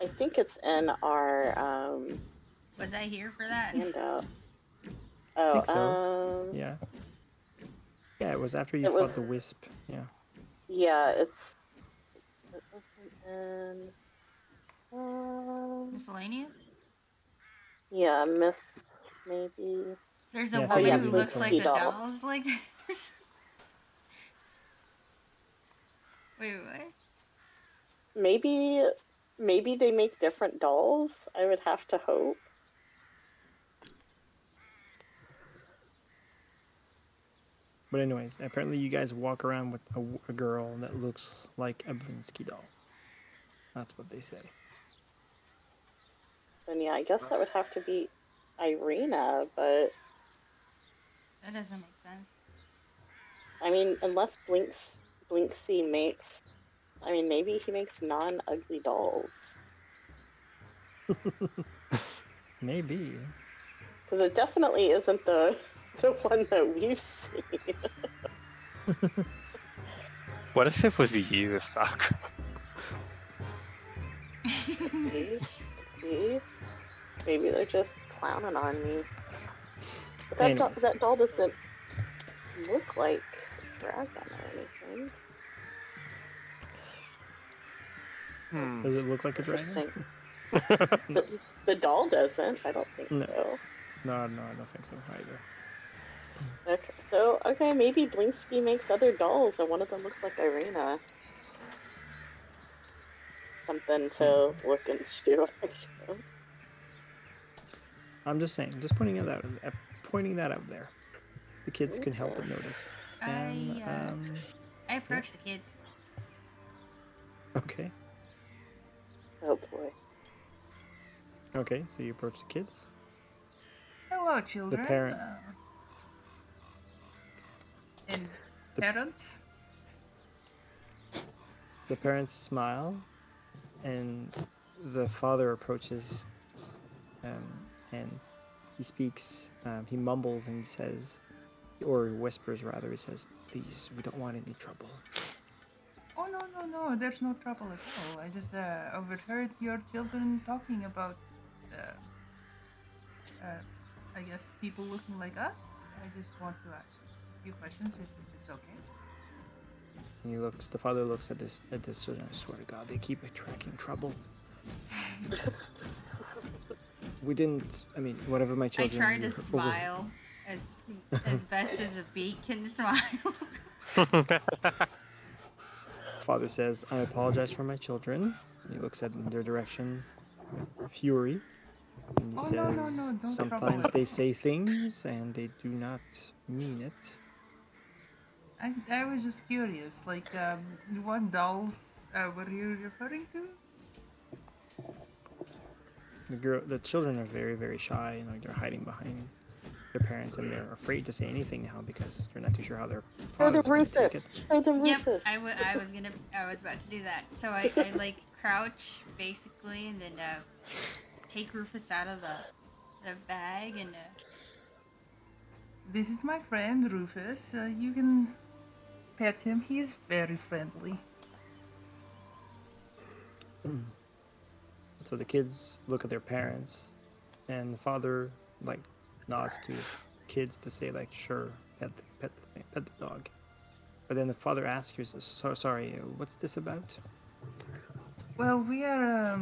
I think it's in our Was I here for that? handout. I Oh, think so. Yeah. Yeah, it was after you It was- fought the wisp. Yeah. Yeah, it wasn't in. Miscellaneous? Yeah, Miss maybe. There's a Yeah, I woman yeah, who think looks like Blinsky the doll. dolls like this. Wait, what? Maybe they make different dolls. I would have to hope. But anyways, apparently you guys walk around with a girl that looks like a Blinsky doll. That's what they say. Then yeah, I guess that would have to be Irina, but That doesn't make sense. I mean, unless Blinksy makes, I mean, maybe he makes non-ugly dolls. Maybe. Because it definitely isn't the one that we've seen. What if it was you, Sakura? See? Maybe they're just clowning on me. But Anyways. that doll doesn't look like a dragon or anything. Does it look like a dragon? Interesting. The doll doesn't. I don't think No. so. No, I don't think so either. Okay, maybe Blinsky makes other dolls, and one of them looks like Irina. Something to look into, I guess. I'm just saying, just pointing that out there. The kids can help but notice. And I approach the kids. okay, Oh boy. okay. So you approach the kids. Hello, children. parent- And The- parents. The parents smile, and the father approaches, and he speaks. He mumbles and he says, or whispers rather. He says, "Please, we don't want any trouble." Oh no, there's no trouble at all. I just overheard your children talking about, I guess people looking like us. I just want to ask a few questions if it's okay. And he looks. The father looks at this children. I swear to God, they keep attracting trouble. We didn't. I mean, whatever my I children. try to smile as best as a beak can smile. Father says, "I apologize for my children." He looks at their direction with fury, and he Oh, says, no, don't trouble "Sometimes it. they say things and they do not mean it." I was just curious, like, what dolls were you referring to? The children are very, very shy, and they're hiding behind their parents, and they're afraid to say anything now because they're not too sure how their Show father's them going to take Rufus. it. Show them Yep, Rufus. I was about to do that. So I like crouch basically, and then take Rufus out of the bag, and This is my friend Rufus. You can pet him. He's very friendly. So the kids look at their parents, and the father like nods to his kids to say like, "Sure, pet the dog." But then the father asks you, "So sorry, what's this about?" Well, we are.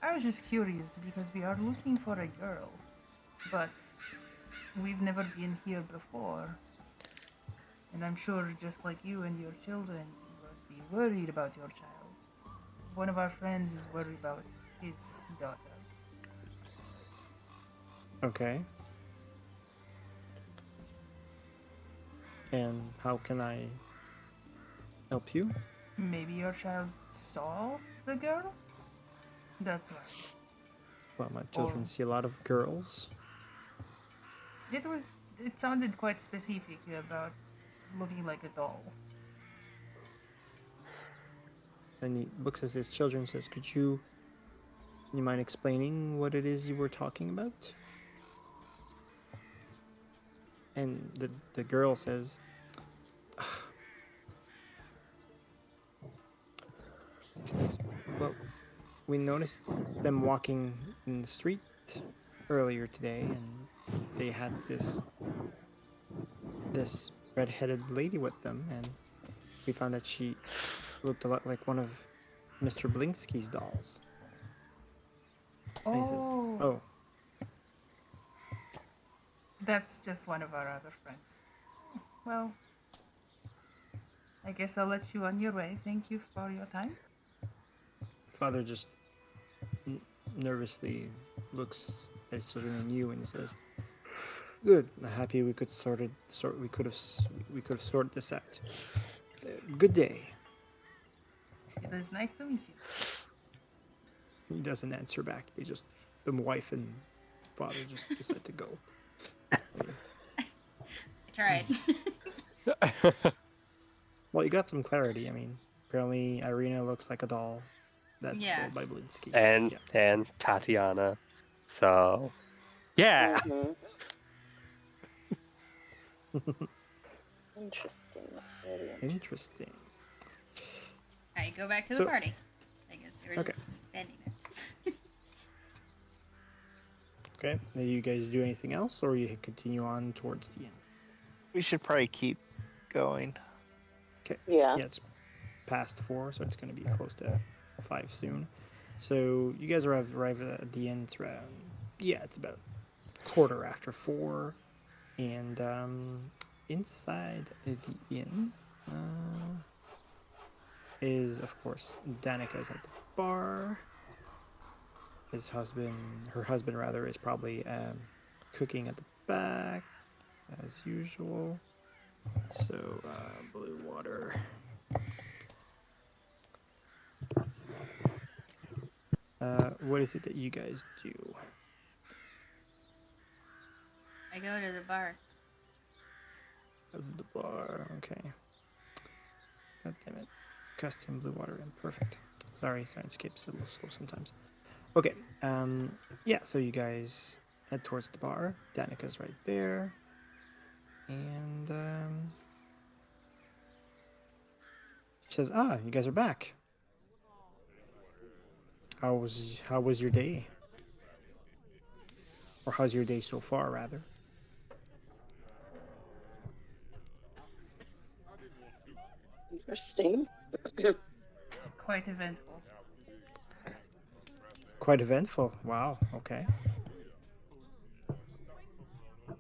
I was just curious because we are looking for a girl, but we've never been here before. And I'm sure, just like you and your children, you would be worried about your child. One of our friends is worried about his daughter. Okay. And how can I help you? Maybe your child saw the girl? That's why. Well, my children Or- see a lot of girls. It sounded quite specific about looking like a doll. And he looks at his children and says, "Could you mind explaining what it is you were talking about?" And the girl says, "Well, we noticed them walking in the street earlier today, and they had this red-headed lady with them, and we found that she looked a lot like one of Mr. Blinsky's dolls." And he says, Oh, "Oh, that's just one of our other friends. Well, I guess I'll let you on your way. Thank you for your time. Father just nervously looks at his children and you, and he says, "Good. Happy we could we could have sorted this out. Good day." It was nice to meet you. He doesn't answer back. The wife and father just decide to go. I tried. Well, you got some clarity. I mean, apparently Irina looks like a doll that's Yeah. sold by Blinsky. And Tatiana. So, yeah. Mhm. Interesting. Very interesting. Interesting. I go back to the So- party. I guess they were Okay. just standing there. Okay. Now you guys do anything else, or you continue on towards the end? We should probably keep going. Okay. Yeah. Yeah, it's past 4, so it's going to be close to 5 soon. So you guys arrive at the end. It's around, it's about 4:15, and inside the inn is, of course, Danica's at the bar. her husband rather, is probably cooking at the back as usual. So blue water. What is it that you guys do? I go to the bar. Go to the bar. Okay. God damn it. Custom blue water in. Perfect. Sorry, Science-Scape's a little slow sometimes. Okay. Yeah, so you guys head towards the bar. Danica's right there. And she says, you guys are back. How was your day? Or how's your day so far, rather? Interesting. Quite eventful. Quite eventful. Wow, okay.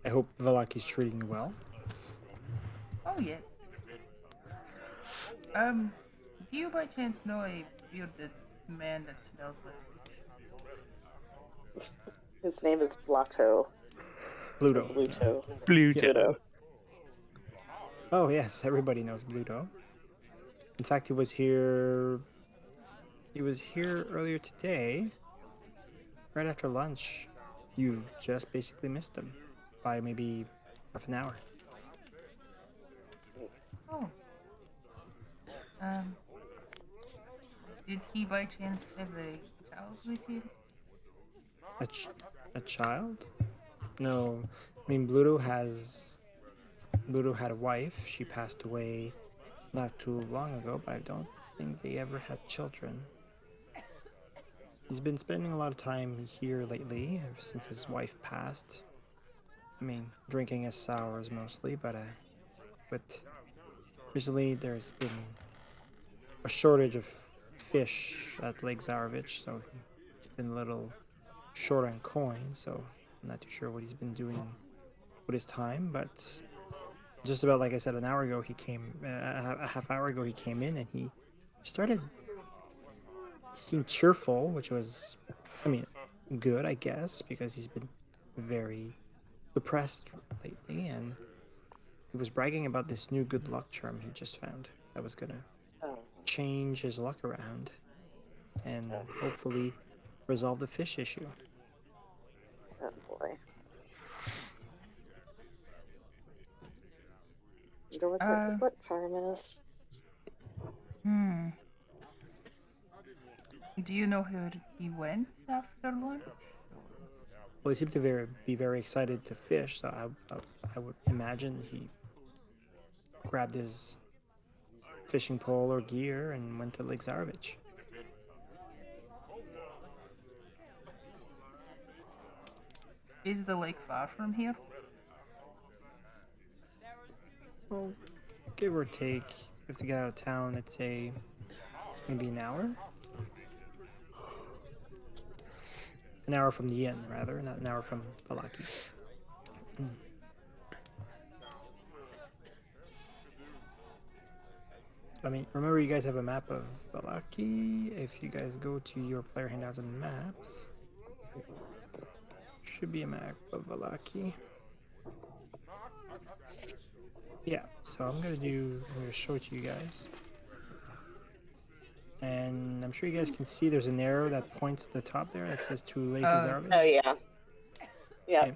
I hope Vallaki's treating you well. Oh yes. Do you by chance know a bearded man that smells like fish? His name is Blotto. Bluto. Bluto. Bluto. Oh yes, everybody knows Bluto. In fact, he was here earlier today, right after lunch. You just basically missed him by maybe half an hour. Oh. Did he by chance have a child with him? A child? No, I mean Bluto had a wife. She passed away not too long ago, but I don't think they ever had children. He's been spending a lot of time here lately, ever since his wife passed. I mean, drinking his sours mostly, but recently there's been a shortage of fish at Lake Zarevich, so he's been a little short on coin, so I'm not too sure what he's been doing with his time, but just about, like I said, an hour ago he came, a half hour ago he came in and he seemed cheerful, which was, I mean, good, I guess, because he's been very depressed lately, and he was bragging about this new good luck charm he just found that was gonna change his luck around and hopefully resolve the fish issue. Oh boy. Wonder what that good luck charm is. Do you know where he went after lunch? Well, he seemed to be very excited to fish, so I would imagine he grabbed his fishing pole or gear and went to Lake Zarevich. Is the lake far from here? Well, give or take, you have to get out of town, I'd say maybe an hour? An hour from the inn, rather, not an hour from Vallaki. I mean, remember you guys have a map of Vallaki. If you guys go to your player handouts and maps, should be a map of Vallaki. Yeah, so I'm gonna show it to you guys. And I'm sure you guys can see there's an arrow that points to the top there that says to Lake Zarevich. Oh yeah. Yeah. Okay.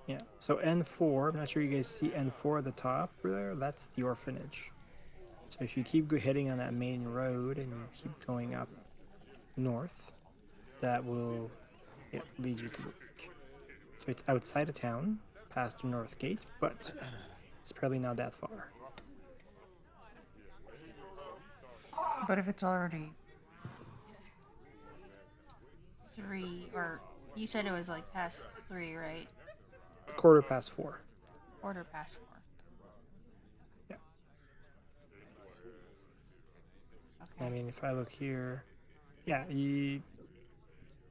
Yeah. So N4, I'm not sure you guys see N4 at the top there. That's the orphanage. So if you keep heading on that main road and you keep going up north, that will lead you to the lake. So it's outside of town, past the north gate, but it's probably not that far. But if it's already 3, or you said it was like past 3, right? 4:15. 4:15. Yeah. Okay. I mean, if I look here, you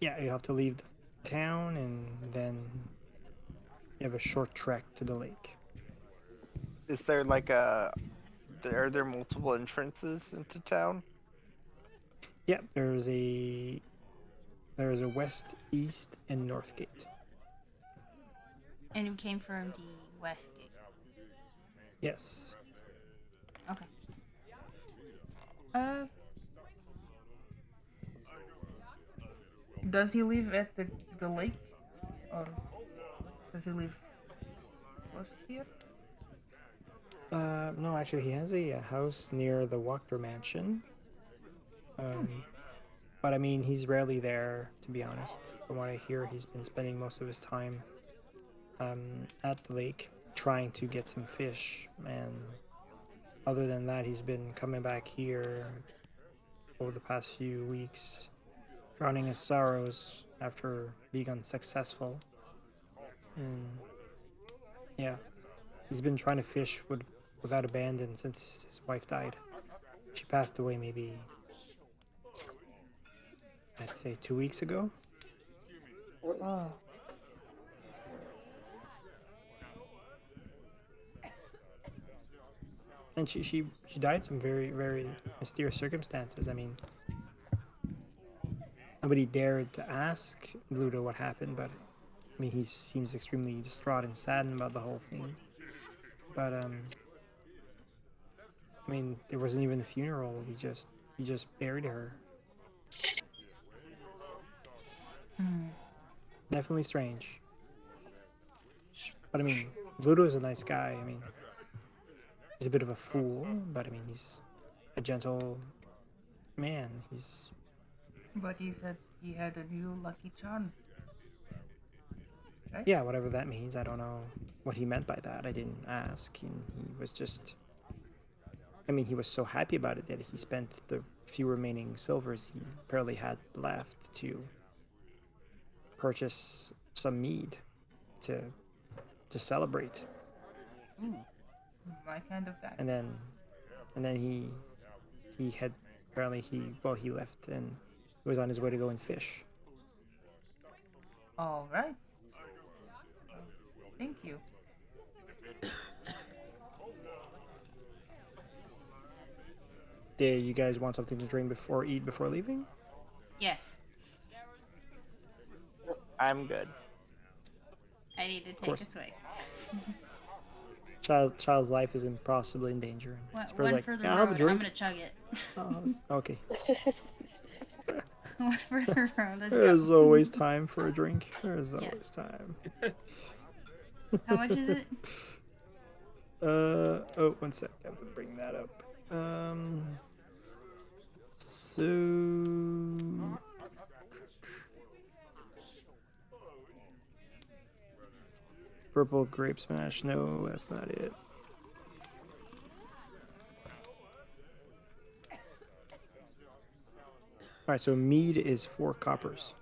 have to leave the town and then you have a short trek to the lake. Is there are there multiple entrances into town? Yeah, there's a There is a west, east, and north gate. And we came from the west gate. Yes. Okay. Does he live at the lake? Or does he live close here? No, actually, he has a house near the Wachter Mansion. But I mean, he's rarely there, to be honest. From what I hear, he's been spending most of his time at the lake trying to get some fish. And other than that, he's been coming back here over the past few weeks, drowning his sorrows after being unsuccessful. And yeah, he's been trying to fish without abandon since his wife died. She passed away maybe, I'd say 2 weeks ago. Oh. And she died some very, very mysterious circumstances. I mean, nobody dared to ask Bluto what happened, but I mean, he seems extremely distraught and saddened about the whole thing. But I mean, there wasn't even a funeral. He just buried her. Definitely strange. But I mean, Bluto's a nice guy. I mean, he's a bit of a fool, but I mean, he's a gentle man. He's But he said he had a new lucky charm. Right? yeah, whatever that means. I don't know what he meant by that. I didn't ask. He was just. I mean, he was so happy about it that he spent the few remaining silvers he apparently had left to purchase some mead to celebrate. Ooh, my kind of guy. And then he had apparently he left and he was on his way to go and fish. All right. Thank you. Do you guys want something to drink before leaving? Yes. I'm good. I need to take course. a swig. Child's life is possibly in danger. One for the "Yeah, I'll have a road. I'm drink." gonna chug it. Okay. One for the road. Let's There's go. always time for a drink. There's always time. How much is it? Oh, 1 sec. I have to bring that up. So purple grape smash. No, that's not it. All right, so mead is 4 coppers.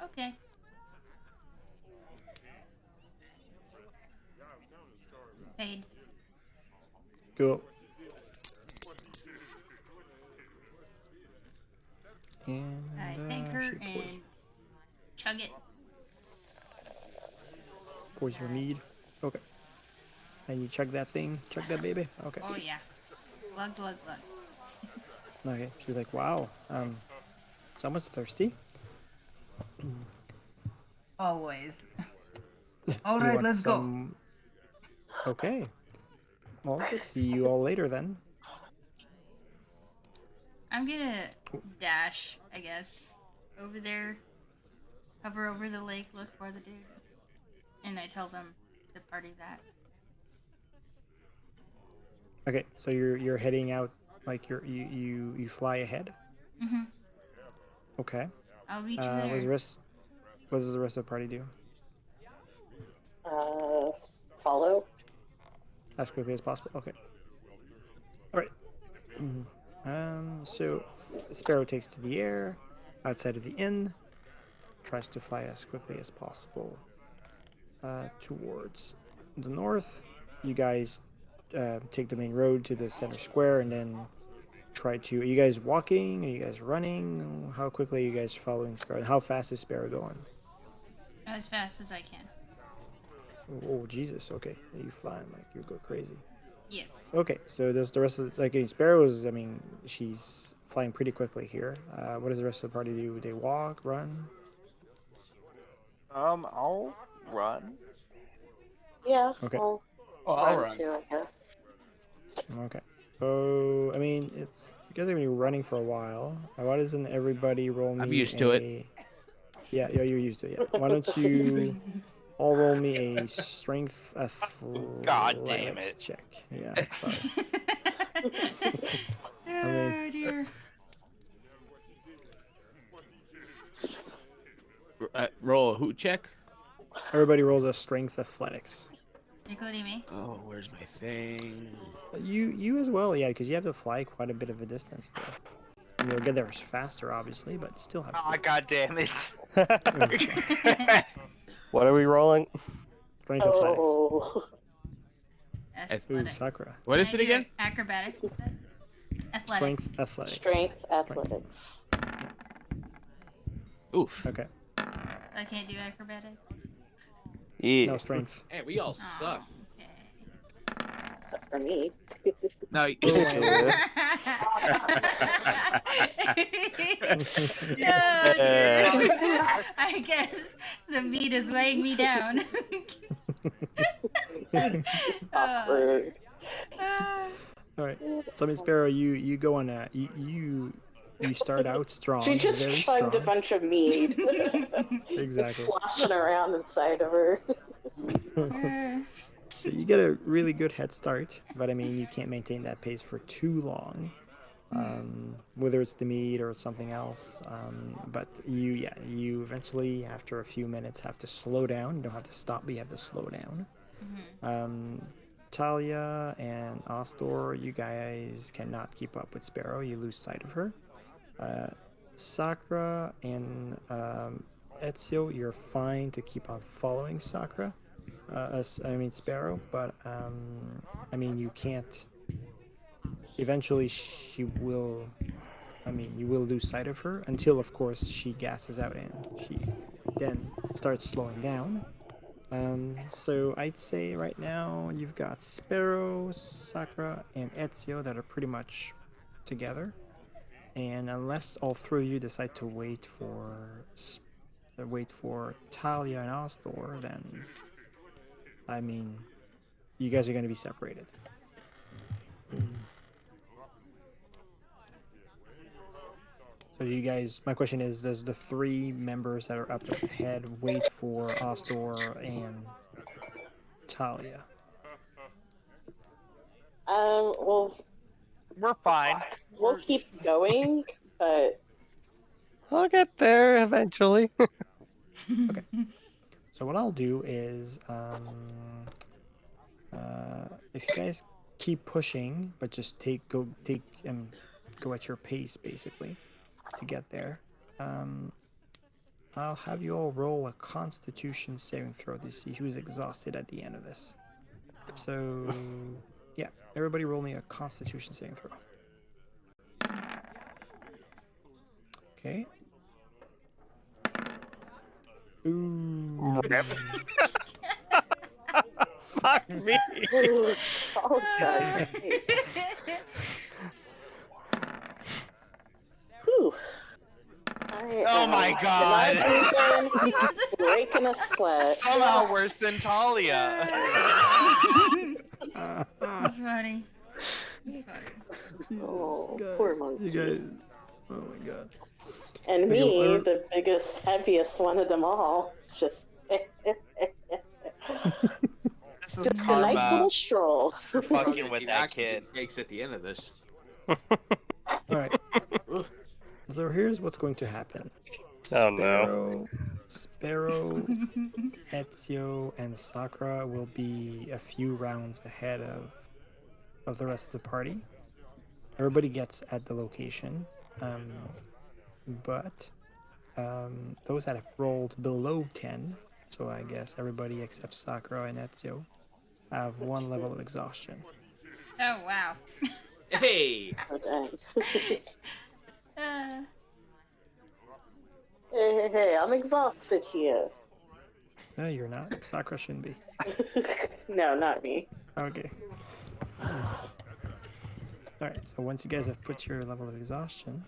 Okay. Paid. Cool. And I thank her she pours, and chug it. pours your mead. Okay. And you chug that thing. Chug that baby. Okay. Oh yeah. Glug glug glug. Okay. She's like, wow. Someone's thirsty. Always. All Do you right, want let's go. some- Okay. Well, see you all later then. I'm gonna dash, I guess, over there, hover over the lake, look for the dude, and I tell them the party that. Okay, so you're heading out, like you fly ahead. Mhm. Okay. I'll meet you What there. does the rest of the party do? Follow. As quickly as possible. Okay. All right. So Sparrow takes to the air outside of the inn, tries to fly as quickly as possible towards the north. You guys take the main road to the center square and then try to. Are you guys walking? Are you guys running? How quickly are you guys following Sparrow? How fast is Sparrow going? As fast as I can. Oh, Jesus. Okay. You flying like you go crazy. Yes. Okay, so does the rest of Sparrow's? I mean, she's flying pretty quickly here. What does the rest of the party do? They walk, run? I'll run. Yeah, Okay. I'll I'll run run. too, I guess. Okay. So I mean, it's you guys are gonna be running for a while. Why doesn't everybody roll me I'm used to it. Yeah, you're used to it. Yeah. Why don't you all roll me a strength God damn athletics it. check? Yeah. Sorry. Oh dear. Roll a hoot check. Everybody rolls a strength athletics. Including me. Oh, where's my thing? You as well, yeah, because you have to fly quite a bit of a distance still. And you'll get there faster, obviously, but you still have to. Ah, god damn it. What are we rolling? Strength athletics. Oh. Ooh, Athletics. Sakura. What is Can it I do again? Acrobatics instead. Athletics. Strength athletics. Strength athletics. Oof. Okay. I can't do acrobatics. Yeah. No strength. Hey, we all Oh, suck. okay. Except for me. No. Oh dear. I guess the meat is weighing me down. Awkward. All right. So I mean, Sparrow, you go on a you start out strong, She just very chugged strong. a bunch of mead. Exactly. Sloshing around inside of her. So you get a really good head start, but I mean, you can't maintain that pace for too long. Whether it's the meat or something else, but you eventually, after a few minutes, have to slow down. You don't have to stop, but you have to slow down. Talia and Ostor, you guys cannot keep up with Sparrow. You lose sight of her. Sakura and Ezio, you're fine to keep on following Sakura. Sparrow, but I mean, you can't. Eventually, she will. I mean, you will lose sight of her until, of course, she gasses out and she then starts slowing down. So I'd say right now you've got Sparrow, Sakura, and Ezio that are pretty much together. And unless all three of you decide to wait for Talia and Ostor, then I mean, you guys are going to be separated. So you guys, my question is, does the three members that are up ahead wait for Ostor and Talia? Well, We're fine. we'll keep going, but I'll get there eventually. Okay. So what I'll do is, if you guys keep pushing, but just go at your pace basically to get there. I'll have you all roll a Constitution saving throw to see who's exhausted at the end of this. So, yeah, everybody roll me a Constitution saving throw. Okay. Ooh. Fuck me. oh god. Whew. Oh my god. Breaking a sweat. Somehow worse than Talia. That's funny. That's funny. Oh, Guys, poor monkey. you guys. Oh my god. And Okay, me, well, the biggest, heaviest one of them all, just This is just a nice karma little stroll. for fucking with that kid. Takes at the end of this. All right. So here's what's going to happen. Oh, no. Sparrow, Ezio, and Sakura will be a few rounds ahead of the rest of the party. Everybody gets at the location, but those that have rolled below 10, so I guess everybody except Sakura and Ezio, have 1 level of exhaustion. Oh wow. Hey! Oh, dang. Uh, Hey, I'm exhausted here. No, you're not. Sakura shouldn't be. No, not me. Okay. Alright, so once you guys have put your level of exhaustion,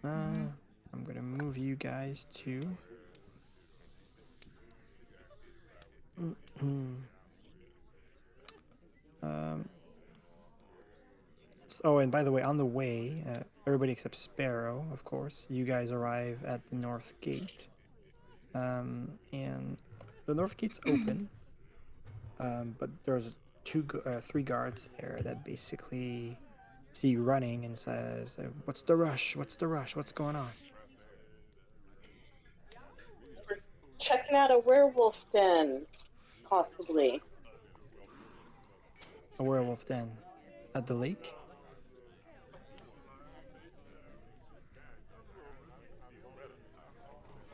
I'm gonna move you guys to oh, and by the way, on the way, everybody except Sparrow, of course, you guys arrive at the North Gate. And the North Gate's open, but there's three guards there that basically see you running and says, "What's the rush? What's the rush? What's going on?" We're checking out a werewolf den, possibly. A werewolf den at the lake.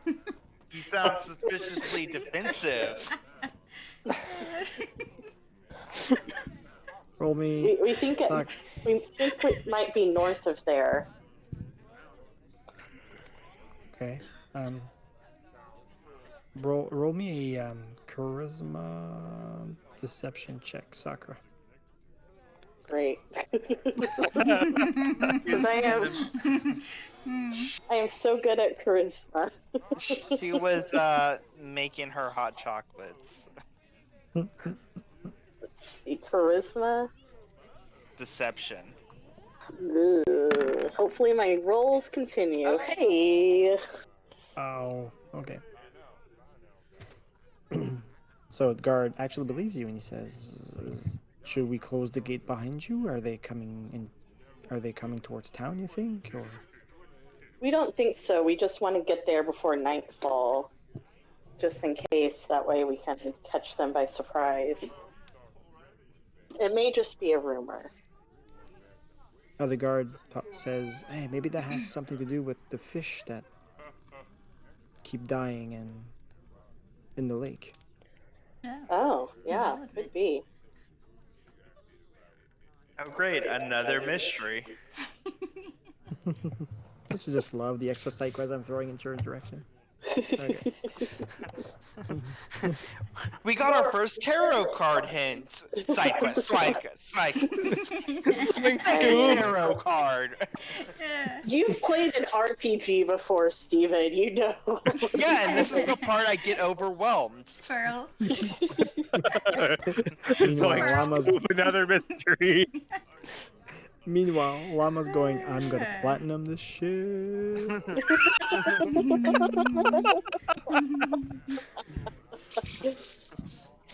You sound suspiciously defensive. Roll me. We think it might be north of there. Okay. Roll me a charisma deception check, Sakura. Great. Because I am so good at charisma. She was making her hot chocolates. Let's see, charisma. Deception. Ugh. Hopefully my rolls continue. Hey. Oh, okay. So the guard actually believes you, and he says, "Should we close the gate behind you? Are they coming in? Are they coming towards town? You think, or?" We don't think so. We just want to get there before nightfall, just in case. That way we can catch them by surprise. It may just be a rumor. The guard says, "Hey, maybe that has something to do with the fish that keep dying in the lake." Oh, yeah, could be. Oh, great. Another mystery. Don't you just love the extra side quests I'm throwing in your direction? Okay. We got our first tarot card hint. Side quest. Tarot card. You've played an RPG before, Steven. You know. Yeah, and this is the part I get overwhelmed. Squirrel. It's like Llama's... another mystery. Meanwhile, Llama's going, "I'm gonna platinum this shit."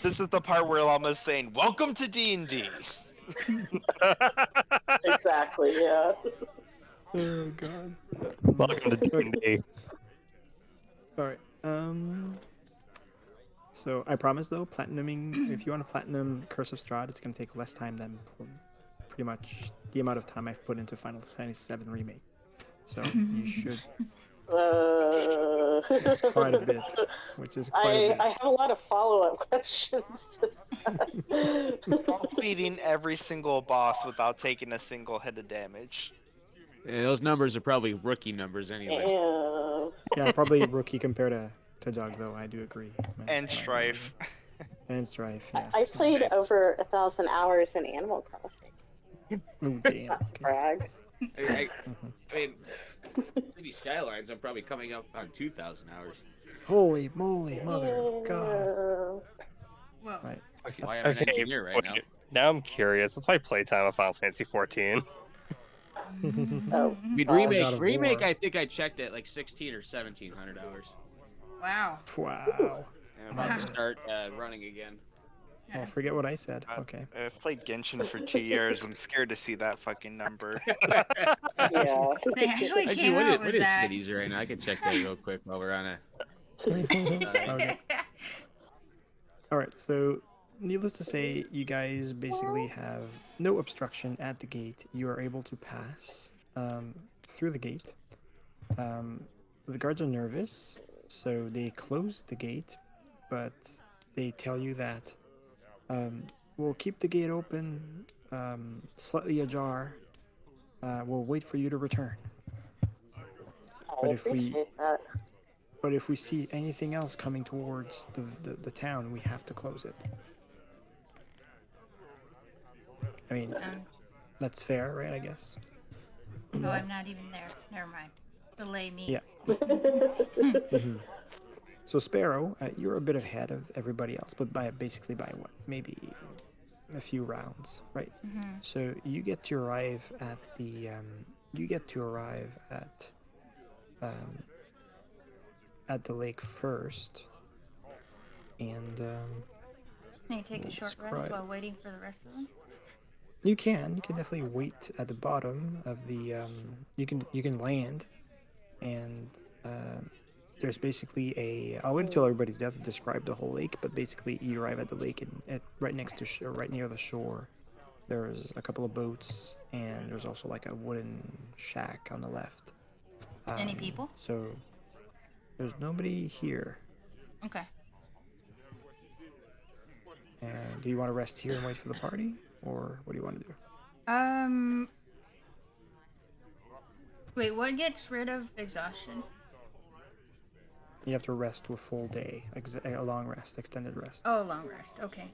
This is the part where Llama's saying, "Welcome to D&D." Exactly, yeah. Oh god. Welcome to D&D. Alright, so I promise though, platinuming, if you want to platinum Curse of Strahd, it's gonna take less time than pretty much the amount of time I've put into Final Fantasy VII Remake. So you should... Which is quite a bit. I have a lot of follow-up questions. Beating every single boss without taking a single hit of damage. Yeah, those numbers are probably rookie numbers anyway. Yeah, probably rookie compared to Doug, though. I do agree. And Strife. And Strife, yeah. I played over 1,000 hours in Animal Crossing. Ooh, damn. Okay. Brag. I mean, City Skylines, I'm probably coming up on 2,000 hours. Holy moly, mother of God. Whoa. Right. Why I'm an engineer right now. Now I'm curious. What's my playtime of Final Fantasy 14? Oh. I mean, remake. I think I checked at like 1,600 or 1,700 hours. Wow. Wow. And I'm about to start running again. Oh, forget what I said. Okay. I've played Genshin for 2 years. I'm scared to see that fucking number. Yeah. They actually came out with what is that. cities right now? I can check that real quick while we're on a... Okay. Alright, so needless to say, you guys basically have no obstruction at the gate. You are able to pass through the gate. The guards are nervous, so they close the gate, but they tell you that we'll keep the gate open, slightly ajar. We'll wait for you to return. I appreciate that. But if we see anything else coming towards the town, we have to close it. I mean, that's fair, right? I guess. Oh, I'm not even there. Never mind. Delay me. Yeah. So Sparrow, you're a bit ahead of everybody else, but basically by what? Maybe a few rounds, right? So you get to arrive at the lake first, and Can you take a we'll short rest describe. while waiting for the rest of them? You can definitely wait at the bottom of the you can land, and there's basically I'll wait until everybody's there to describe the whole lake, but basically you arrive at the lake and right next to right near the shore. There's a couple of boats, and there's also like a wooden shack on the left. Any people? So there's nobody here. Okay. And do you want to rest here and wait for the party, or what do you want to do? Wait, what gets rid of exhaustion? You have to rest a full day, a long rest, extended rest. Oh, long rest. Okay.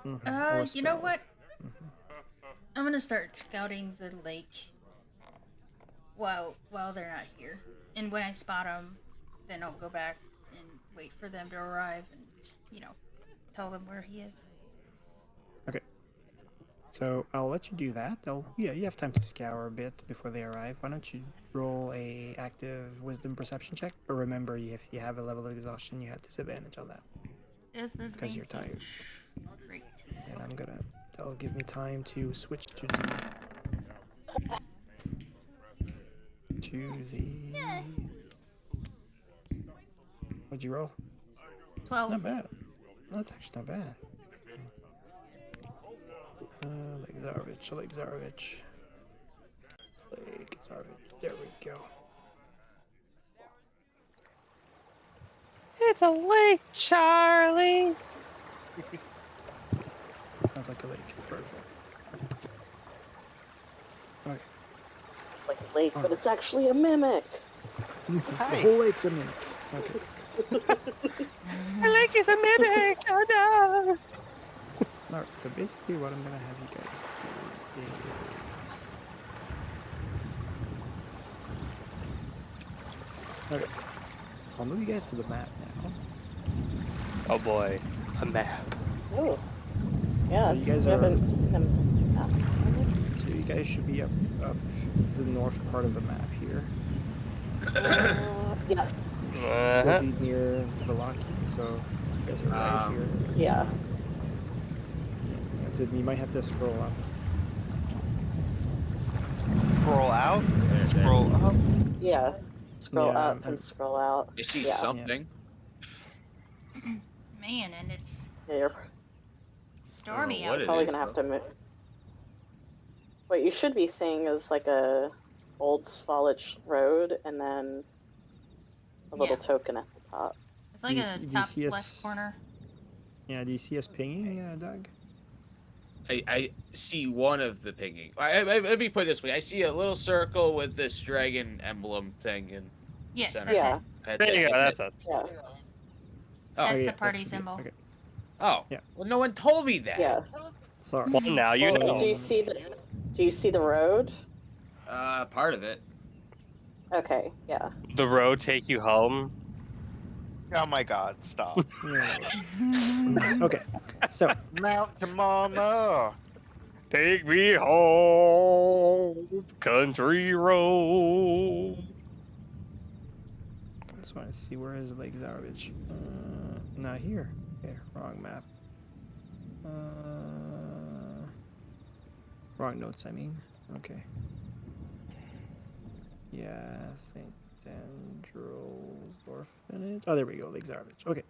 Or a You know spell. what? I'm gonna start scouting the lake while they're not here, and when I spot them, then I'll go back and wait for them to arrive, and tell them where he is. Okay. So I'll let you do that. You have time to scour a bit before they arrive. Why don't you roll a active wisdom perception check? But remember, if you have a level of exhaustion, you have disadvantage on that. Because you're tired. Great. And that'll give me time to switch to the. What'd you roll? 12. Not bad. No, that's actually not bad. Lake Zarovich. There we go. It's a lake, Charlie. Sounds like a lake. Perfect. Okay. Like a lake, but it's actually a mimic. The whole lake's a mimic. Okay. The lake is a mimic. Oh no. Alright, so basically what I'm gonna have you guys do is... Okay. I'll move you guys to the map now. Oh boy, a map. Oh. Yeah, So you guys we are... haven't seen them. So you guys should be up the north part of the map here. Yeah. Still be near Vallaki, so you guys are right here. Yeah. You might have to scroll up. Scroll out? Scroll up? Yeah. Scroll Yeah, up and scroll out. I see Yeah. something. Man, and it's Yeah, you're stormy what out. it probably is, gonna have though. to move. What you should be seeing is like a old Svalich road and then a little token at the top. It's like Do a you top see us- left corner. Yeah, do you see us pinging, Doug? I see one of the pinging. Let me put it this way: I see a little circle with this dragon emblem thing in Yes, center. that's Yeah. it. That's There you it, go. that's That's it. us. Yeah. That's Okay, the that party should be it. symbol. Okay. Oh, Yeah. well, no one told me that. Yeah. Sorry. Well, now you Well, know. do you see the road? Part of it. Okay, yeah. The road take you home. Oh my god, stop. Okay, so Mountain Mama! Take me home, country road. I just want to see where is Lake Zarovich. Not here. Okay, wrong map. Wrong notes, I mean. Okay. Yeah, St. Andrew's Orphanage. Oh, there we go, Lake Zarovich. Okay.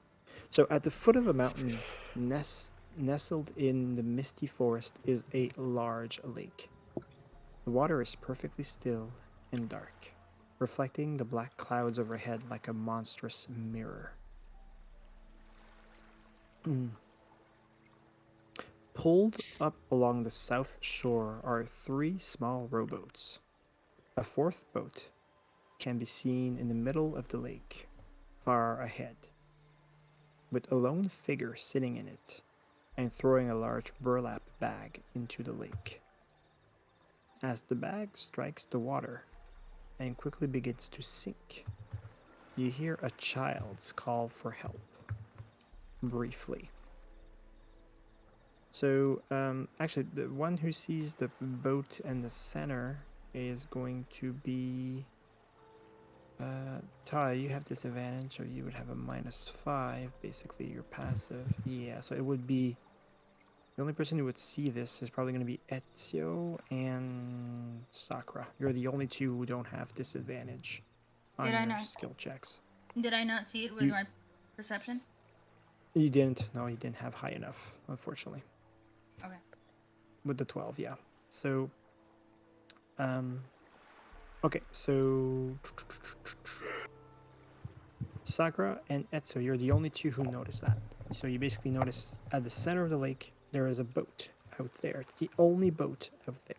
So at the foot of a mountain nestled in the misty forest is a large lake. The water is perfectly still and dark, reflecting the black clouds overhead like a monstrous mirror. Pulled up along the south shore are 3 small rowboats. A 4th boat can be seen in the middle of the lake, far ahead, with a lone figure sitting in it and throwing a large burlap bag into the lake. as the bag strikes the water and quickly begins to sink. You hear a child's call for help, briefly. So, actually, the one who sees the boat in the center is going to be... Ty, you have disadvantage, so you would have a -5, basically, your passive. Yeah, so it would be... The only person who would see this is probably going to be Ezio and Sakura. You're the only two who don't have disadvantage on Did I your not? skill checks. Did I not see it with You- my perception? You didn't. No, you didn't have high enough, unfortunately. Okay. With the 12, yeah. So, okay, so Sakura and Etsu, you're the only two who notice that. So you basically notice at the center of the lake there is a boat out there. It's the only boat out there.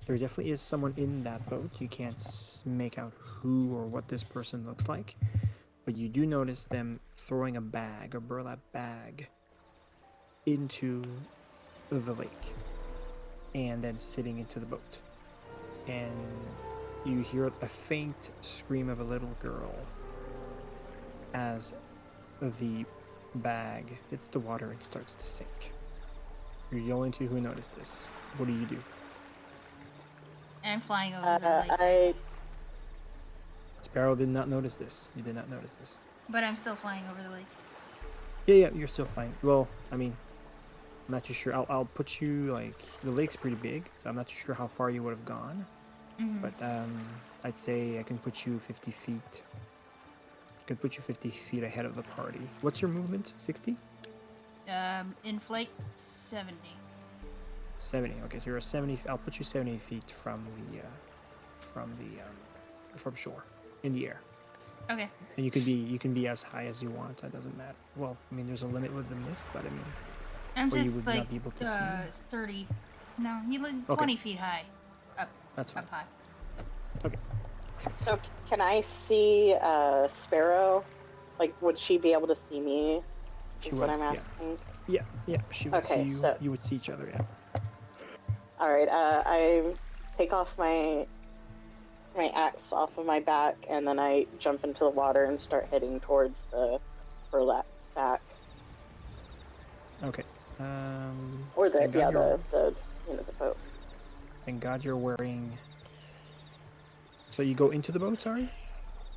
There definitely is someone in that boat. You can't make out who or what this person looks like, but you do notice them throwing a bag, a burlap bag, into the lake, and then sitting into the boat. And you hear a faint scream of a little girl as the bag hits the water and starts to sink. You're the only two who notice this. What do you do? I'm flying over the lake. I Sparrow did not notice this. You did not notice this. But I'm still flying over the lake. Yeah, you're still fine. Well, I mean, I'm not too sure. I'll put you, like, the lake's pretty big, so I'm not too sure how far you would have gone. Mm-hmm. But I'd say I can put you 50 feet. I could put you 50 feet ahead of the party. What's your movement? 60? In flight 70. 70. Okay, so you're 70. I'll put you 70 feet from shore, in the air. Okay. And you can be as high as you want. That doesn't matter. Well, I mean, there's a limit with the mist, but I mean, I'm where you just would like not be able to see. 30. No, you look Okay. 20 feet high. Up. That's fine. Up high. Okay. so can I see Sparrow? Like, would she be able to see me? She Is would. what I'm Yeah. asking. Yeah. She would Okay, see you. so- You would see each other. Yeah. All right. I take off my axe off of my back, and then I jump into the water and start heading towards the burlap sack, Okay. or the thank God you're- the boat. Thank God you're wearing. So you go into the boat, sorry,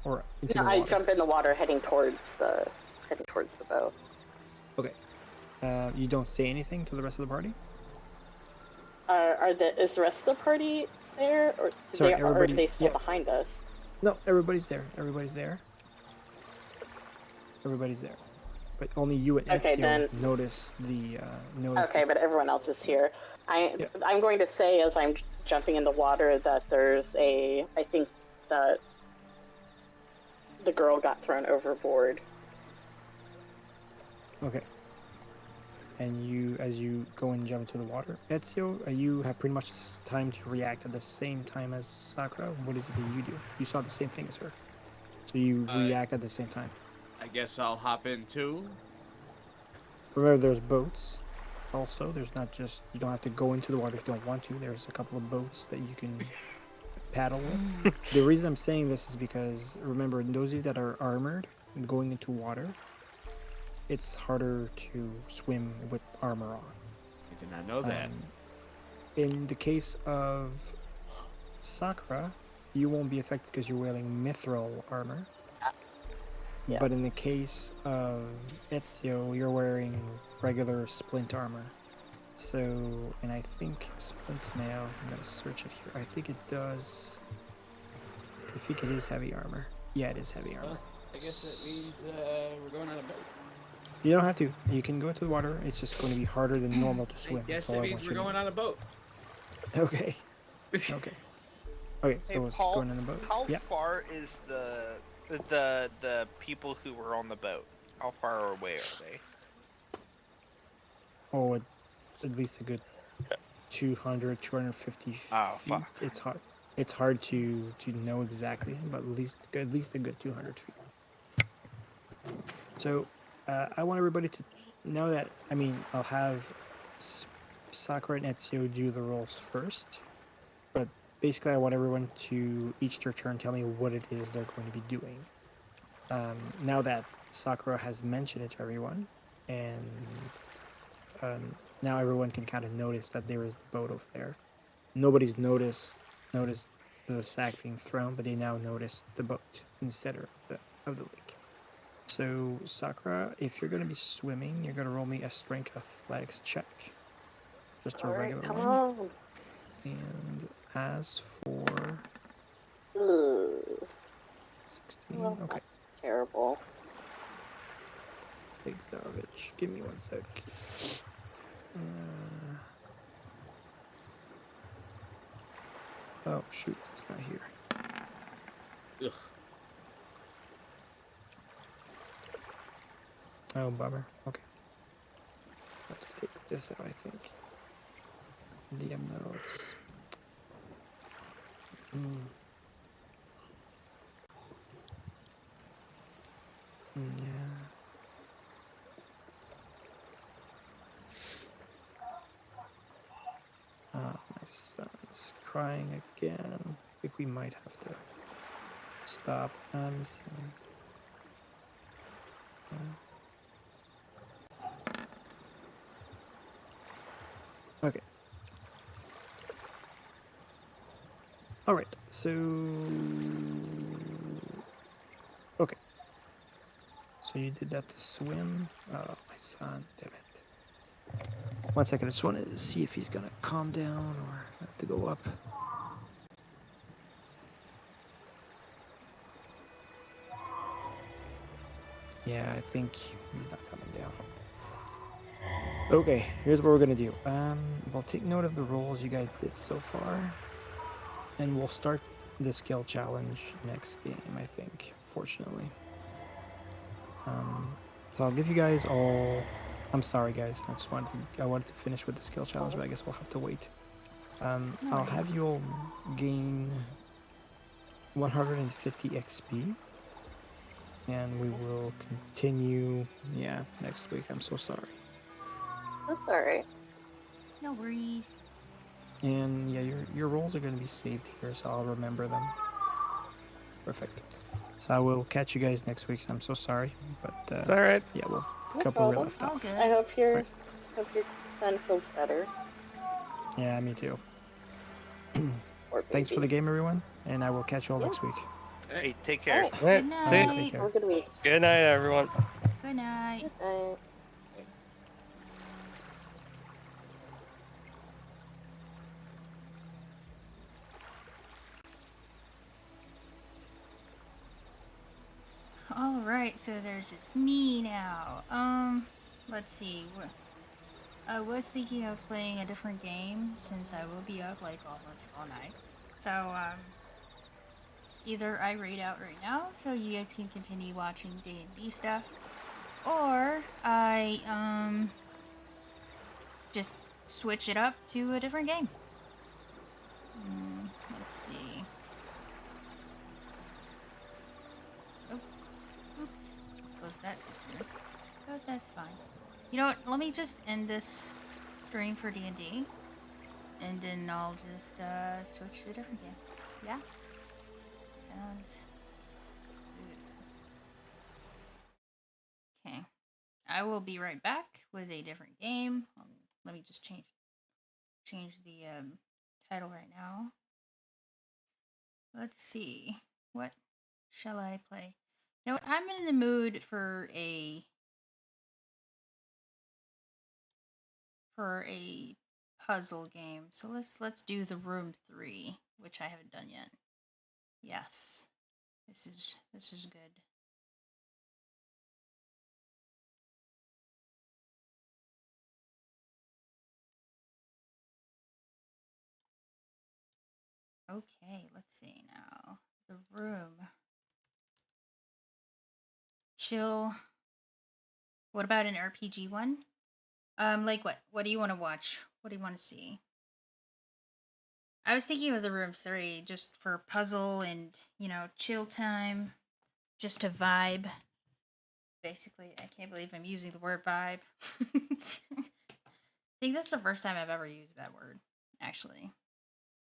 or into No, the I water? jump in the water, heading towards the boat. Okay. You don't say anything to the rest of the party? Is the rest of the party there, or Sorry, or are everybody- they still yeah. behind us? No, everybody's there. Everybody's there. Everybody's there. But only you and Okay, Ezio then- notice the Okay, but everyone else is here. Yeah. I'm going to say, as I'm jumping in the water, that I think that the girl got thrown overboard. Okay. And as you go and jump into the water, Ezio, you have pretty much time to react at the same time as Sakura. What is it that you do? You saw the same thing as her, so you react at the same time. I guess I'll hop in too. Remember, there's boats. Also, there's not just you don't have to go into the water if you don't want to. There's a couple of boats that you can paddle with. The reason I'm saying this is because remember, those of you that are armored and going into water, it's harder to swim with armor on. I did not know that. In the case of Sakura, you won't be affected because you're wearing mithril armor. Yeah. But in the case of Ezio, you're wearing regular splint armor. So, and I think splint mail, I'm gonna search it here. I think it does. I think it is heavy armor. Yeah, it is heavy armor. I guess that means we're going on a boat. You don't have to. You can go into the water. It's just going to be harder than normal to swim. Yes, That's all that I means want we're you to going know. on a boat. Okay. Okay. Okay, so Hey, it's Paul, going in the boat. how Yeah. far is the people who were on the boat? How far away are they? Oh, at least a good 200, 250 feet. Oh, fuck. It's hard. It's hard to know exactly, but at least a good 200 feet. So, I want everybody to know that. I mean, I'll have Sakura and Ezio do the rolls first, but basically, I want everyone to each their turn tell me what it is they're going to be doing. Now that Sakura has mentioned it to everyone, and now everyone can kind of notice that there is the boat over there. Nobody's noticed the sack being thrown, but they now notice the boat in the center of the lake. So Sakura, if you're going to be swimming, you're going to roll me a strength athletics check, just a All right, regular come one. on. And as for Ugh. 16, Well, okay. that's terrible. Big garbage. Give me 1 sec. Oh shoot, it's not here. Ugh. Oh, bummer. Okay. I have to take this out, I think. DM notes. Yeah. My son is crying again. I think we might have to stop. Okay. All right. So. Okay. So you did that to swim. Oh, my son. Damn it. 1 second. I just want to see if he's gonna calm down or have to go up. Yeah, I think he's not coming down. Okay, here's what we're gonna do. We'll take note of the rolls you guys did so far, and we'll start the skill challenge next game, I think, fortunately. So I'll give you guys all... I'm sorry, guys. I wanted to finish with the skill challenge, but I guess we'll have to wait. I'll have you all gain 150 XP, and we will continue, next week. I'm so sorry. That's all right. No worries. And yeah, your rolls are going to be saved here, so I'll remember them. Perfect. So I will catch you guys next week. I'm so sorry, but It's all right. yeah, we'll No pick up where we problem. left All off. good. I hope your Right. son feels better. Yeah, me too. Or Thanks for the baby. game, everyone, and I will catch you all Yeah. next week. Hey, take All care. right. All right. Good See ya. night. Take care. Have a good week. Good night, everyone. Good night. Good night. All right, so there's just me now. Let's see. I was thinking of playing a different game since I will be up like almost all night. So either I raid out right now so you guys can continue watching D&D stuff, or I just switch it up to a different game. Let's see. Oh, oops. Closed that too soon. But that's fine. You know what? Let me just end this stream for D&D, and then I'll just switch to a different game. Yeah? Sounds good. Okay. I will be right back with a different game. Let me just change the title right now. Let's see. What shall I play? You know what? I'm in the mood for a puzzle game. So let's do the Room 3, which I haven't done yet. Yes. This is good. Okay, let's see now. The Room. Chill. What about an RPG one? Like what? What do you want to watch? What do you want to see? I was thinking of the Room 3 just for puzzle and, chill time. Just to vibe. Basically, I can't believe I'm using the word vibe. I think that's the first time I've ever used that word, actually.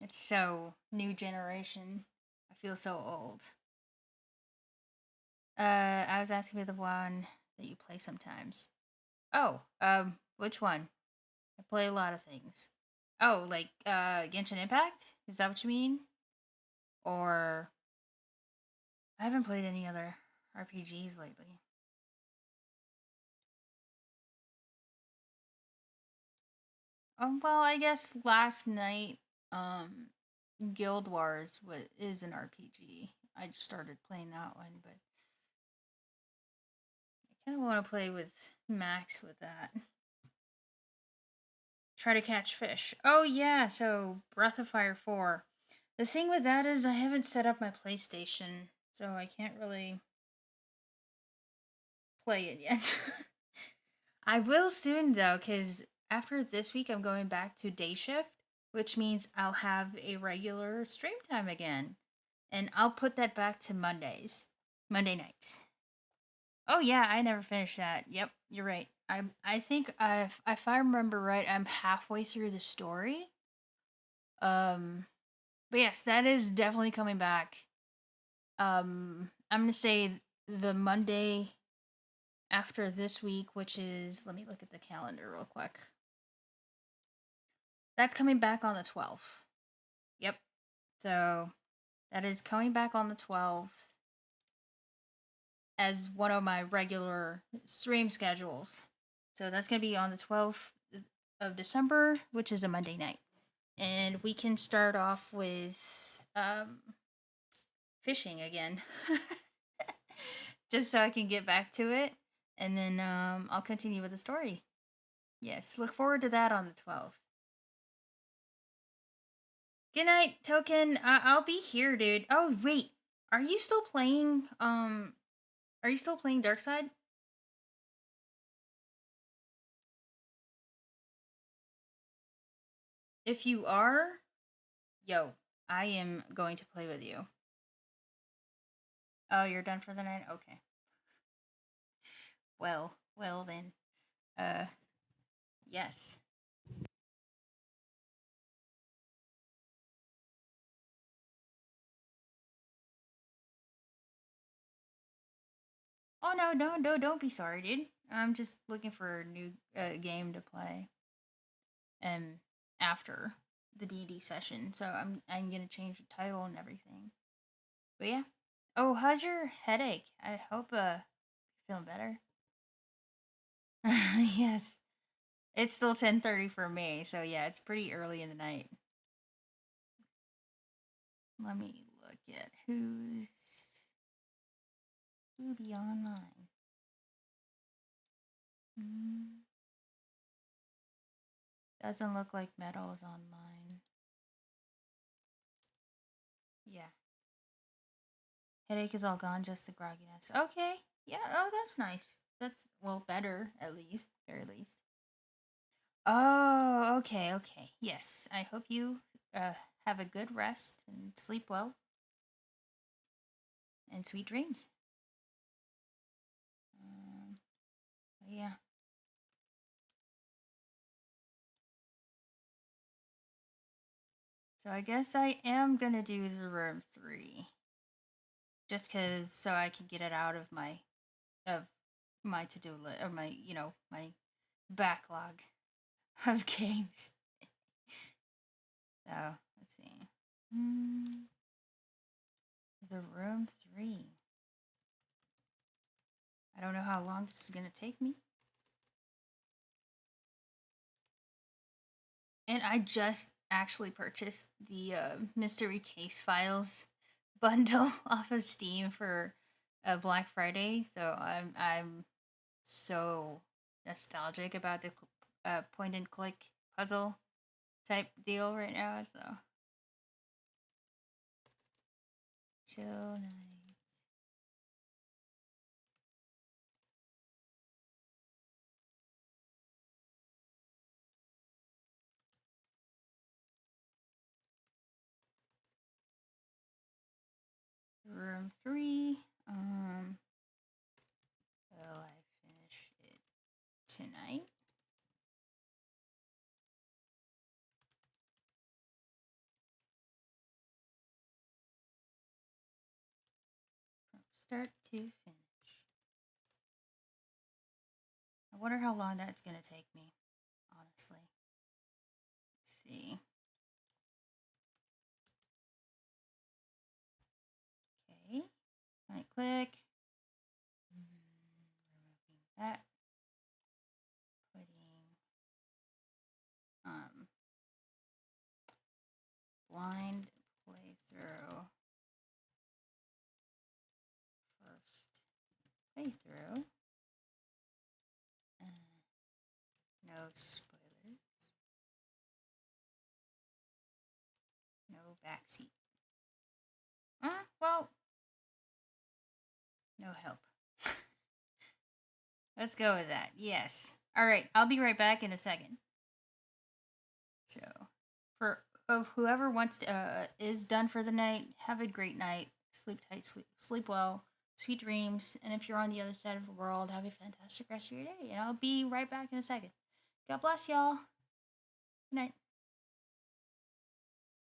It's so new generation. I feel so old. I was asking about the one that you play sometimes. Oh, which one? I play a lot of things. Oh, like Genshin Impact? Is that what you mean? Or I haven't played any other RPGs lately. Well, I guess last night, Guild Wars is an RPG. I just started playing that one, but I kind of want to play with Max with that. Try to catch fish. Oh yeah, so Breath of Fire 4. The thing with that is I haven't set up my PlayStation, so I can't really play it yet. I will soon though, because after this week I'm going back to day shift, which means I'll have a regular stream time again. And I'll put that back to Monday nights. Oh yeah, I never finished that. Yep, you're right. I think if I remember right, I'm halfway through the story. But yes, that is definitely coming back. I'm gonna say the Monday after this week, which is, let me look at the calendar real quick. That's coming back on the 12th. Yep. So that is coming back on the 12th as one of my regular stream schedules. So that's going to be on the 12th of December, which is a Monday night. And we can start off with fishing again. Just so I can get back to it. And then I'll continue with the story. Yes, look forward to that on the 12th. Good night, Token. I'll be here, dude. Oh, wait. Are you still playing Darkside? If you are, yo, I am going to play with you. Oh, you're done for the night? Okay. Well then. Yes. Oh no, don't be sorry, dude. I'm just looking for a new game to play. After the D&D session, so I'm gonna change the title and everything. But yeah. Oh, how's your headache? I hope you're feeling better. Yes. It's still 10:30 for me, so yeah, it's pretty early in the night. Let me look at who'll be online. Doesn't look like Metal is online. Yeah. Headache is all gone, just the grogginess. Okay. Yeah, oh, that's nice. That's, well, better, at least. Very least. Oh, okay. Yes, I hope you have a good rest and sleep well. And sweet dreams. Yeah. So I guess I am gonna do the room 3. Just cause so I can get it out of my to-do list, or my my backlog of games. So let's see. The room 3. I don't know how long this is gonna take me. And I just actually purchased the mystery case files bundle off of Steam for Black Friday, so I'm so nostalgic about the point and click puzzle type deal right now. So chill night. Room 3. Will I finish it tonight? Start to finish. I wonder how long that's gonna take me, honestly. Let's see. Okay. Right click. Removing that. Putting blind playthrough. First playthrough. No spoilers. No backseat. Well, no help. Let's go with that. Yes. All right. I'll be right back in a second. So, for whoever wants to, is done for the night, have a great night. Sleep tight, sleep well, sweet dreams. And if you're on the other side of the world, have a fantastic rest of your day. And I'll be right back in a second. God bless y'all. Good night.